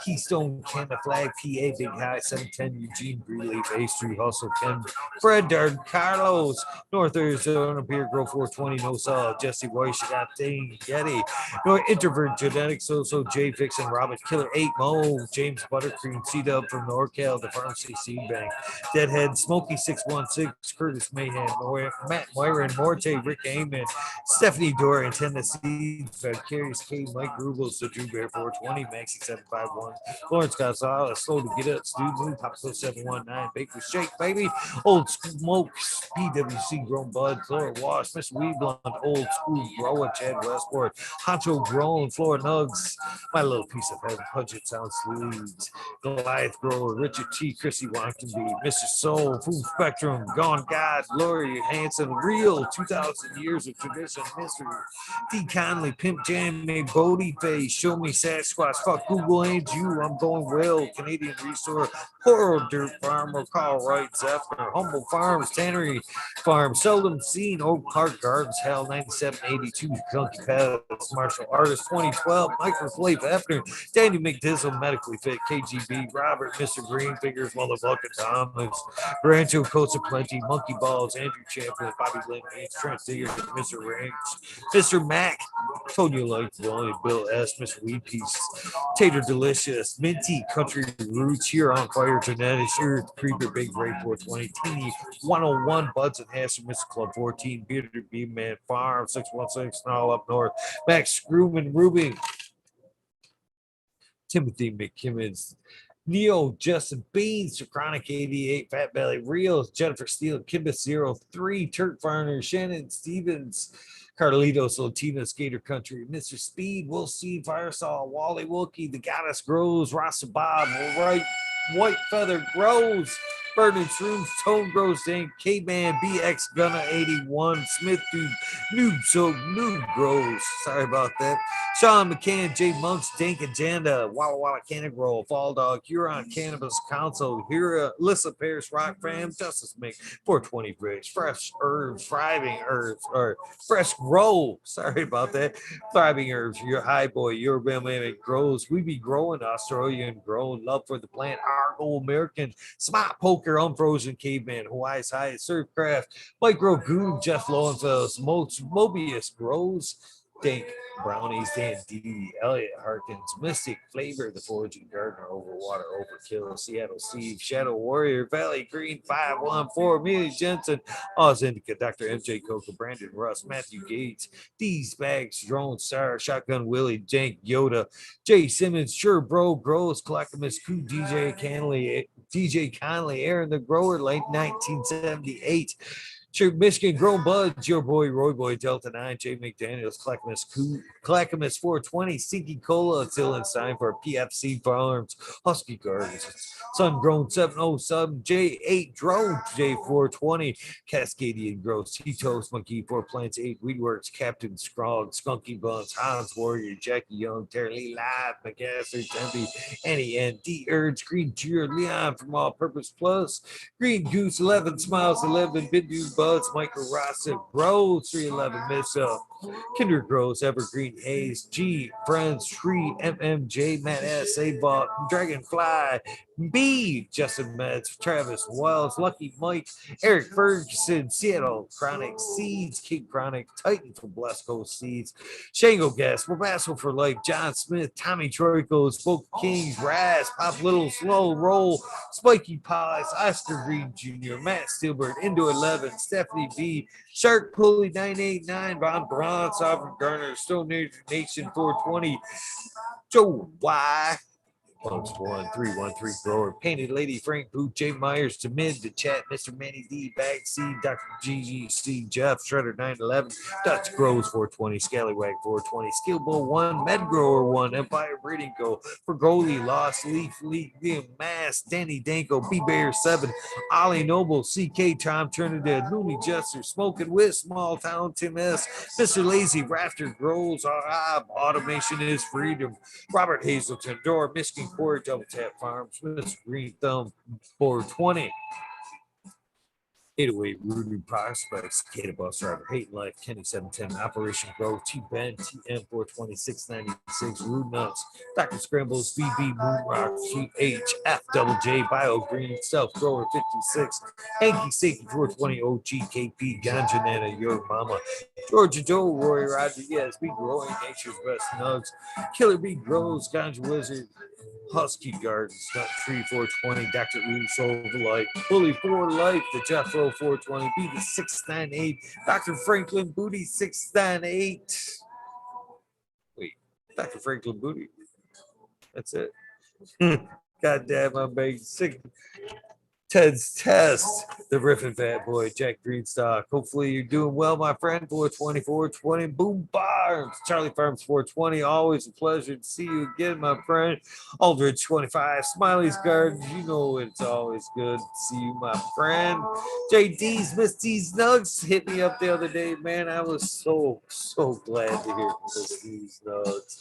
Keystone, Canada Flag, PA, Big High, 710, Eugene, Greenleaf, Ace, Tree Hustle, Ken, Fred Dard, Carlos, North Arizona, Beer, Grow 420, No Saw, Jesse Roy, Shagat, Dane, Getty, North Introvert, Genetics, So, Jay Vixen, Robert, Killer 8, Mo, James Buttercream, C-Dub from NorCal, the Pharmacy Seed Bank, Deadhead, Smokey 616, Curtis Mayhem, Matt Moira, Morte, Rick Amen, Stephanie Dora, Tennessee, Vicarious K, Mike Rubels, the Drew Bear 420, Maxi 751, Lawrence Gonzalez, Slow to Get Up, Stu Moon, Popco 719, Baker Shake, baby, Old Smokes, PWC Grown Bud, Flora Wash, Miss Weeblunt, Old School Grower, Chad Westport, Honcho Grown, Flora Nugs, My Little Piece of Heaven, Pudget Sound Sleeves, Goliath Grower, Richard T, Chrissy Wankenby, Mr. Soul, Food Spectrum, Gone God, Gloria Hanson, Real, 2,000 Years of Tradition, Mystery, D. Conley, Pimp Jam, Bodie Face, Show Me Sasquatch, Fuck Google and You, I'm Going Well, Canadian Restore, Horror Dirt Farmer, Carl Wright, Zephyr, Humble Farms, Tannery Farm, Seldom Seen, Oak Park Gardens, Hell, 9782, Junkie Pets, Martial Artist, 2012, Microflave After, Danny McDizzle, Medically Fit, KGB, Robert, Mr. Green Fingers, Motherfucking Thomas, Rancho Coats of Plenty, Monkey Balls, Andrew Champlin, Bobby Lynn, Trent Digger, Mr. Ranks, Mr. Mac, told you like Wally, Bill S, Mr. Weed Piece, Tater Delicious, Minty, Country Roots, here on Fire, Genetics, Earth, Creeper, Big Ray 420, Teeny, 101, Buds and Hanson, Mr. Club 14, Bearded Beam Man Farm, 616, Snarl Up North, Max Screwman, Ruby, Timothy McKimmons, Neo, Justin Beans, Chronic 88, Fat Belly, Reels, Jennifer Steele, Kimbus 03, Turk Farner, Shannon Stevens, Carlitos, Latina, Skater Country, Mr. Speed, Will Steve, Firesaw, Wally Wilkie, The Goddess Grows, Rasta Bob, Right, White Feather Grows, Burning Shrooms, Tone Grows, Dang, K-Man, BX Gunna 81, Smith Dude, Noob Grows. Sorry about that. Sean McCann, J Monks, Dank and Janda, Walla Walla Cannon Roll, Fall Dog, Huron Cannabis Council, Hira, Alyssa Pierce, Rock Fam, Justice Make, 420 Bridge, Fresh Herbs, Thriving Herbs, or Fresh Grow. Sorry about that. Thriving Herbs, your high boy, your Mimic grows. We be growing Australian grown love for the plant, Argo American, Smart Poker, Unfrozen Caveman, Hawaii's Highest Surfcraft, Micro Goon, Jeff Lowenfels, Mobius grows. Dank Brownies, Dan D, Elliot Harkins, Mystic Flavor, The Foraging Gardener, Overwater, Overkill, Seattle Steve, Shadow Warrior, Valley Green 514, Amelia Jensen, Oz Indica, Dr. MJ Coca, Brandon Russ, Matthew Gates, D's Bags, Drone Star, Shotgun Willie, Jank Yoda, Jay Simmons, Sure Bro, Grows, Clackamas, Coo, DJ Conley, Aaron the Grower, late 1978. Sure, Michigan Grown Buds, your boy Roy Boy Delta 9, Jay McDaniels, Clackamas 420, Stinky Cola, Tillenstein for PFC Farms, Husky Gardens, Sun Grown 707, J8 Drone, J420, Cascadian Gross, T-Toast, Monkey 4 Plants 8, Weedworks, Captain Scrog, Skunky Buns, Hans Warrior, Jackie Young, Terry Lee Live, McAsser, Tempe, Annie N, D Urge, Green Tier, Leon from All Purpose Plus, Green Goose, 11 Smiles, 11 Bindu Buds, Michael Rosset, Rose, 311 Miss Kinder Grows, Evergreen Haze, G, Friends, Tree, MMJ, Matt S, A-Bot, Dragonfly, B, Justin Metz, Travis Wells, Lucky Mike, Eric Ferguson, Seattle, Chronic Seeds, King Chronic, Titan from Blessed Coast Seeds, Shango Gas, Mobasco for Life, John Smith, Tommy Troico, Spoke Kings, Raz, Pop Little, Slow Roll, Spiky Pies, Oscar Green Jr., Matt Steelberg, Indo 11, Stephanie B, Shark Pulley 989, Von Braun, Sovereign Garner, Stone Nation 420, Joe Y. Bugs 1313 Grower, Painted Lady, Frank Boot, Jay Myers, to Mid, to Chat, Mr. Manny D, Bag C, Dr. GGC, Jeff, Shredder 911, Dutch Grows 420, Scallywag 420, Skill Bull 1, Med Grower 1, Empire Breeding Co, for Goalie, Lost Leaf, Liam Mass, Danny Danko, B Bear 7, Ollie Noble, CK, Tom Trinidad, Looney Jester, Smoking With, Small Town, Tim S, Mr. Lazy, Rafter Grows, Automation is Freedom, Robert Hazelton, Door, Michigan Quarry, Double Tap Farms, Mr. Green Thumb, 420. 808 Rudy Prospects, Cicada Bus Driver, Hate Life, Kenny 710, Operation Grove, T Ben, TM 42696, Rude Nuts, Dr. Scrambles, VB Moonrock, GH, F Double J, Bio Green, Self Grower 56, Hanky Safety 420, OGKP, Ganja Nana, Your Mama, Georgia Joe, Roy Rodriguez, Be Growing, Nature's Best Nugs, Killer Bee Grows, Ganja Wizard, Husky Gardens, Nut Tree 420, Dr. Ooze Soul Light, Bully for Life, the Jeff Rowe 420, Be the 698, Dr. Franklin Booty 698. Wait, Dr. Franklin Booty. That's it. God damn, I'm making sick. Ted's Test, the Riffin' Fat Boy, Jack Greenstock. Hopefully you're doing well, my friend. 420, 420, Boom Farms, Charlie Farms 420. Always a pleasure to see you again, my friend. Aldridge 25, Smiley's Gardens. You know it's always good to see you, my friend. JD's Miss D's Nugs hit me up the other day, man. I was so glad to hear from Miss D's Nugs.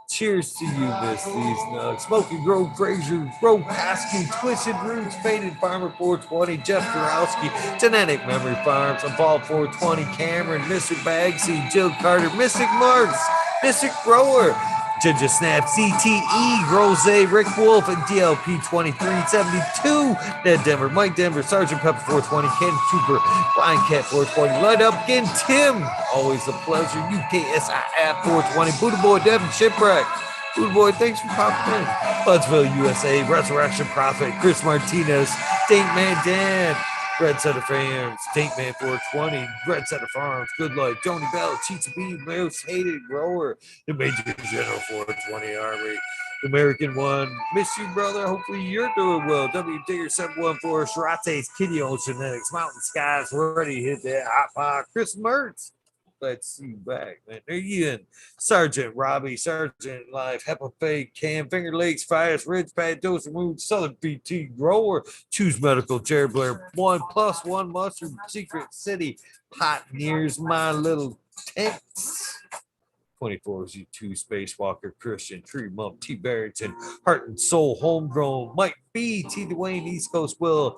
Cheers to you, Miss These Nugs. Smoky Grove, Frazier, Grove Pasky, Twisted Roots, Faded Farmer 420, Jeff Jarowski, Genetic Memory Farms, Evolve 420, Cameron, Mr. Bagsy, Jill Carter, Mystic Marks, Mystic Grower, Ginger Snap, CTE, Rose, Rick Wolf, and DLP 2372, Ned Denver, Mike Denver, Sergeant Pepper 420, Ken Trooper, Blind Cat 420, Light Up again, Tim, always a pleasure, UKSIF 420, Buddha Boy, Devin Shipwreck, Buddha Boy, thanks for popping in, Buttsville, USA, Resurrection Prophet, Chris Martinez, Dink Man Dan, Red Setter Fans, Tank Man 420, Red Setter Farms, Good Life, Tony Bell, Cheats B, Most Hated Grower, the Major General 420 Army, the American One, miss you, brother. Hopefully you're doing well. W Digger 714, Shirate's Kitty Oceanetics, Mountain Skies, ready to hit that hot pot. Chris Mertz, Glad to see you back, man. There you in. Sergeant Robbie, Sergeant Life, Hepa Fade, Cam, Finger Lakes, Fires, Ridge Pad, Dose Mood, Southern BT, Grower, Choose Medical, Jerry Blair, 1+1 Mustard, Secret City, Pioneers, My Little Tents. 24Z2 Spacewalker, Christian, Tree Mump, T. Barrington, Heart and Soul, Homegrown, Mike B, T. Dwayne, East Coast Will,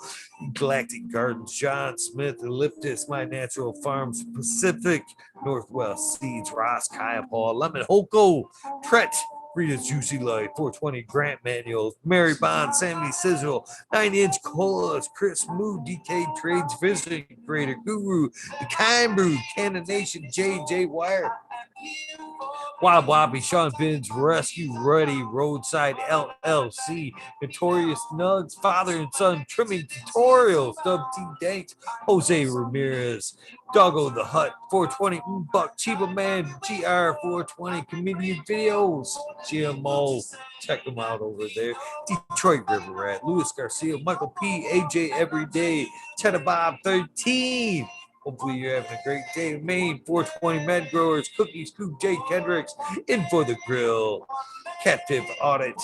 Galactic Gardens, John Smith, Elliptus, My Natural Farms, Pacific, Northwest Seeds, Ross, Kaya Paul, Lemon Hoko, Tret, Rita's Juicy Life, 420 Grant Manuals, Mary Bond, Sammy Sizzle, 9-inch Colas, Chris Mood, DK Trades, Vision Creator, Guru, The Kind Brew, Cannon Nation, J Wire, Wild Bobby, Sean Finn's Rescue Ready, Roadside LLC, Notorious Nugs, Father and Son Trimming Tutorials, Dub T Danks, Jose Ramirez, Doggo the Hut, 420 Buck, Chiba Man, GR420 Comedian Videos, GMO. Check them out over there. Detroit River Rat, Luis Garcia, Michael P, AJ Everyday, Cheddar Bob 13. Hopefully you're having a great day. Maine, 420 Med Growers, Cookies, Coop, Jay Kendricks, In for the Grill, Captive Audit,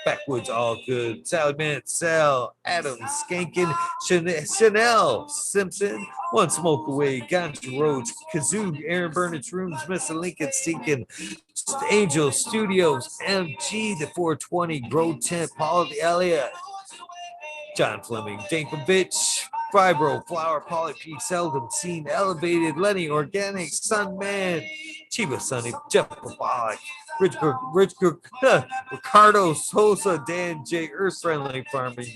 Backwoods All Good, Sally Man, Sal, Adam, Skankin, Chanel, Simpson, One Smoke Away, Ganja Roach, Kazoo, Aaron Burnett's Rooms, Mr. Lincoln Stinkin, Angel Studios, MG, the 420, Grow Tent, Paul Elliott, John Fleming, Jankovic, Fibro, Flower, Polly P, Seldom Seen, Elevated, Lenny, Organic, Sunman, Chiba Sunny, Jeff Pollock, Rich Cook, Ricardo Sosa, Dan J, Earth Friendly Farming,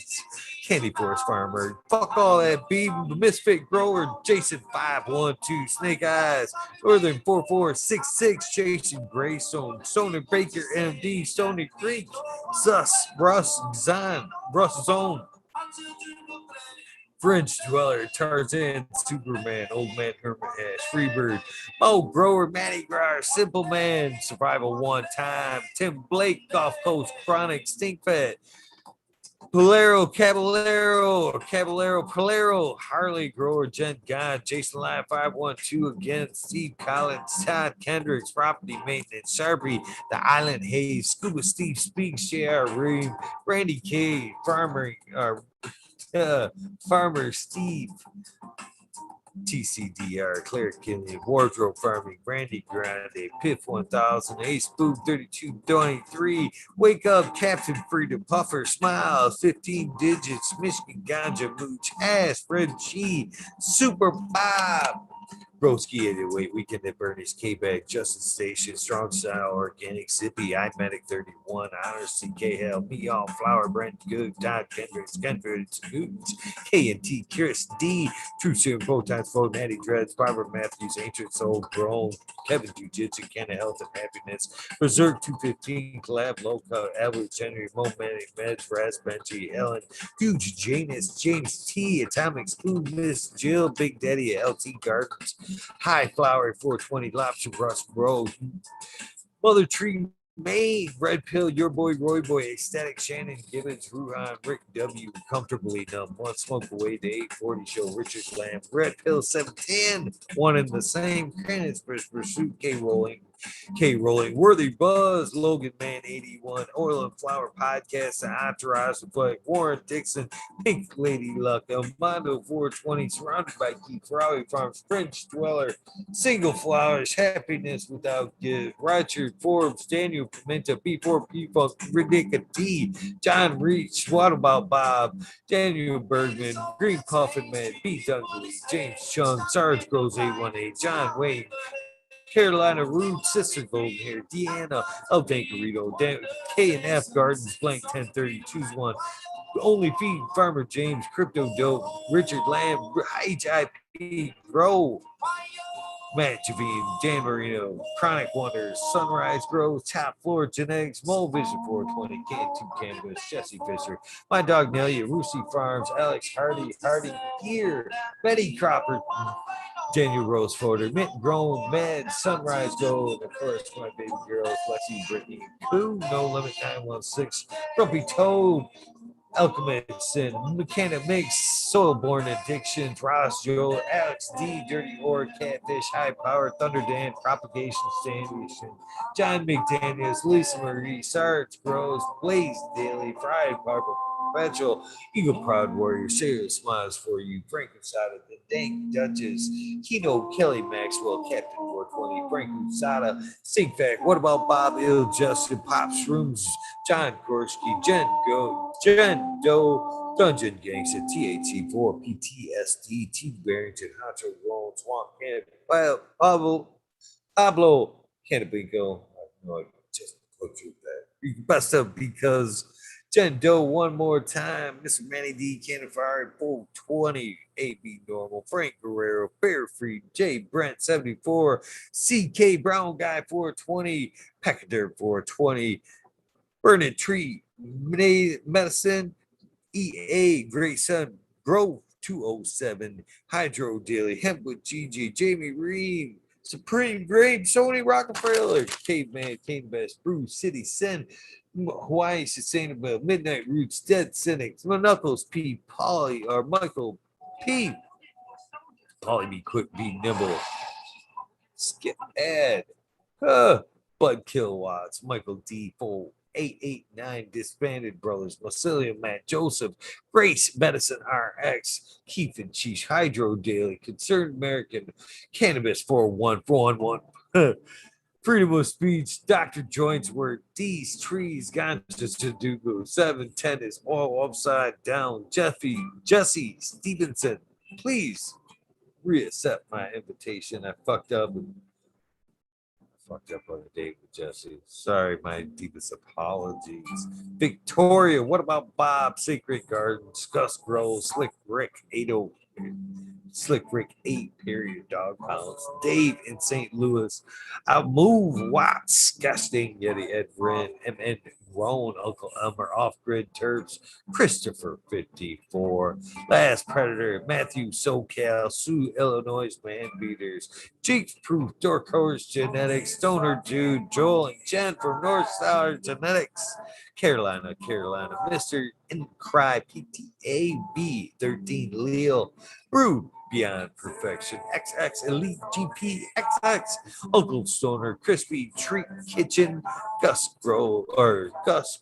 Candy Forest Farmer, Fuck All That Beef, the Misfit Grower, Jason 512, Snake Eyes, Northern 4466, Jason Greystone, Stoner Baker MD, Stony Creek, Sus, Russ Zon, Russ Zone, French Dweller, Tarzan, Superman, Old Man Hermit Hash, Freebird, Mo Grower, Matty Grower, Simple Man, Survival One Time, Tim Blake, Gulf Coast Chronic, Stinkfed, Caballero, Harley Grower, Gent God, Jason Live 512 again, Steve Collins, Todd Kendricks, Property Maintenance, Sharpie, The Island Haze, Scuba Steve Speaks, JR Ream, Randy K, Farmer Steve, TCDR, Claire Kinley, Wardrobe Farming, Brandy Grande, Piff 1000, Ace Boo 3223, Wake Up, Captain Frida, Puffer, Smiles, 15 Digits, Michigan Ganja, Mooch, Ass, Fred G, Super Bob, Broski 808, Weekend at Bernie's, K-Bag, Justin Station, Strong Style, Organic, Zippy, iMedic 31, Honors, CK Hell, Me All, Flower, Brent Good, Todd Kendricks, Kenford, Newtons, K&T, Chris D, True Serum, Photons, Phone, Natty Dreads, Barbara Matthews, Ancient Soul, Grown, Kevin Jiu-Jitsu, Canna Health and Happiness, Berserk 215, Collab, Low Cut, Albert Henry, Momentic, Meds, Raz, Benji, Ellen, Huge Janus, James T, Atomic Spoon, Miss Jill, Big Daddy, LT Gardens, High Flower 420, Lobster Rust Road, Mother Tree Maine, Red Pill, Your Boy Roy Boy, Ecstatic Shannon Gibbons, Ruhan, Rick W, Comfortably Numb, One Smoke Away, The 840 Show, Richard Lamb, Red Pill 710, One and the Same, Cannons Pursuit, K Rolling, Worthy Buzz, Logan Man 81, Oil and Flower Podcast, The Entourage, Like Warren Dixon, Pink Lady Luck, Elmondo 420, Surrounded by Keith, Raleigh Farms, French Dweller, Single Flowers, Happiness Without Give, Richard Forbes, Daniel Pimenta, B4P Funk, Ridica D, John Reach, What About Bob, Daniel Bergman, Green Puffin Man, B. Dunkley, James Chung, Sarge Grows 818, John Wayne, Carolina Rude, Sister Golden here, Deanna, El Dankerito, K&F Gardens, Blank 1030, choose one. Only Feed, Farmer James, Crypto Dope, Richard Lamb, HIP, Grow, Matt Javine, Dan Marino, Chronic Wonders, Sunrise Grows, Top Floor Genetics, Mole Vision 420, Can2 Canvas, Jesse Fisher, My Dog Nelia, Roosie Farms, Alex Hardy Gear, Betty Cropper, Daniel Rose Forder, Mint Grown, Med, Sunrise Gold, and of course, my baby girls, Lexi, Brittany, Koo, No Limit 916, Grumpy Toad, Alchemist and Mechanic Mix, Soilborn Addictions, Ross Joel, Alex D, Dirty Ore, Catfish, High Power, Thunder Dan, Propagation Station, John McDaniels, Lisa Marie, Sarge Gross, Blaze Daily, Fried Barber, Perpetual, Eagle Proud Warrior, Sarah Smiles for You, Frank Usada, The Dank Duchess, Kino, Kelly Maxwell, Captain 420, Frank Usada, Sig Fact, What About Bob Ill, Justin, Pop Shrooms, John Gorski, Jen Doe, Dungeon Gangster, THC4, PTSD, T Barrington, Honcho Roll, Swamp Can, Pablo Canabico. I just put through that. Best of because Jen Doe one more time. Mr. Manny D. Cannon Fire 420. AB Normal. Frank Guerrero. Bear Free. J. Brent 74. CK Brown Guy 420. Packader 420. Burning Tree. Medicine. EA Grayson. Grove 207. Hydro Daily. Hemp with GG. Jamie Reed. Supreme Grade, Sony Rockefeller, Caveman, Kane Best, Bruce, City Sin, Hawaii Sustainable, Midnight Roots, Dead Cynics, Knuckles P, Polly, or Michael P, Polly Be Quick, Be Nimble, Skip Ed, Bud Kilowatts, Michael D. 889 Disbanded Brothers, Massilia Matt Joseph, Grace Medicine RX, Keith and Cheech, Hydro Daily, Concerned American, Cannabis 41411, Freedom of Speech, Dr. Joints Word, D's Trees, Ganja Sudoku, 710 is all upside down, Jesse Stevenson, please reaccept my invitation. I fucked up on a date with Jesse. Sorry, my deepest apologies. Victoria, what about Bob? Sacred Gardens, Gus Grohl, Slick Rick 80, Slick Rick 8 period dog pounds. Dave in St. Louis. I'll move Watts, Gusting, Yeti Ed Rin, MN Roan, Uncle Elmer, Off Grid Terps, Christopher 54, Last Predator, Matthew SoCal, Sioux, Illinois, Man Beaters, Jinx Proof, Dork Horse Genetics, Stoner Jude, Joel and Jen from North Star Genetics, Carolina, Mr. Cry PTAB 13 Leo, Brew Beyond Perfection, XX Elite GP XX, Uncle Stoner, Crispy Treat Kitchen, Gus Grow or Gus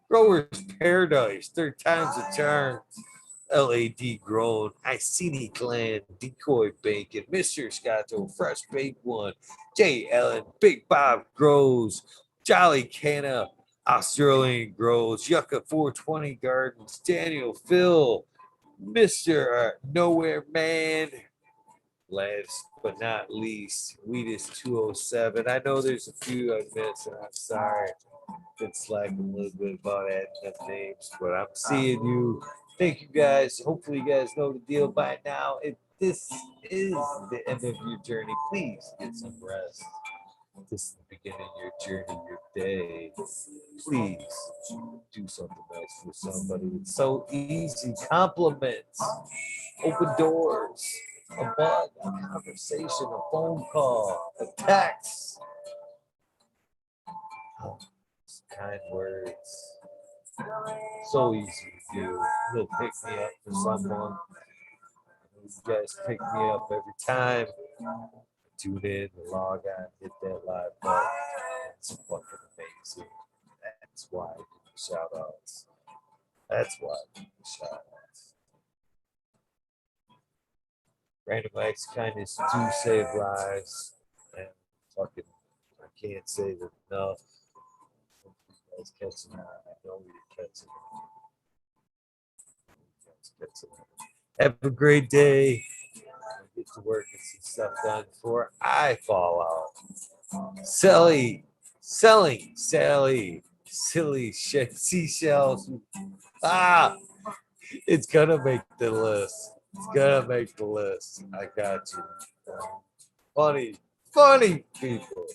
Grower's Paradise, third time's a charm. LAD Grown, Iceni Clan, Decoy Bacon, Mr. Scotto, Fresh Baked One, J. Ellen, Big Bob Grows, Jolly Canna, Australian Grows, Yucca 420 Gardens, Daniel Phil, Mr. Nowhere Man, last but not least, Weedus 207. I know there's a few I missed, and I'm sorry. Been slacking a little bit about adding up names, but I'm seeing you. Thank you guys. Hopefully, you guys know the deal by now. If this is the end of your journey, please get some rest. This is the beginning of your journey, your day. Please do something nice for somebody. It's so easy. Compliments, open doors, a bug, a conversation, a phone call, a text, kind words. So easy to do. You'll pick me up for someone. You guys pick me up every time. Tune in, log on, hit that live button. It's fucking amazing. That's why I do the shout outs. That's why I do the shout outs. Random acts of kindness do save lives. And fucking, I can't say that enough. You guys catching on. I know you're catching on. Have a great day. Get to work and some stuff done before I fall out. Sally, silly shit, seashells. Ah, it's gonna make the list. It's gonna make the list. I got you. Funny people.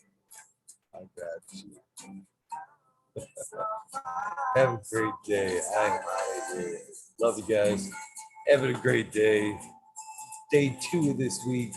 I got you. Have a great day. I'm out of here. Love you guys. Having a great day. Day 2 of this week.